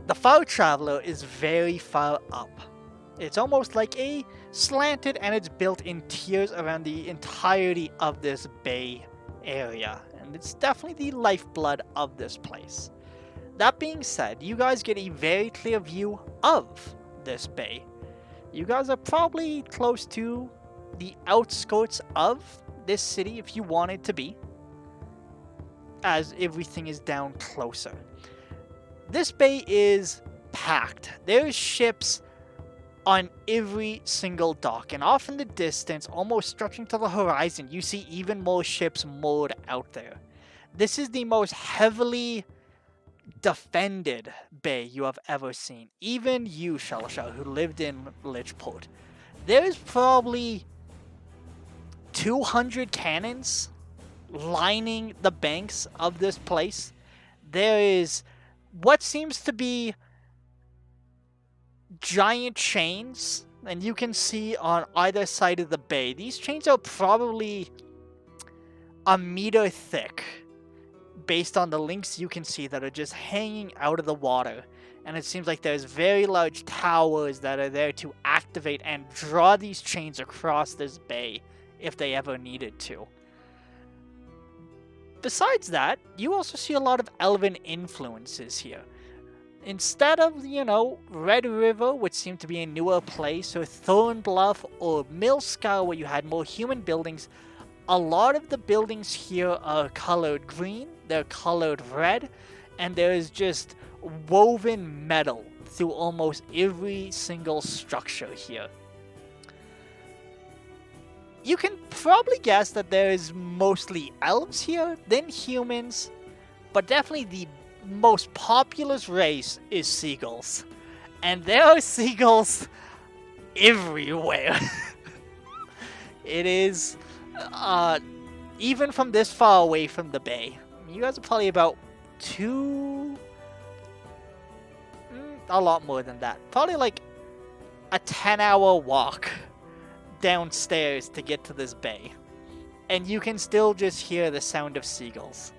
the Far Traveler is very far up. It's almost like a slanted and it's built in tiers around the entirety of this bay area. And it's definitely the lifeblood of this place. That being said, you guys get a very clear view of this bay. You guys are probably close to the outskirts of this city if you wanted to be, as everything is down closer. This bay is packed. There's ships on every single dock, and off in the distance, almost stretching to the horizon, you see even more ships moored out there. This is the most heavily defended bay you have ever seen. Even you, Shalashar, who lived in Lichport. There's probably 200 cannons lining the banks of this place. There is what seems to be giant chains, and you can see on either side of the bay. These chains are probably a meter thick, based on the links you can see that are just hanging out of the water. And it seems like there's very large towers that are there to activate and draw these chains across this bay if they ever needed to. Besides that, you also see a lot of elven influences here. Instead of, Red River, which seemed to be a newer place, or Thornbluff, or Millscar, where you had more human buildings, a lot of the buildings here are colored green, they're colored red, and there is just woven metal through almost every single structure here. You can probably guess that there is mostly elves here, then humans, but definitely the most populous race is seagulls. And there are seagulls everywhere. It is, even from this far away from the bay. You guys are probably about a lot more than that. Probably like a 10-hour walk downstairs to get to this bay. And you can still just hear the sound of seagulls.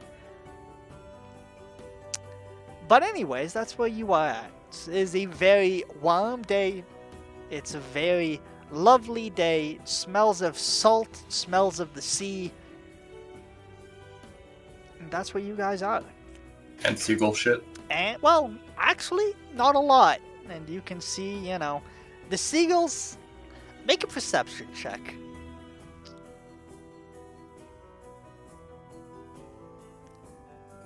But anyways, that's where you are at. It is a very warm day. It's a very lovely day. It smells of salt, smells of the sea. And that's where you guys are. And seagull shit. And, well, actually, not a lot. And you can see, the seagulls. Make a perception check.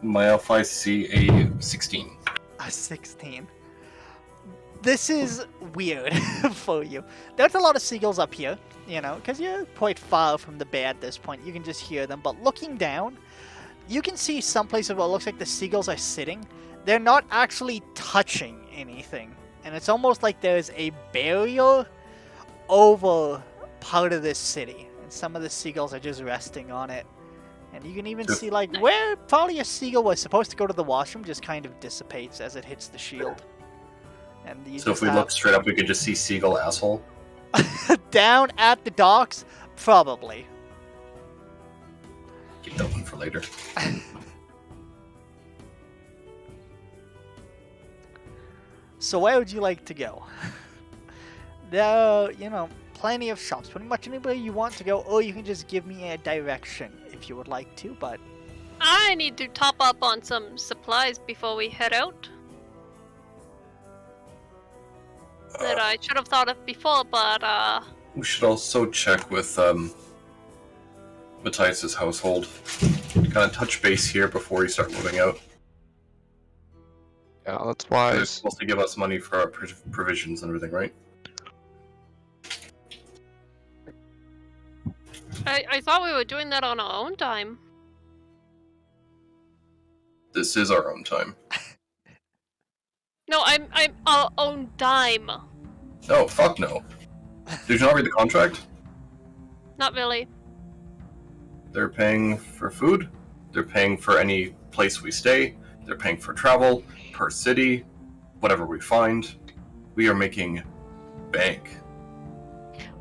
My L5 see a 16. A 16. This is weird for you. There's a lot of seagulls up here, because you're quite far from the bay at this point. You can just hear them. But looking down, you can see some places where it looks like the seagulls are sitting. They're not actually touching anything. And it's almost like there's a barrier over part of this city. And some of the seagulls are just resting on it. And you can even see, where probably a seagull was supposed to go to the washroom just kind of dissipates as it hits the shield. And so if we look straight up, we could just see seagull asshole? Down at the docks? Probably. Keep that one for later. So where would you like to go? There are, plenty of shops. Pretty much anywhere you want to go, or you can just give me a direction if you would like to, but... I need to top up on some supplies before we head out. That I should have thought of before, but We should also check with Matthias's household. Kind of touch base here before you start moving out. Yeah, that's They're wise. supposed to give us money for our provisions and everything, right? I thought we were doing that on our own time. This is our own time. No, I'm our own dime. No, fuck no. Did you not read the contract? Not really. They're paying for food. They're paying for any place we stay. They're paying for travel, per city, whatever we find. We are making bank.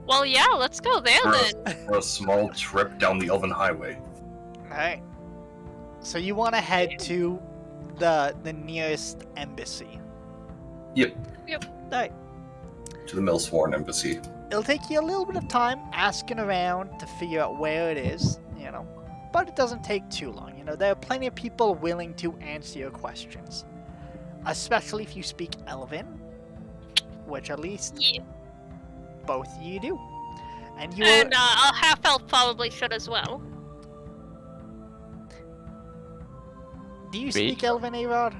Well, yeah, let's go there then. For a small trip down the Elven Highway. Alright. So you want to head to the nearest embassy. Yep. Alright. To the Millsworn Embassy. It'll take you a little bit of time asking around to figure out where it is, but it doesn't take too long. There are plenty of people willing to answer your questions. Especially if you speak Elven, which at least both of you do. And you And a half-elf probably should as well. Do you speak Elven, A-Rod?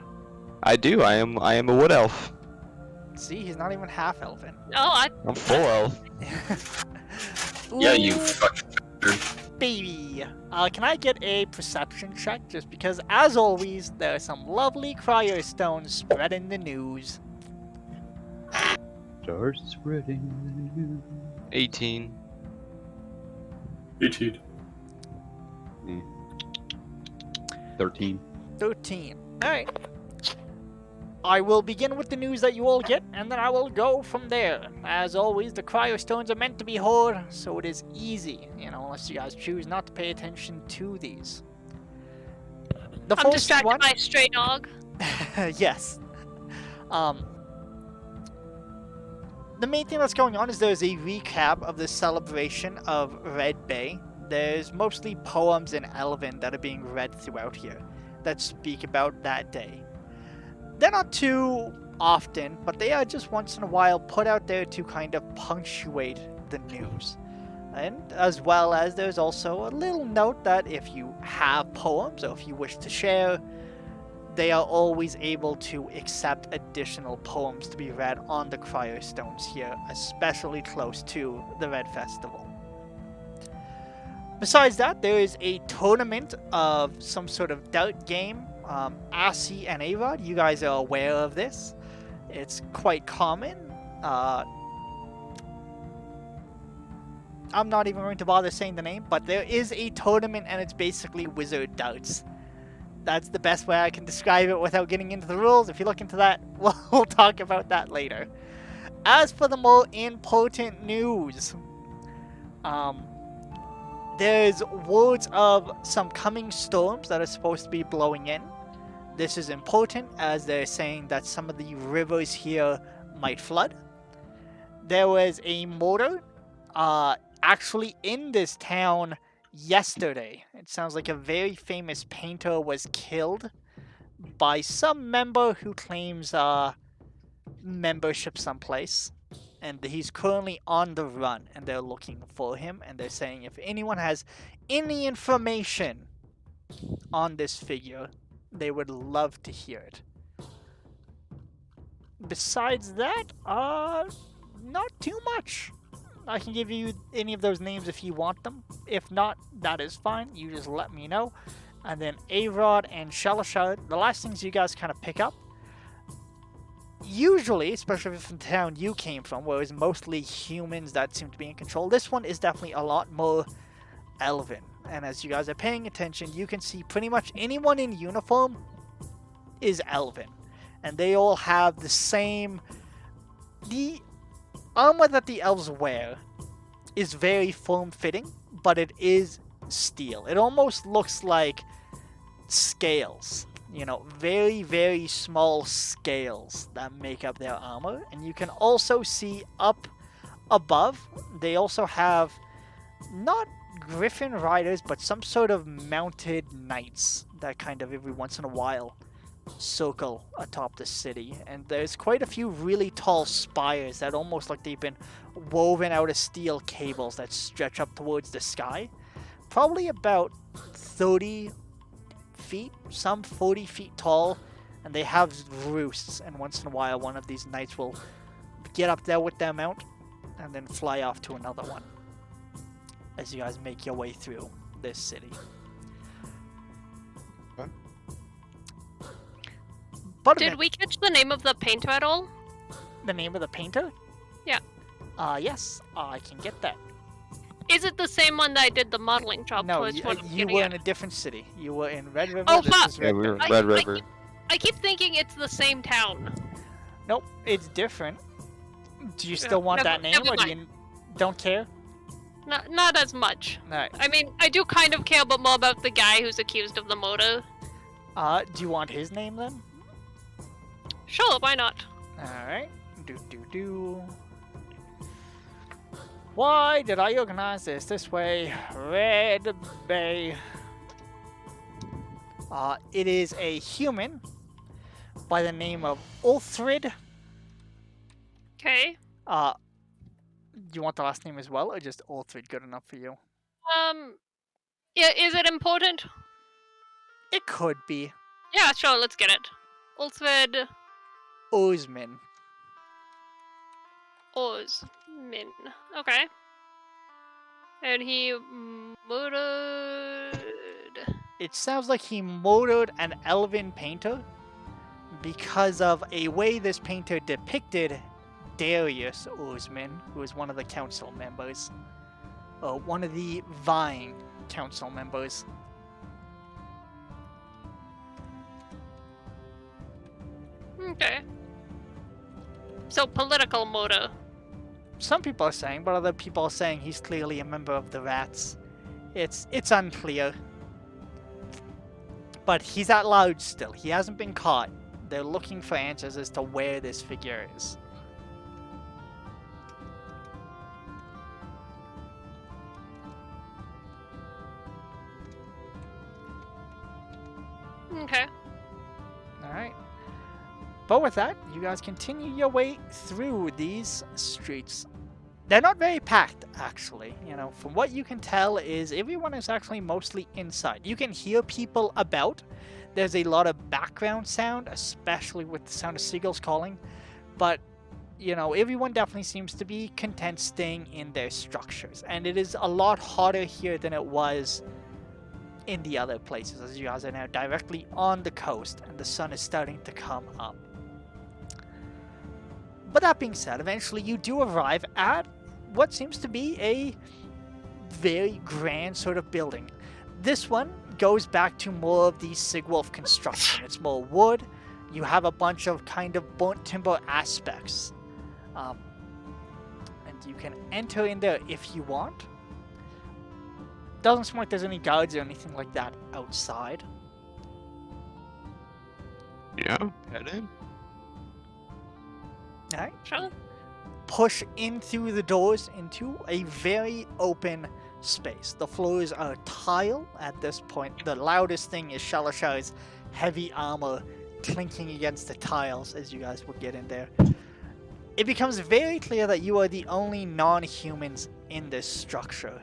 I do. I am a wood elf. See, he's not even half elven. Oh, I'm full elf. Yeah, you Ooh, fucking baby. Can I get a perception check? Just because, as always, there are some lovely cryo stones spreading the news. Start spreading. 18. 18. 13. 13. Alright. I will begin with the news that you all get, and then I will go from there. As always, the cryo stones are meant to be hoard, so it is easy, unless you guys choose not to pay attention to these. The I'm first distracted one, by a stray dog. yes. The main thing that's going on is there's a recap of the celebration of Red Bay. There's mostly poems in Elven that are being read throughout here that speak about that day. They're not too often, but they are just once in a while put out there to kind of punctuate the news. And as well as there's also a little note that if you have poems or if you wish to share, they are always able to accept additional poems to be read on the cryostones here, especially close to the Red Festival. Besides that, there is a tournament of some sort of dart game. Asi and Arod, you guys are aware of this. It's quite common. I'm not even going to bother saying the name, but there is a tournament and it's basically wizard darts. That's the best way I can describe it without getting into the rules. If you look into that, we'll talk about that later. As for the more important news, there's words of some coming storms that are supposed to be blowing in. This is important as they're saying that some of the rivers here might flood. There was a murder actually in this town yesterday. It sounds like a very famous painter was killed by some member who claims membership someplace. And he's currently on the run and they're looking for him. And they're saying if anyone has any information on this figure, they would love to hear it. Besides that, not too much. I can give you any of those names if you want them. If not, that is fine. You just let me know. And then Arod and Shalashar, the last things you guys kind of pick up. Usually, especially from the town you came from, where it was mostly humans that seem to be in control, this one is definitely a lot more elven. And as you guys are paying attention, you can see pretty much anyone in uniform is elven. And they all have the same... The armor that the elves wear is very form-fitting, but it is steel. It almost looks like scales. Very, very small scales that make up their armor. And you can also see up above, they also have not griffin riders, but some sort of mounted knights that kind of every once in a while circle atop the city. And there's quite a few really tall spires that almost like they've been woven out of steel cables that stretch up towards the sky. Probably about 30 feet, some 40 feet tall, and they have roosts, and once in a while one of these knights will get up there with their mount and then fly off to another one as you guys make your way through this city. Okay. Did we catch the name of the painter at all? The name of the painter? Yeah. Yes, I can get that. Is it the same one that I did the modeling job No, towards? you were in a different city. You were in Red River. Oh, this fuck! is Yeah, Red we were River. in Red River. I keep thinking it's the same town. Nope, it's different. Do you still want that name, never or do you don't care? Not as much. Alright. I mean, I do kind of care, but more about the guy who's accused of the murder. Do you want his name then? Sure, why not? Alright. Why did I organize this way? Red Bay. It is a human by the name of Ulthrid. Okay. Do you want the last name as well, or just Ulthrid good enough for you? Yeah, is it important? It could be. Yeah, sure, let's get it. Ulfred. Osman. Oarsman. Okay. And he murdered. It sounds like he murdered an elven painter because of a way this painter depicted Darius Oarsman, who is one of the council members. One of the vying council members. Okay. So political motive. Some people are saying, but other people are saying he's clearly a member of the Rats. It's unclear. But he's at large still. He hasn't been caught. They're looking for answers as to where this figure is. Okay. Alright. But with that, you guys continue your way through these streets. They're not very packed, actually. You know, from what you can tell is everyone is actually mostly inside. You can hear people about. There's a lot of background sound, especially with the sound of seagulls calling. But, you know, everyone definitely seems to be content staying in their structures. And it is a lot hotter here than it was in the other places, as you guys are now directly on the coast and the sun is starting to come up. But that being said, eventually you do arrive at what seems to be a very grand sort of building. This one goes back to more of the Sigwolf construction. It's more wood. You have a bunch of kind of burnt timber aspects. And you can enter in there if you want. Doesn't seem like there's any guards or anything like that outside. Yeah, head in. Alright. Sure. Push in through the doors into a very open space. The floors are tile at this point. The loudest thing is Shalashar's heavy armor clinking against the tiles as you guys will get in there. It becomes very clear that you are the only non-humans in this structure,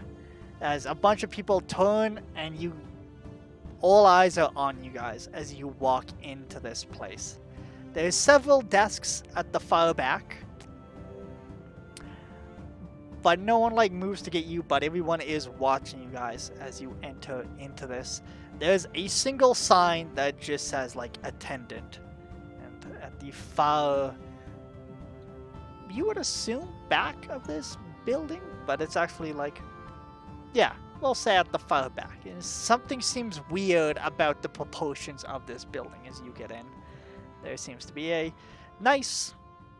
as a bunch of people turn and all eyes are on you guys as you walk into this place. There's several desks at the far back, but no one moves to get you, but everyone is watching you guys as you enter into this. There's a single sign that just says attendant, and at the far, you would assume back of this building, but it's actually yeah, we'll say at the far back. And something seems weird about the proportions of this building as you get in. There seems to be a nice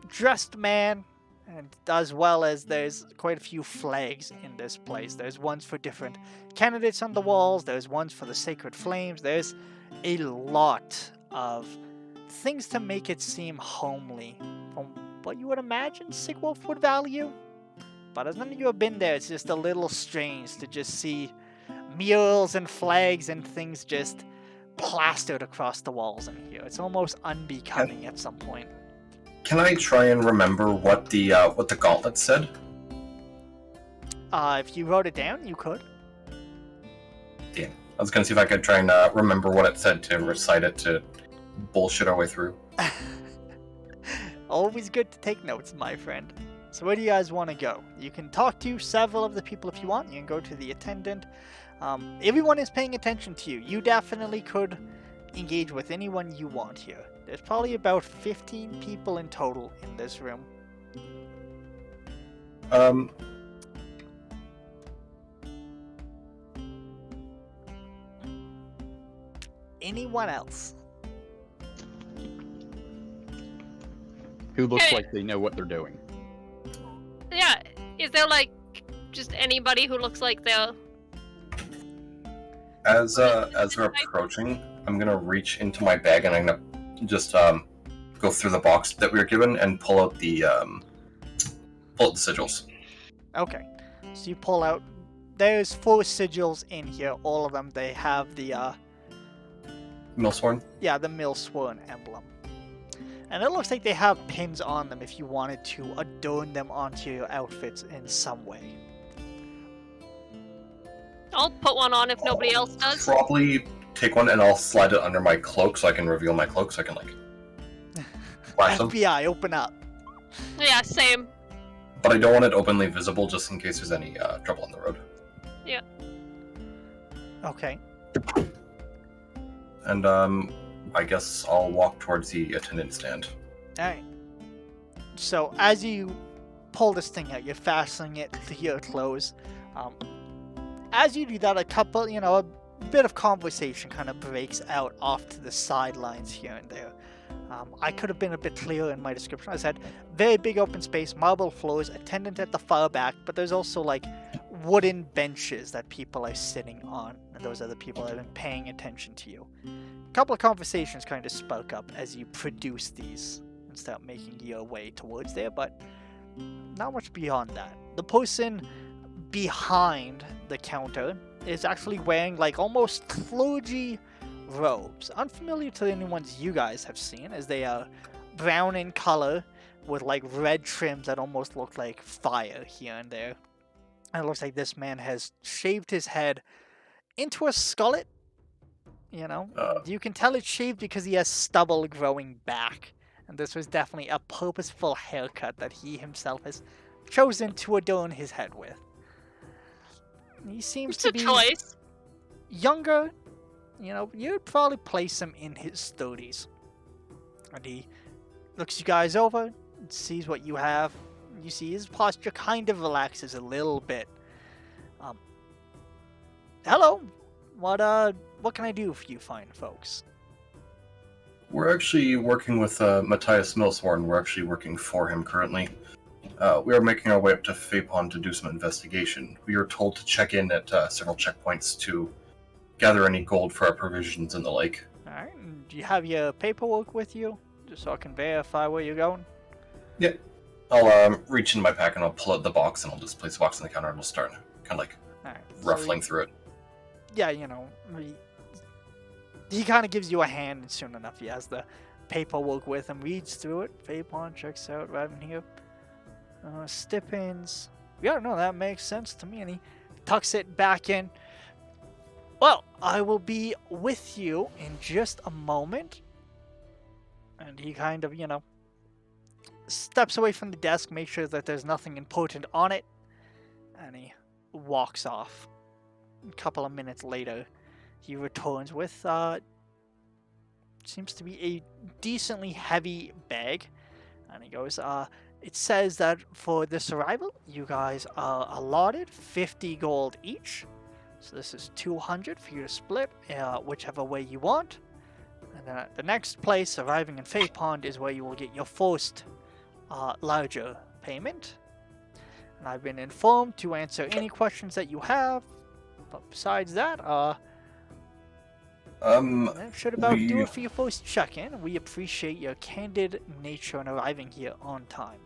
dressed man, and as well as there's quite a few flags in this place. There's ones for different candidates on the walls, there's ones for the Sacred Flames, there's a lot of things to make it seem homely from what you would imagine Sigwolf would value. But as none of you have been there, it's just a little strange to just see murals and flags and things just plastered across the walls in here. It's almost unbecoming at some point. Can I try and remember what the gauntlet said? If you wrote it down, you could. Yeah, I was gonna see if I could try and remember what it said to recite it to bullshit our way through. Always good to take notes, my friend. So where do you guys want to go? You can talk to several of the people if you want. You can go to the attendant. Everyone is paying attention to you. You definitely could engage with anyone you want here. There's probably about 15 people in total in this room. Anyone else? Who looks Hey. like they know what they're doing? Yeah. Is there just anybody who looks like they're As we're approaching, I'm gonna reach into my bag and I'm gonna just go through the box that we were given and pull out the sigils. Okay. So you pull out. There's 4 sigils in here. All of them, they have the Millsworn? yeah, the Millsworn emblem. And it looks like they have pins on them if you wanted to adorn them onto your outfits in some way. I'll put one on if nobody else does. Probably take one and I'll slide it under my cloak so I can reveal my cloak so I can flash them. FBI, open up. Yeah, same. but I don't want it openly visible just in case there's any trouble on the road. Okay. And I guess I'll walk towards the attendant stand. Alright. So as you pull this thing out, you're fastening it to your clothes. As you do that, a bit of conversation kind of breaks out off to the sidelines here and there. I could have been a bit clearer in my description. I said, very big open space, marble floors, attendant at the far back, but there's also like wooden benches that people are sitting on, and those are the people that have been paying attention to you. A couple of conversations kind of spoke up as you produce these and start making your way towards there, but not much beyond that. The person behind the counter is actually wearing like almost clergy robes, unfamiliar to any ones you guys have seen, as they are brown in color with like red trims that almost look like fire here and there. And it looks like this man has shaved his head into a skullet. You can tell it's shaved because he has stubble growing back, and this was definitely a purposeful haircut that he himself has chosen to adorn his head with. He seems It's to a be choice. younger. You'd probably place him in his 30s. And he looks you guys over, and sees what you have. You see his posture kind of relaxes a little bit. Hello. What can I do for you fine folks? We're actually working with Matthias Millshorn. We're actually working for him currently. We are making our way up to Fapon to do some investigation. We are told to check in at several checkpoints to gather any gold for our provisions and the like. Alright, and do you have your paperwork with you? Just so I can verify where you're going? Yeah. I'll reach in my pack and I'll pull out the box and I'll just place the box on the counter and we'll start kind of like Alright. ruffling through it. Yeah, he kind of gives you a hand, and soon enough he has the paperwork with him, reads through it. Vapon checks out right in here. Stipends. Yeah, no, that makes sense to me. And he tucks it back in. Well, I will be with you in just a moment. And he kind of, steps away from the desk, makes sure that there's nothing important on it. And he walks off. A couple of minutes later, he returns with, seems to be a decently heavy bag. And he goes, it says that for this arrival, you guys are allotted 50 gold each. So this is 200 for you to split, whichever way you want. And then the next place, arriving in Fapon, is where you will get your first larger payment. And I've been informed to answer any questions that you have. But besides that, that should about do it for your first check-in. We appreciate your candid nature in arriving here on time.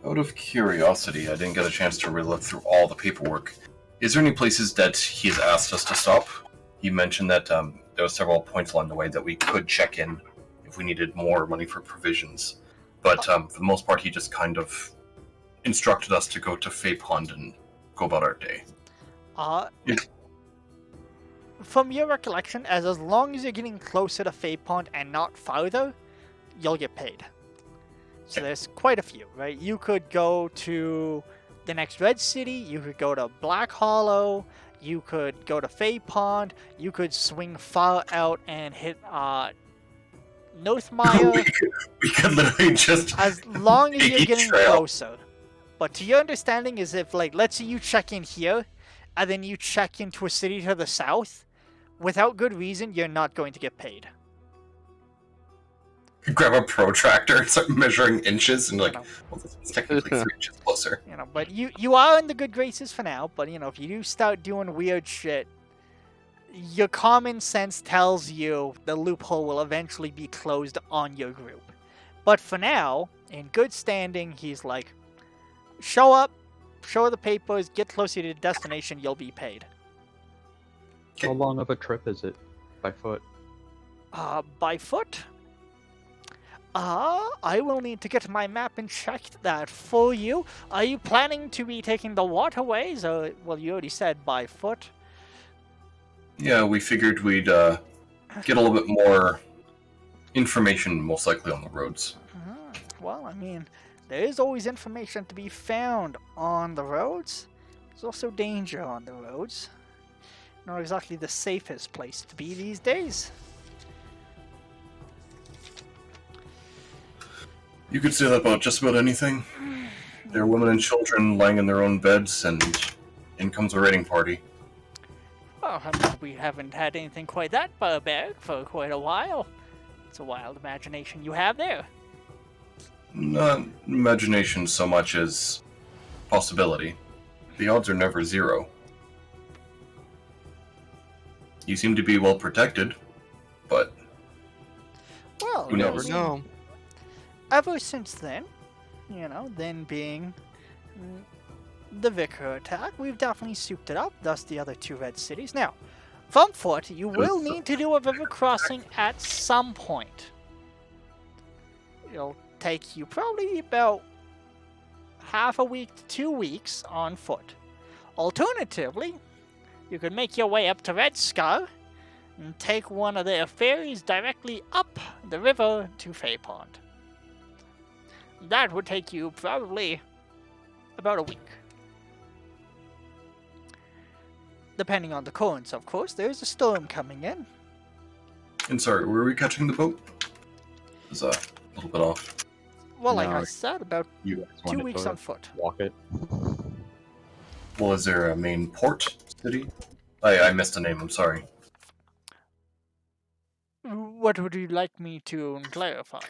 Out of curiosity, I didn't get a chance to really look through all the paperwork. Is there any places that he's asked us to stop? He mentioned that there were several points along the way that we could check in if we needed more money for provisions. But for the most part, he just kind of instructed us to go to Fapon and go about our day. From your recollection, as long as you're getting closer to Fapon and not farther, you'll get paid. So there's quite a few, right? You could go to the next Red City, you could go to Black Hollow, you could go to Fapon, you could swing far out and hit Northmire. we could literally just as long as you're getting trail. closer. But to your understanding is if, like, let's say you check in here, and then you check into a city to the south, without good reason, you're not going to get paid. Grab a protractor and start measuring inches and You like, know. well, this is technically 3 inches closer. But you are in the good graces for now, but, if you do start doing weird shit, your common sense tells you the loophole will eventually be closed on your group. But for now, in good standing, he's like, show up, show the papers, get closer to the destination, you'll be paid. How long of a trip is it by foot? By foot? I will need to get my map and check that for you. Are you planning to be taking the waterways, or, well, you already said by foot. Yeah, we figured we'd get a little bit more information, most likely on the roads. Well, there is always information to be found on the roads. There's also danger on the roads. Not exactly the safest place to be these days. You could say that about just about anything. There are women and children lying in their own beds, and in comes a raiding party. Well, I mean, we haven't had anything quite that barbaric for quite a while. It's a wild imagination you have there. Not imagination so much as possibility. The odds are never zero. You seem to be well protected, but Well, who Never knows? know. ever since then, then being the Vicar attack, we've definitely souped it up, thus the other two red cities. Now, from foot, you will need to do a river crossing at some point. It'll take you probably about half a week to 2 weeks on foot. Alternatively, you could make your way up to Red Scar and take one of their ferries directly up the river to Fay Pond. That would take you probably about a week. Depending on the currents, of course. There's a storm coming in. And sorry, were we catching the boat? It was a little bit off. Well, like No, I said, about You guys 2 wanted weeks to on foot. walk it. Well, is there a main port city? I missed the name, I'm sorry. What would you like me to clarify?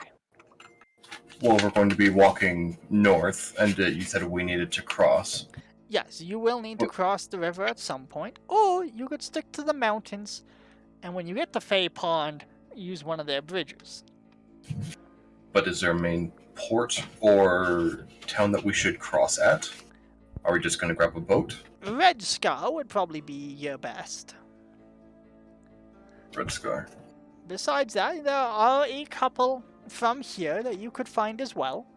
Well, we're going to be walking north, and you said we needed to cross. Yes, you will need to cross the river at some point, or you could stick to the mountains, and when you get to Fay Pond, use one of their bridges. But is there a main port or town that we should cross at? Are we just going to grab a boat? Red Scar would probably be your best. Red Scar. Besides that, there are a couple from here that you could find as well,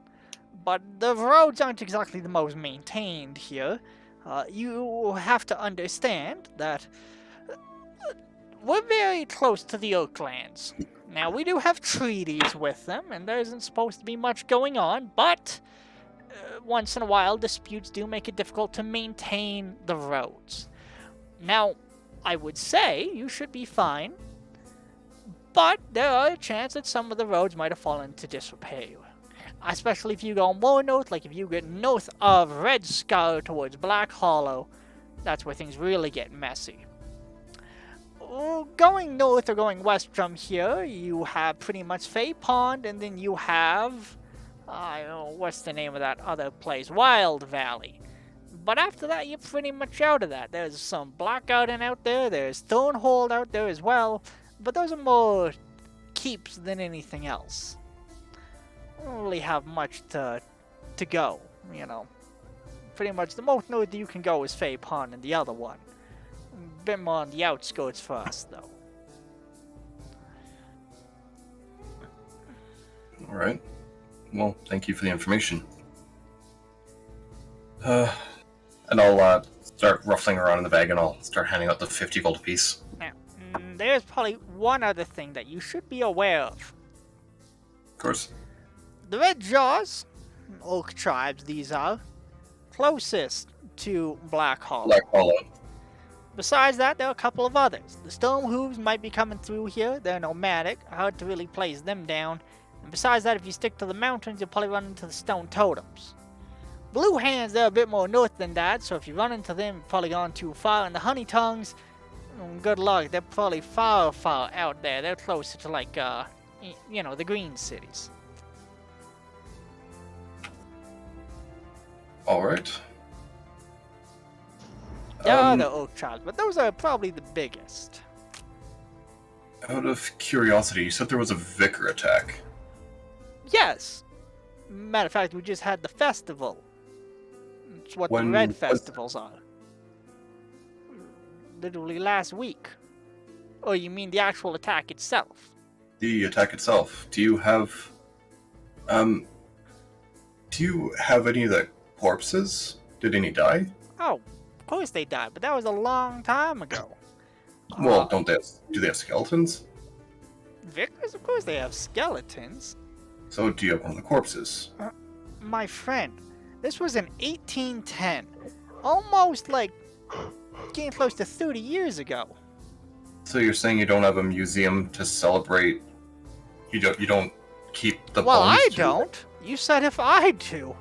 but the roads aren't exactly the most maintained here. You have to understand that we're very close to the Oaklands. Now, we do have treaties with them, and there isn't supposed to be much going on, but once in a while, disputes do make it difficult to maintain the roads. Now, I would say you should be fine, but there are a chance that some of the roads might have fallen into disrepair. Especially if you go more north, like if you get north of Red Scar towards Black Hollow, that's where things really get messy. Going north or going west from here, you have pretty much Fay Pond, and then you have, what's the name of that other place? Wild Valley. But after that, you're pretty much out of that. There's some Blackgarden out there, there's Thornhold out there as well, but those are more keeps than anything else. Don't really have much to go, Pretty much the most north you can go is Fay Pond and the other one. A bit more on the outskirts for us, though. Alright. Well, thank you for the information. And I'll start ruffling around in the bag, and I'll start handing out the 50 gold apiece. Now, there's probably one other thing that you should be aware of. Of course. The Red Jaws, Oak tribes these are, closest to Black Hollow. Black Hollow. Besides that, there are a couple of others. The Storm Hooves might be coming through here. They're nomadic, hard to really place them down. And besides that, if you stick to the mountains, you'll probably run into the Stone Totems. Blue Hands, they're a bit more north than that, so if you run into them, you've probably gone too far. And the Honey Tongues, good luck. They're probably far, far out there. They're closer to, like, the green cities. Alright. There are other Oak tribes, but those are probably the biggest. Out of curiosity, you said there was a vicar attack. Yes. Matter of fact, we just had the festival. It's what the When Red was- Festivals are. Literally last week. Oh, you mean the actual attack itself? The attack itself. Do you have any of the corpses? Did any die? Oh, of course they died, but that was a long time ago. Well, do they have skeletons? Vicars, of course they have skeletons. So do you have one of the corpses? My friend, this was in 1810. Almost like getting close to 30 years ago. So you're saying you don't have a museum to celebrate? You don't keep the Well, bones? I don't. You said if I do.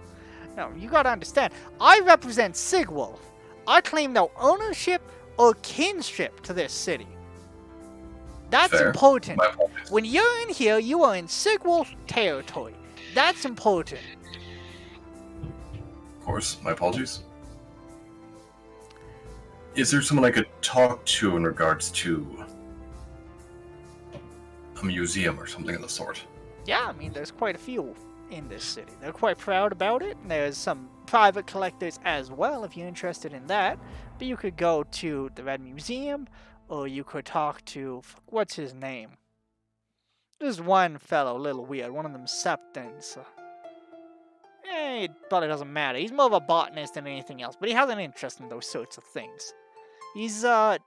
No, you gotta understand. I represent Sigwolf. I claim no ownership or kinship to this city. That's Fair. important. My apologies. When you're in here, you are in Sigwolf territory. That's important. Of course, my apologies. Is there someone I could talk to in regards to a museum or something of the sort? Yeah, I mean, there's quite a few in this city. They're quite proud about it. And there's some private collectors as well, if you're interested in that. But you could go to the Red Museum, or you could talk to, what's his name? There's one fellow, a little weird. One of them Septons. It probably doesn't matter. He's more of a botanist than anything else, but he has an interest in those sorts of things. He's trying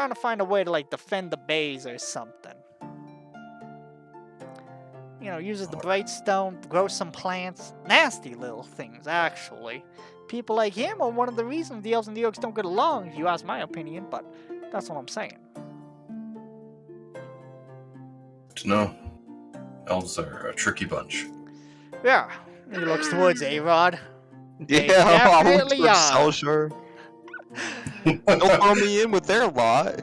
to find a way to like defend the bays or something. You know, uses the bright stone, grows some plants. Nasty little things, actually. People like him are one of the reasons the elves and the orcs don't get along, if you ask my opinion, but that's what I'm saying. To know. Elves are a tricky bunch. Yeah, he looks towards A-Rod. They Yeah, I went definitely to are. Selshire. Don't throw me in with their lot.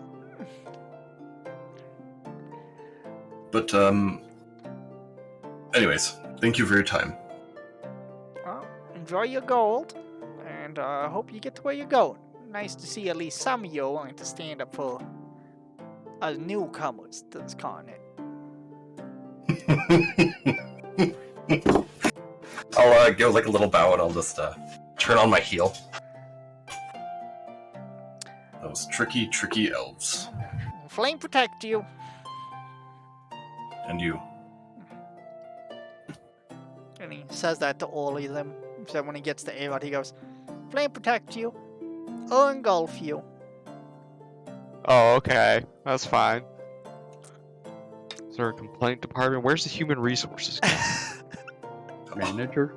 But, anyways, thank you for your time. Well, enjoy your gold, and I hope you get to where you're going. Nice to see at least some of you are willing to stand up for us newcomers to this continent. I'll give like a little bow and I'll just turn on my heel. Those tricky, tricky elves. Flame protect you. And you. And he says that to all of them. So when he gets to A-Rod, he goes, Flame protect you, or engulf you. Oh, okay. That's fine. Is there a complaint department? Where's the human resources guy? Manager?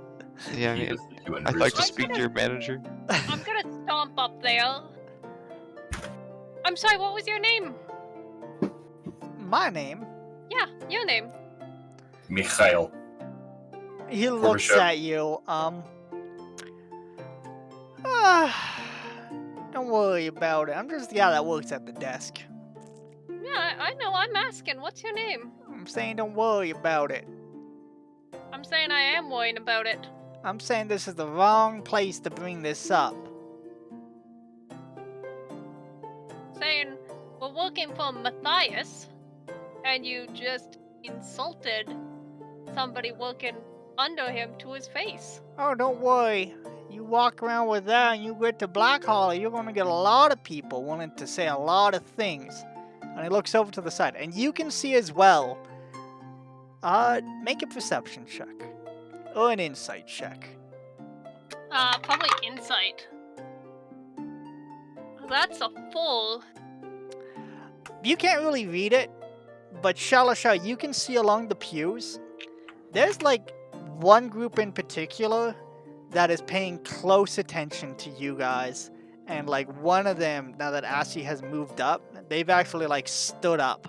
Yeah, I He mean, is the human I'd like to resource. speak to your manager. I'm gonna stomp up there. I'm sorry, what was your name? My name. Yeah, your name. Mikhail. He looks Gorbachev. at you, don't worry about it. I'm just the guy that works at the desk. Yeah, I know, I'm asking. What's your name? I'm saying don't worry about it. I'm saying I am worrying about it. I'm saying this is the wrong place to bring this up. Saying we're working for Matthias, and you just insulted somebody working under him to his face. Oh, don't worry. You walk around with that and you get to Black Hollow, you're going to get a lot of people willing to say a lot of things. And he looks over to the side. And you can see as well. Make a perception check. Or an insight check. Probably insight. That's a full. You can't really read it, but Shalasha, you can see along the pews. There's like one group in particular that is paying close attention to you guys. And like one of them, now that Ashley has moved up, they've actually like stood up.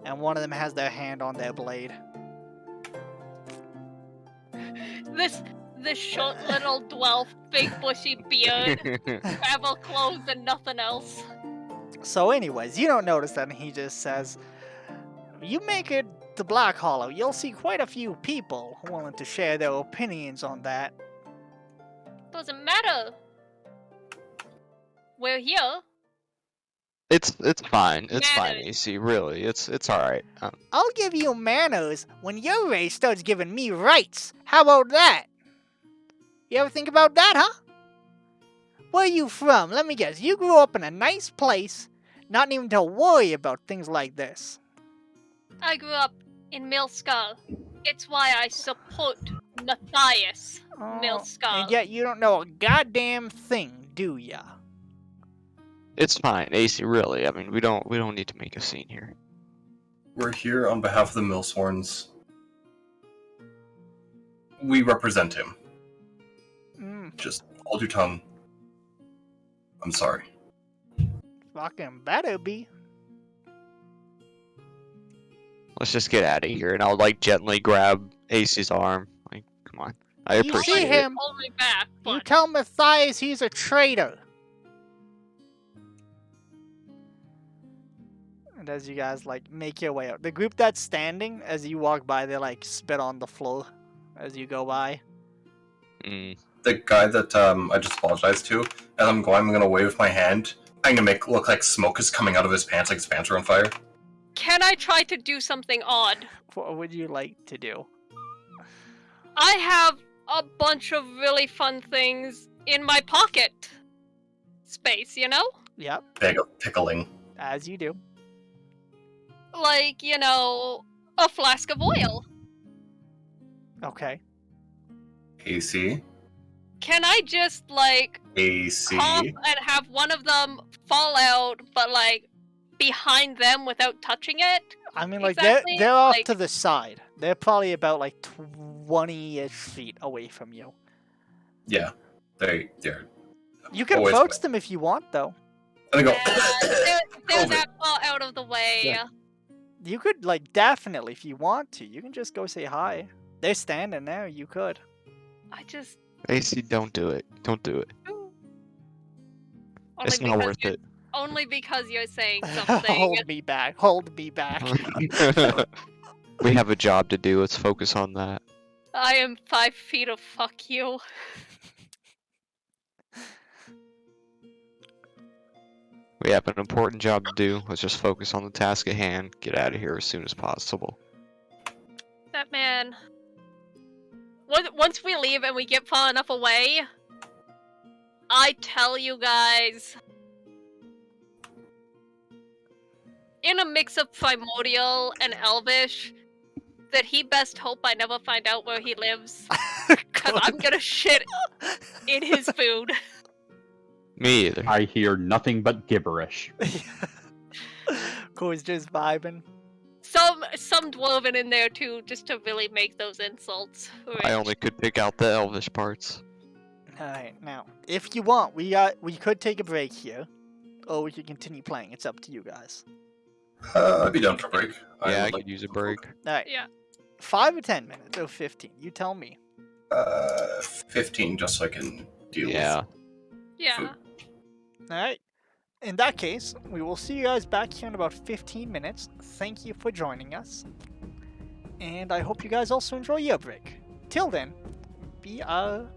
And one of them has their hand on their blade. This short little dwarf, big bushy beard, travel clothes and nothing else. So anyways, you don't notice that, and he just says, you make it to Black Hollow, you'll see quite a few people willing to share their opinions on that. Doesn't matter. We're here. It's fine. It's fine, Manners. AC. Really, it's all right. I'll give you manners when your race starts giving me rights. How about that? You ever think about that, huh? Where are you from? Let me guess. You grew up in a nice place, not even to worry about things like this. I grew up in Milskull. It's why I support Matthias. Milskull. And yet you don't know a goddamn thing, do ya? It's fine, AC. Really, I mean, we don't need to make a scene here. We're here on behalf of the Millsworns. We represent him. Just hold your tongue. I'm sorry. Fucking better be. Let's just get out of here, and I'll like gently grab Ace's arm. Like, come on. I You see appreciate it. him? Hold me back, You but tell Matthias he's a traitor. And as you guys like make your way out, the group that's standing as you walk by, they like spit on the floor as you go by. Mm. The guy that I just apologized to, as I'm going, I'm gonna wave my hand. I'm gonna make it look like smoke is coming out of his pants, like his pants are on fire. can I try to do something odd? What would you like to do? I have a bunch of really fun things in my pocket space, you know? Yep, Pickling. as you do. Like, you know, a flask of oil. Okay. AC. Can I just, like, AC. cough and have one of them fall out, but, like, behind them without touching it? I mean, like Exactly, they're off like- to the side. They're probably about like 20-ish feet away from you. Yeah. They're. You can Always approach good. them if you want, though. And I go. They're COVID. that far out of the way. Yeah. You could like definitely, if you want to, you can just go say hi. They're standing there. You could. I just... AC, don't do it. Don't do it. It's not worth it. Only because you're saying something. Hold me back. Hold me back. We have a job to do. Let's focus on that. I am 5 feet of fuck you. We have an important job to do. Let's just focus on the task at hand. Get out of here as soon as possible. That man... Once we leave and we get far enough away, I tell you guys... in a mix of primordial and elvish, that he best hope I never find out where he lives. Because I'm gonna shit in his food. Me either. I hear nothing but gibberish. Cool's just vibing. Some dwarven in there too, just to really make those insults. I only could pick out the elvish parts. Alright, now, if you want, we could take a break here. Or we could continue playing. It's up to you guys. I'd be down for a break. Yeah, I would could use a break. Alright. Yeah. 5 or 10 minutes, or 15. You tell me. 15, just so I can deal Yeah. Yeah. Alright. In that case, we will see you guys back here in about 15 minutes. Thank you for joining us. And I hope you guys also enjoy your break. Till then, BRB.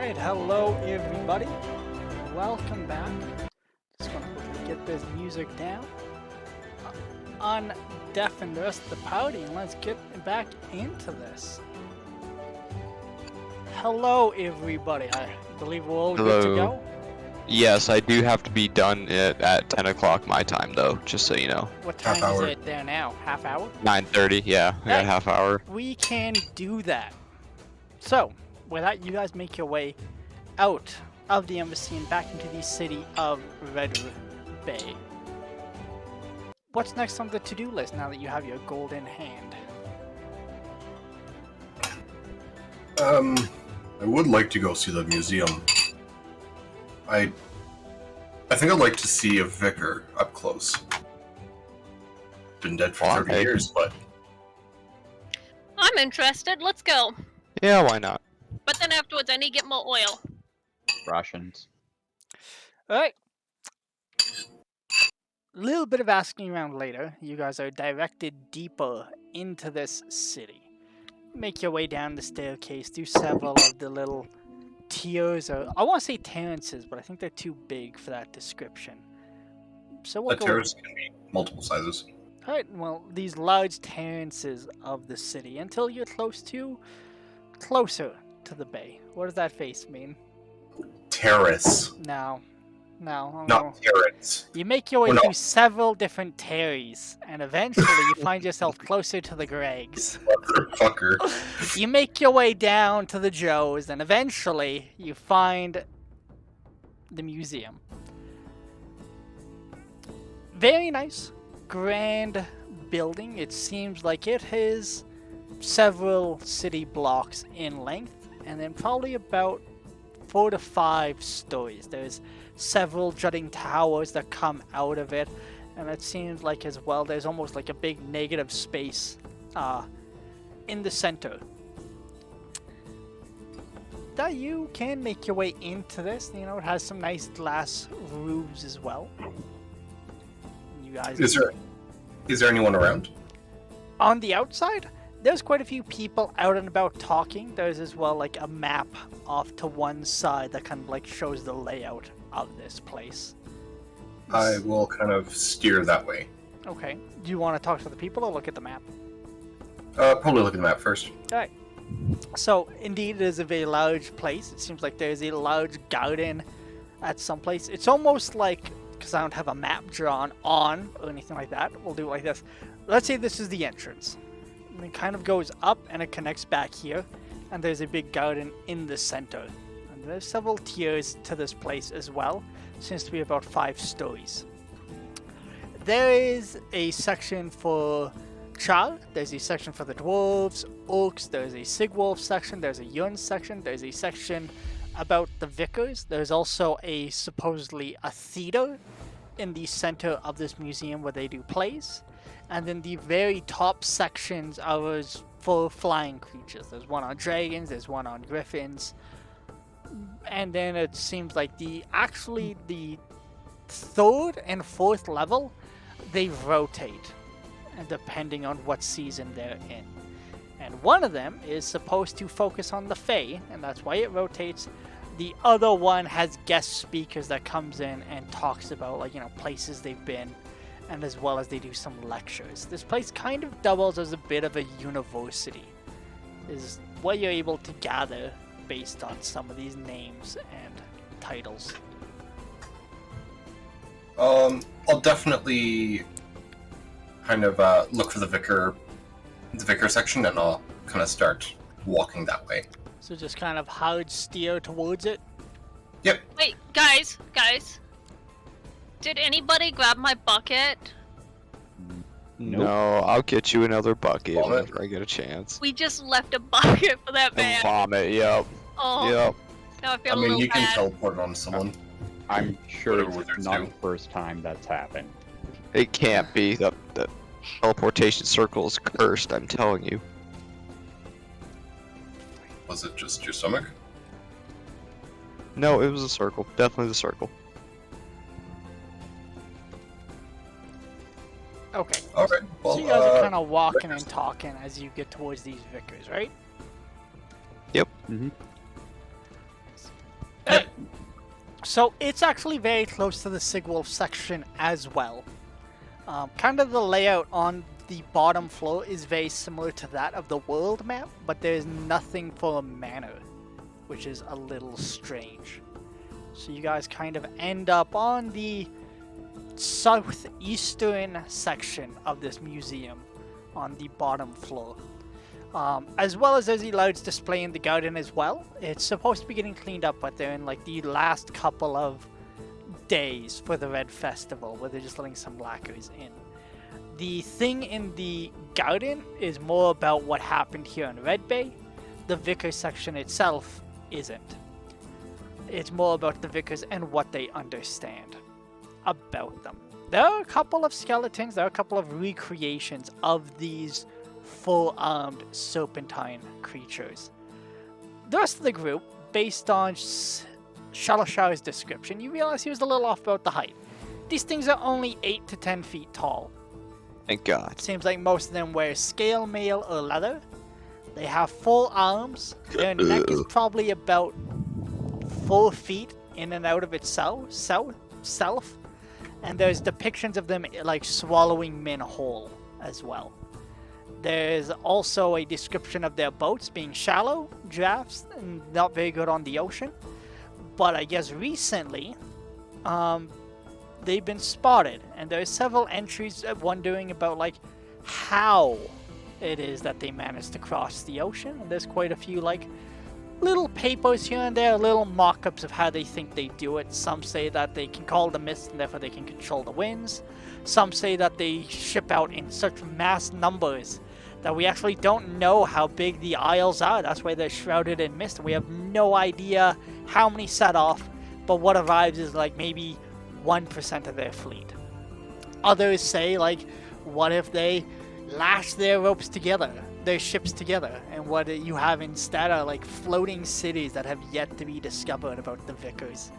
Alright, hello everybody. Welcome back. Just gonna quickly get this music down. Undeafen the rest of the party and let's get back into this. Hello everybody. I believe we're all good to Hello. go. Yes, I do have to be done at 10 o'clock my time, though, just so you know. What Half time is hour. it there now? Half hour? 9:30, yeah, I got Hey. a half hour. We can do that. So, with that, you guys make your way out of the embassy and back into the city of Red Bay. What's next on the to-do list now that you have your gold in hand? I would like to go see the museum. I think I'd like to see a vicar up close. Been dead for 30 Why? years, but I'm interested. Let's go. Yeah, why not? But then afterwards, I need to get more oil. Rations. Alright. Little bit of asking around later. You guys are directed deeper into this city. Make your way down the staircase through several of the little tiers, or I want to say terraces, but I think they're too big for that description. So we'll the go. terrace can be multiple sizes. Alright, well, these large terraces of the city until you're closer to the bay. What does that face mean? Terrace, No. not terrace. You make your way We're not- through several different terries, and eventually you find yourself closer to the Gregs. Motherfucker. You make your way down to the Joes, and eventually you find the museum. Very nice, grand building. It seems like it is several city blocks in length, and then probably about 4 to 5 stories. There's several jutting towers that come out of it, and it seems like as well there's almost like a big negative space in the center. That you can make your way into this. You know, it has some nice glass roofs as well. You guys, Is there anyone around? on the outside, there's quite a few people out and about talking. There's as well like a map off to one side that kind of like shows the layout of this place. I will kind of steer that way. Okay. Do you want to talk to the people or look at the map? Probably look at the map first. Alright. So, indeed, it is a very large place. It seems like there's a large garden at some place. It's almost like, because I don't have a map drawn on or anything like that, we'll do it like this. Let's say this is the entrance. And it kind of goes up and it connects back here. And there's a big garden in the center. And there's several tiers to this place as well. Seems to be about 5 stories. There is a section for Char, there's a section for the dwarves, orcs, there's a Sigwolf section, there's a Yun section, there's a section about the vicars, there's also a supposedly a theater in the center of this museum where they do plays, and then the very top sections are for flying creatures. There's one on dragons, there's one on griffins, and then it seems like the 3rd and 4th level, they rotate depending on what season they're in. And one of them is supposed to focus on the Fae, and that's why it rotates. The other one has guest speakers that comes in and talks about, like, you know, places they've been, and as well as they do some lectures. This place kind of doubles as a bit of a university, is what you're able to gather based on some of these names and titles. I'll definitely kind of look for the vicar section, and I'll kind of start walking that way. So just kind of hard steer towards it. Yep. Wait, guys. Did anybody grab my bucket? Nope. No, I'll get you another bucket Vomit. whenever I get a chance. We just left a bucket for that The man. vomit, yep. Oh, Yep. now I feel I a mean, little you can bad. teleport on someone. I'm sure Whatever it's wizards not do. the first time that's happened. It can't be. The teleportation circle is cursed, I'm telling you. Was it just your stomach? No, it was a circle. Definitely the circle. Okay. Alright, well, So you guys are kind of walking and talking as you get towards these vicars, right? Mm-hmm. So it's actually very close to the Sigwolf section as well. Kind of the layout on the bottom floor is very similar to that of the world map, but there's nothing for a manor, which is a little strange. So you guys kind of end up on the southeastern section of this museum on the bottom floor. As well as there's a large display in the garden as well. It's supposed to be getting cleaned up, but they're in like the last couple of days for the Red Festival, where they're just letting some lacquers in. The thing in the garden is more about what happened here in Red Bay. The Vicar section itself isn't. It's more about the Vicars and what they understand about them. There are a couple of skeletons, there are a couple of recreations of these full-armed serpentine creatures. The rest of the group, based on Shalashar's description, you realize he was a little off about the height. These things are only 8 to 10 feet tall. Thank God. It seems like most of them wear scale mail or leather. They have full arms. Their neck is probably about 4 feet in and out of itself. And there's depictions of them like swallowing men whole as well. There's also a description of their boats being shallow drafts and not very good on the ocean. But I guess recently, they've been spotted, and there are several entries wondering about like how it is that they managed to cross the ocean. And there's quite a few like little papers here and there, little mock-ups of how they think they do it. Some say that they can call the mist and therefore they can control the winds. Some say that they ship out in such mass numbers that we actually don't know how big the isles are. That's why they're shrouded in mist. We have no idea how many set off, but what arrives is like maybe 1% of their fleet. Others say, like, what if they lash their ropes together, their ships together, and what you have instead are like floating cities that have yet to be discovered about the Vicars.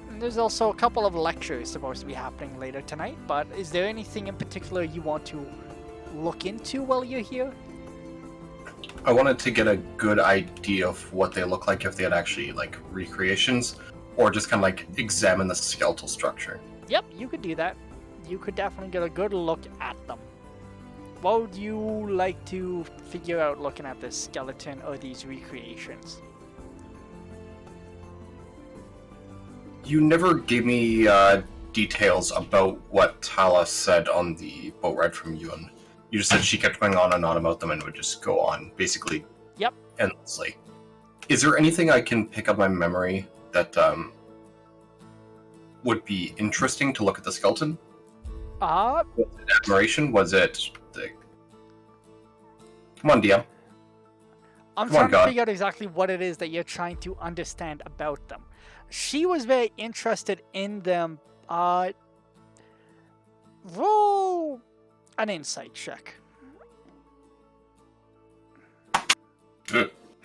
And there's also a couple of lectures supposed to be happening later tonight, but is there anything in particular you want to look into while you're here? I wanted to get a good idea of what they look like, if they had actually like recreations, or just kind of like examine the skeletal structure. Yep, you could do that. You could definitely get a good look at them. What would you like to figure out looking at this skeleton or these recreations? You never gave me details about what Tala said on the boat ride from Yun. You just said she kept going on and on about them and would just go on, basically. Yep. Endlessly. Is there anything I can pick up my memory that would be interesting to look at the skeleton? Was it admiration? Was it the... Come on, DM. I'm trying to figure out exactly what it is that you're trying to understand about them. She was very interested in them. Roll an insight check.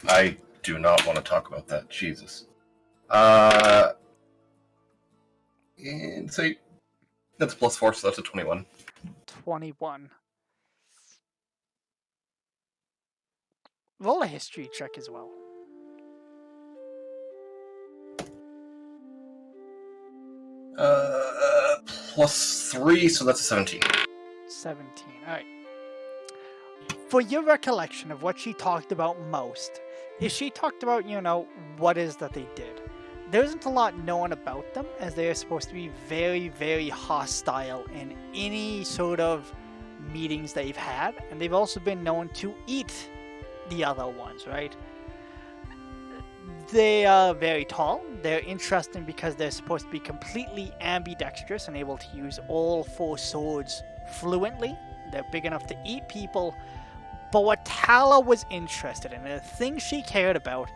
I do not want to talk about that. Jesus. Insight. That's +4, so that's a 21. 21. Roll a history check as well. +3, so that's a 17. 17. Alright. For your recollection of what she talked about most, is she talked about, you know, what is that they did. There isn't a lot known about them, as they are supposed to be very, very hostile in any sort of meetings they've had, and they've also been known to eat the other ones, right? They are very tall. They're interesting because they're supposed to be completely ambidextrous and able to use all 4 swords fluently. They're big enough to eat people. But what Tala was interested in, and the thing she cared about,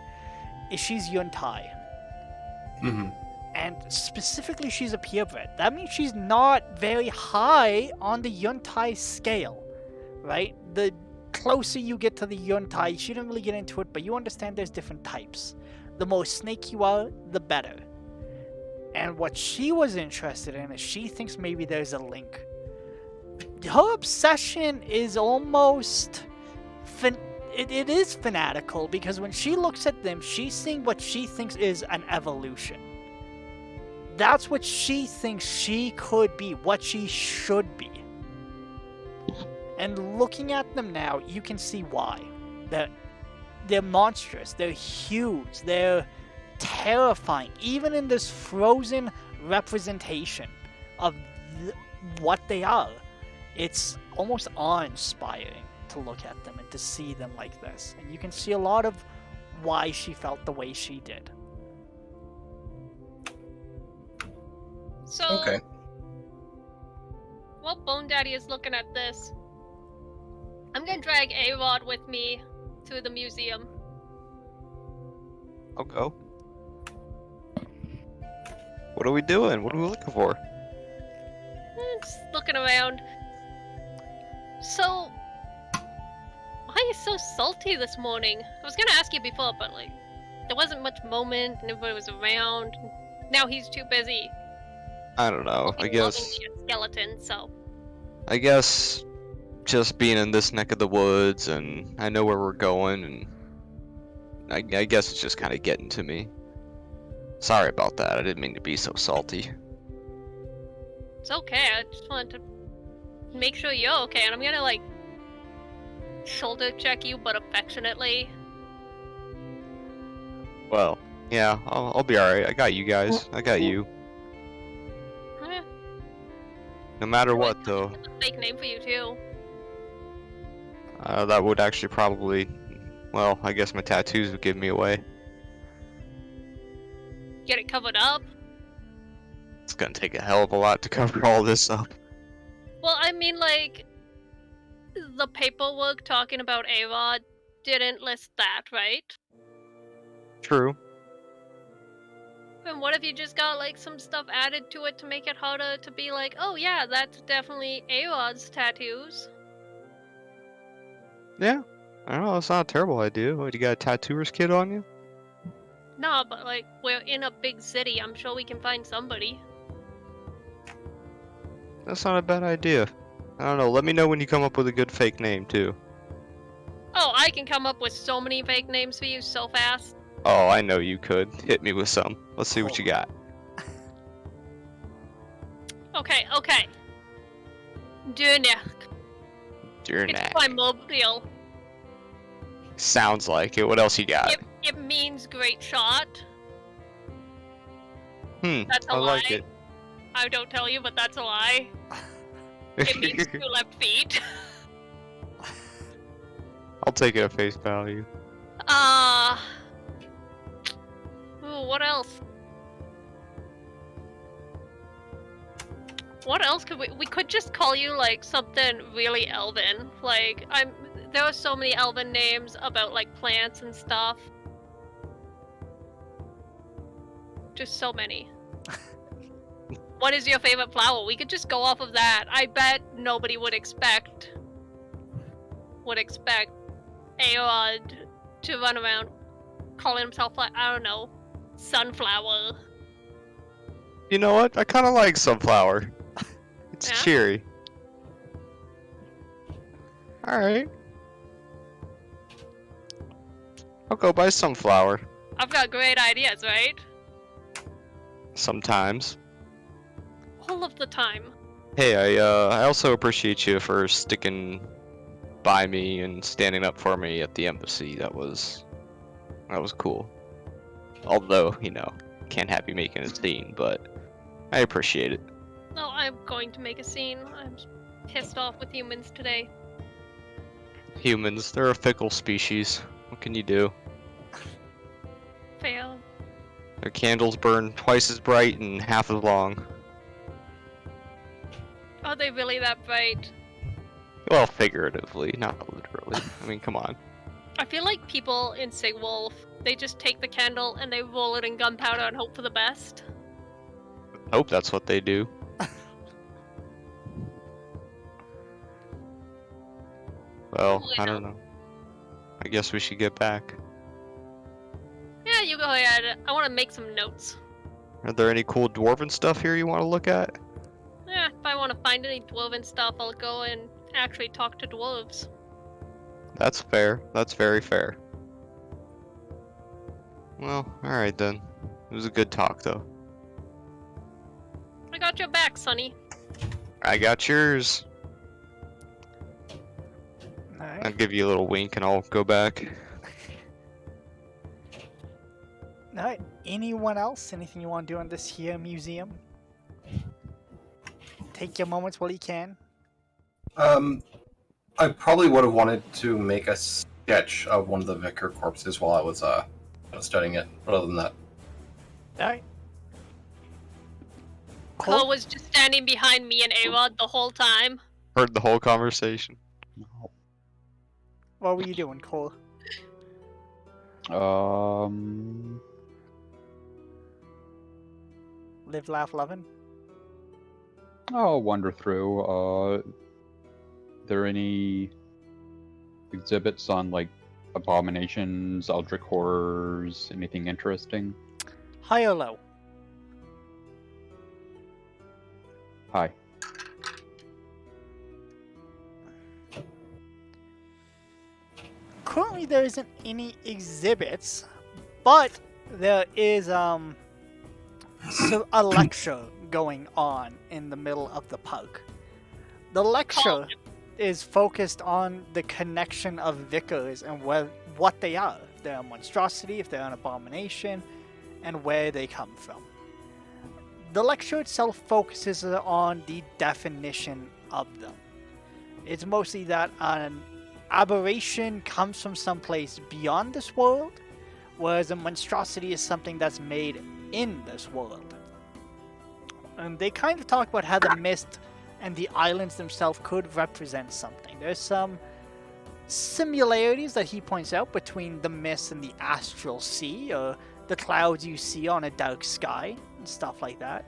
is she's Yuntai. Mm-hmm. And specifically, she's a purebred. That means she's not very high on the Yuntai scale, right? The closer you get to the Yuntai, she didn't really get into it, but you understand there's different types. The more snake you are, the better. And what she was interested in is she thinks maybe there's a link. Her obsession is almost... It is fanatical, because when she looks at them, she's seeing what she thinks is an evolution. That's what she thinks she could be, what she should be. And looking at them now, you can see why. They're monstrous, they're huge, they're terrifying, even in this frozen representation of what they are. It's almost awe-inspiring to look at them and to see them like this. And you can see a lot of why she felt the way she did. So, Okay. while Bone Daddy is looking at this, I'm gonna drag A-Rod with me to the museum. I'll go. What are we doing? What are we looking for? Just looking around. So, why are you so salty this morning? I was gonna ask you before, but like, there wasn't much moment, and everybody was around. Now he's too busy. I don't know. I loving guess. the skeleton. So, I guess just being in this neck of the woods, and I know where we're going, and I guess it's just kind of getting to me. Sorry about that. I didn't mean to be so salty. it's okay. I just wanted to make sure you're okay, and I'm gonna like shoulder check you, but affectionately. Well, yeah, I'll be alright. I got you guys. I got you. Eh, No matter what, though. it's a fake name for you too. That would actually probably, well, I guess my tattoos would give me away. Get it covered up. It's gonna take a hell of a lot to cover all this up. Well, I mean, like, the paperwork talking about A-Rod didn't list that, right? True. And what if you just got, like, some stuff added to it to make it harder to be like, oh yeah, that's definitely A-Rod's tattoos? Yeah. I don't know, that's not a terrible idea. What, you got a tattooer's kit on you? Nah, but, like, we're in a big city. I'm sure we can find somebody. That's not a bad idea. I don't know, let me know when you come up with a good fake name, too. Oh, I can come up with so many fake names for you so fast. Oh, I know you could. Hit me with some. Let's see what you got. Okay. Durnak. It's Durnak. primordial. Sounds like it. What else you got? It means great shot. That's a I lie. like it. I don't tell you, but that's a lie. It means 2 left feet. I'll take it at face value. Ooh, what else? What else could we could just call you like something really elven. Like there are so many elven names about like plants and stuff. Just so many. What is your favorite flower? We could just go off of that. I bet nobody would expect Aod to run around calling himself like, I don't know, sunflower. You know what? I kind of like sunflower. It's Yeah? cheery. Alright. I'll go buy sunflower. I've got great ideas, right? Sometimes. All of the time. Hey, I also appreciate you for sticking by me and standing up for me at the embassy. That was cool. Although, you know, can't have you making a scene, but I appreciate it. No, I'm going to make a scene. I'm pissed off with humans today. Humans, they're a fickle species. What can you do? Fail. Their candles burn twice as bright and half as long. Are they really that bright? Well, figuratively, not literally. I mean, come on. I feel like people in Sigwolf, they just take the candle and they roll it in gunpowder and hope for the best. Hope that's what they do. Well, I don't know. I guess we should get back. Yeah, you go ahead. I want to make some notes. Are there any cool dwarven stuff here you want to look at? Yeah, if I want to find any dwarven stuff, I'll go and actually talk to dwarves. That's fair. That's very fair. Well, alright then. It was a good talk, though. got your back, Sonny. I got yours. Alright. I'll give you a little wink and I'll go back. Alright. Anyone else? Anything you want to do in this here museum? Take your moments while you can. I probably would have wanted to make a sketch of one of the vicar corpses while I was studying it. But other than that, Alright. Cole was just standing behind me and A-Rod the whole time. Heard the whole conversation. What were you doing, Cole? Live, laugh, lovin'? I'll wander through. There any exhibits on like abominations, eldritch horrors, anything interesting? High or low? Hi. Currently, there isn't any exhibits, but there is so a lecture going on in the middle of the park. The lecture is focused on the connection of vicars and what they are. If they're a monstrosity, if they're an abomination, and where they come from. The lecture itself focuses on the definition of them. It's mostly that an aberration comes from someplace beyond this world, whereas a monstrosity is something that's made in this world. And they kind of talk about how the mist and the islands themselves could represent something. There's some similarities that he points out between the mist and the astral sea, or the clouds you see on a dark sky, and stuff like that.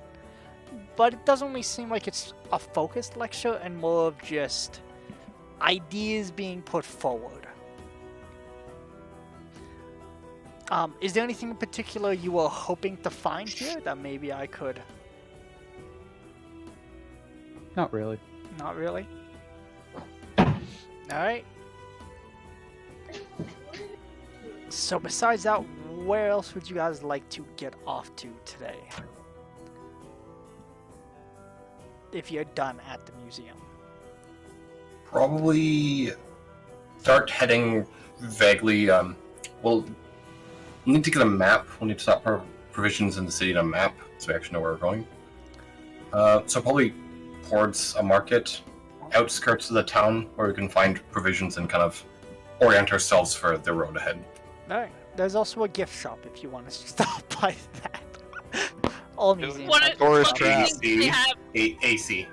But it doesn't really seem like it's a focused lecture, and more of just ideas being put forward. Is there anything in particular you were hoping to find here that maybe I could... Not really. Not really? Alright. So besides that, where else would you guys like to get off to today? If you're done at the museum. probably start heading vaguely. We'll need to get a map. We'll need to stop provisions in the city on a map, so we actually know where we're going. So probably towards a market, outskirts of the town, where we can find provisions and kind of orient ourselves for the road ahead. Alright. There's also a gift shop if you want to stop by that. All museums What have a- Tourist gift shops. trap. They have, AC.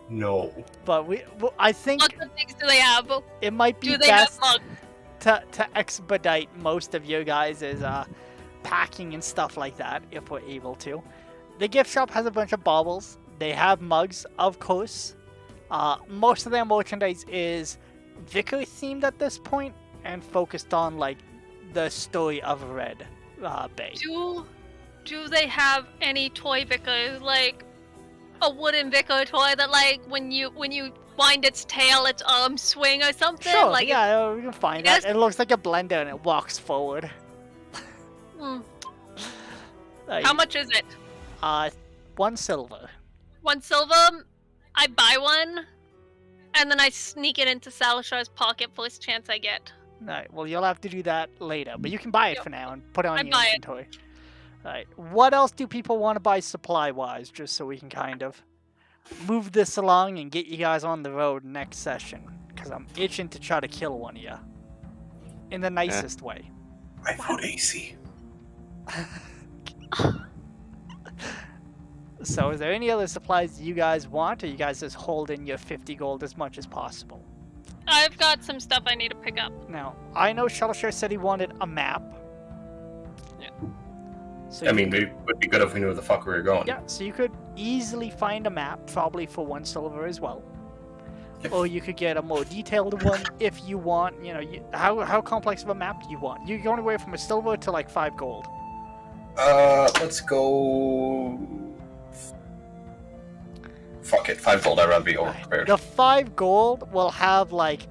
No. But I think what good things do they have? it might be Do they have best mugs? to expedite most of your guys' packing and stuff like that, if we're able to. The gift shop has a bunch of baubles. They have mugs, of course. Most of their merchandise is Vicar themed at this point and focused on like the story of Red Bay. Do they have any toy vicar, like a wooden vicar toy that, like, when you wind its tail, its arms swing or something? Sure, like yeah, we can find Yes. that. It looks like a blender and it walks forward. Hmm. Like, How much is it? 1 silver. 1 silver. I buy one, and then I sneak it into Salashar's pocket first chance I get. Alright, well you'll have to do that later, but you can buy it Yep. for now and put it on I your buy it. inventory. Alright, what else do people want to buy supply-wise, just so we can kind of move this along and get you guys on the road next session? Because I'm itching to try to kill one of you. In the nicest way. I vote AC. So is there any other supplies you guys want, or you guys just hold in your 50 gold as much as possible? I've got some stuff I need to pick up. Now, I know Shuttleshare said he wanted a map. Yeah. So I you mean, could- it would be good if we knew where the fuck we were going. yeah, so you could easily find a map, probably for 1 silver as well. Yep. Or you could get a more detailed one if you want. You know, how complex of a map do you want? You're going away from a silver to like 5 gold. Let's go. Fuck it, 5 gold. I'd rather be overprepared. The 5 gold will have like,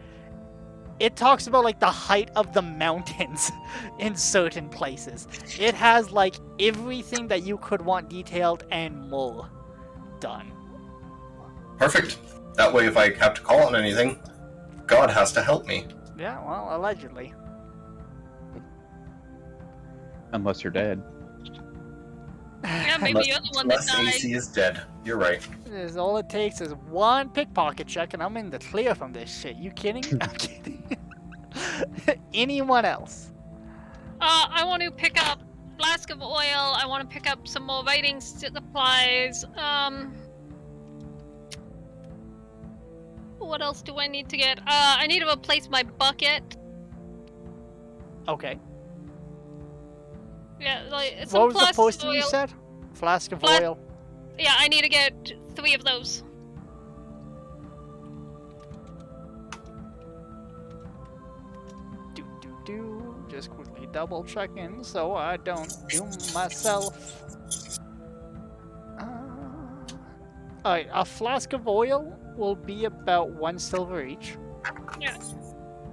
it talks about like the height of the mountains in certain places. It has like everything that you could want detailed and more. done. Perfect. That way, if I have to call on anything, God has to help me. Yeah, well, allegedly. Unless you're dead. Yeah, maybe you're the one that Unless died. AC is dead. You're right. Is all it takes is one pickpocket check and I'm in the clear from this shit. You kidding? I'm kidding. Anyone else? I want to pick up flask of oil. I want to pick up some more writing supplies. What else do I need to get? I need to replace my bucket. Okay. Yeah, like What some was the flask first of thing you oil. said? Flask of Fla- oil. Yeah, I need to get 3 of those. Just quickly double checking so I don't do myself. Alright, a flask of oil will be about 1 silver each. Yeah.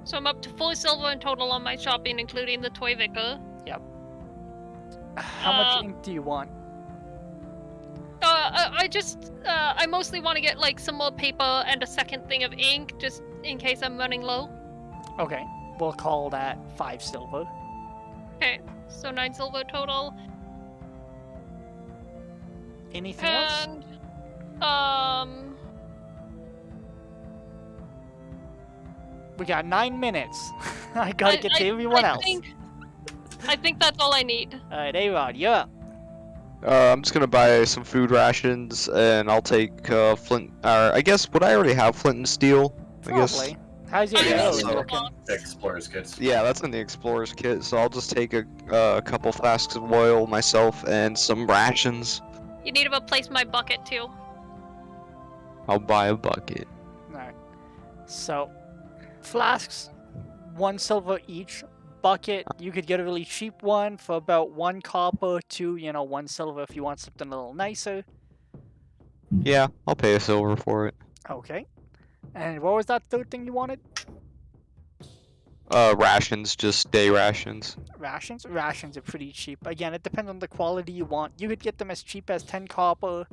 So I'm up to 4 silver in total on my shopping, including the toy vicar. How much ink do you want? I mostly want to get like some more paper and a second thing of ink, just in case I'm running low. Okay, we'll call that 5 silver. Okay, so 9 silver total. Anything else? And We got 9 minutes. I gotta get to everyone else. I think that's all I need. Alright, A-Rod, you're up. I'm just gonna buy some food rations, and I'll take flint. I guess would I already have flint and steel? I guess. Probably. How's your Yeah, arrows so- looking? The explorer's kits. Yeah, that's in the explorer's kit. So I'll just take a couple flasks of oil myself and some rations. You need to replace my bucket too. I'll buy a bucket. Alright. So, flasks, 1 silver each. Bucket, you could get a really cheap one for about 1 copper to, 1 silver if you want something a little nicer. Yeah, I'll pay a silver for it. Okay. And what was that third thing you wanted? Rations, just day rations. Rations? Rations are pretty cheap. Again, it depends on the quality you want. You could get them as cheap as 10 copper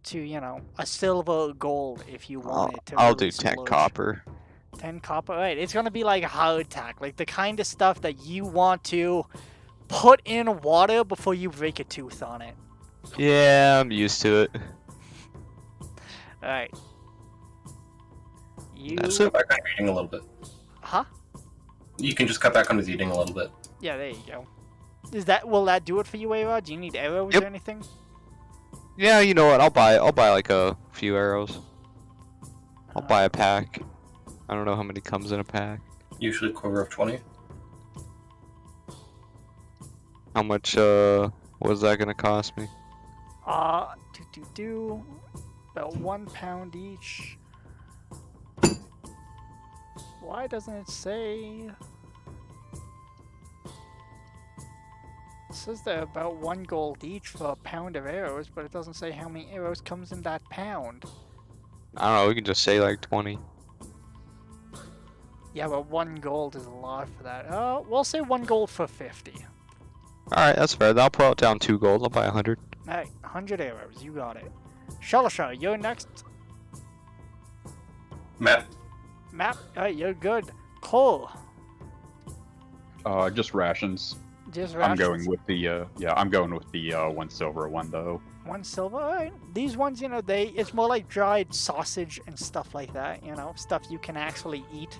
to, a silver or gold if you wanted to. I'll really do 10 splurge. copper. 10 copper? Alright, it's gonna be like hardtack. Like the kind of stuff that you want to put in water before you break a tooth on it. Yeah, I'm used to it. Alright. You... That's Cut back on your eating a little bit. Huh? You can just cut back on his eating a little bit. Yeah, there you go. Will that do it for you, A-Rod? Do you need arrows Yep. or anything? Yeah, you know what? I'll buy like a few arrows. I'll buy a pack. I don't know how many comes in a pack. Usually a quiver of 20. How much what is that gonna cost me? About 1 pound each. Why doesn't it say? It says they're about 1 gold each for a pound of arrows, but it doesn't say how many arrows comes in that pound. I don't know, we can just say like 20. Yeah, but 1 gold is a lot for that. We'll say 1 gold for 50. Alright, that's fair. I'll put down 2 gold. I'll buy 100. Alright, 100 arrows, you got it. Shalasha, you're next. Matt, Map, alright, you're good. Cole, Just rations. just I'm going rations. with the I'm going with the 1 silver one though. 1 silver, alright. These ones, it's more like dried sausage and stuff like that, stuff you can actually eat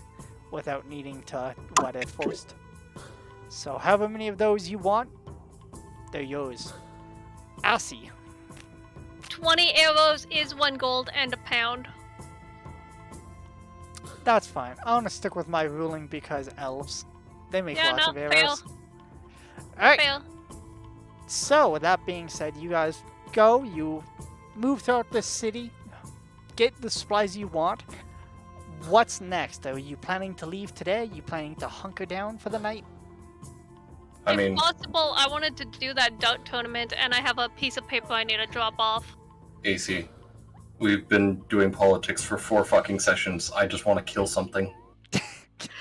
without needing to wet it first. So however many of those you want, they're yours. Assy, 20 arrows is 1 gold and a pound. that's fine. I want to stick with my ruling because elves, they make Yeah, lots no, of arrows. Alright, Fail. so with that being said, you guys go, you move throughout the city, get the supplies you want. What's next? Are you planning to leave today? Are you planning to hunker down for the night? I mean, If possible, I wanted to do that dart tournament, and I have a piece of paper I need to drop off. AC, we've been doing politics for 4 fucking sessions. I just want to kill something.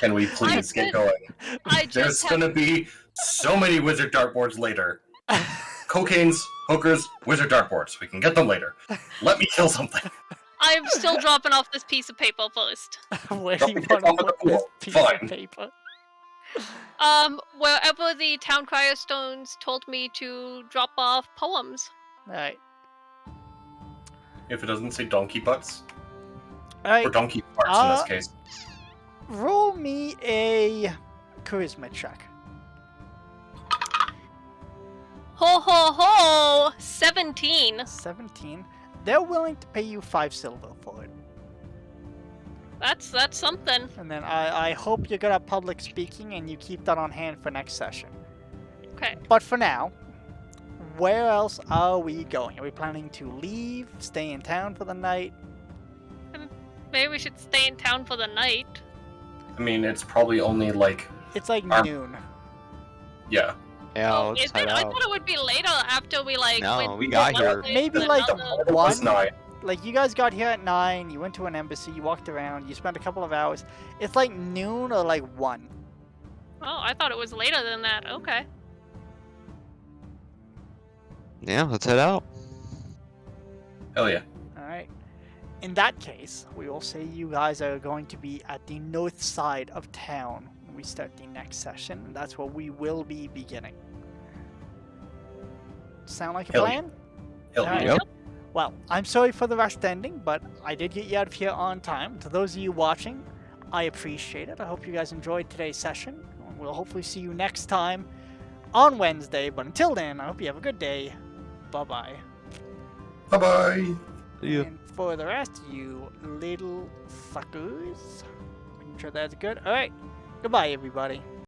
Can we please get going? I There's just have, gonna be so many wizard dartboards later. cocaine's, hookers, wizard dartboards. We can get them later. Let me kill something. I'm still dropping off this piece of paper first. Where do you Drop want it to off at put the this pool. piece Fine. of paper? Wherever the town crier stones told me to drop off poems. Alright. If it doesn't say donkey butts, or Alright. donkey parts in this Uh, case. Roll me a charisma check. Ho ho ho! 17. 17. They're willing to pay you 5 silver for it. That's something. And then I hope you're good at public speaking and you keep that on hand for next session. Okay. But for now, where else are we going? Are we planning to leave, stay in town for the night? Maybe we should stay in town for the night. I mean, it's probably only like, It's like Our- noon. yeah. Yeah, Oh, let's is head it? I out. thought it would be later after we like. No, went we to got one here. place Maybe to like another. It was 9. Like you guys got here at 9, you went to an embassy, you walked around, you spent a couple of hours. It's like noon or like 1. Oh, I thought it was later than that. Okay. Yeah, let's head out. Hell yeah. Alright. In that case, we will say you guys are going to be at the north side of town when we start the next session, and that's where we will be beginning. Sound like a Hell yeah. plan? Hell Alright. yeah. Yep. Well, I'm sorry for the rush ending, but I did get you out of here on time. To those of you watching, I appreciate it. I hope you guys enjoyed today's session. We'll hopefully see you next time on Wednesday, but until then, I hope you have a good day. Bye-bye. Bye-bye. See ya. And for the rest of you little fuckers, making sure that's good. Alright, goodbye everybody.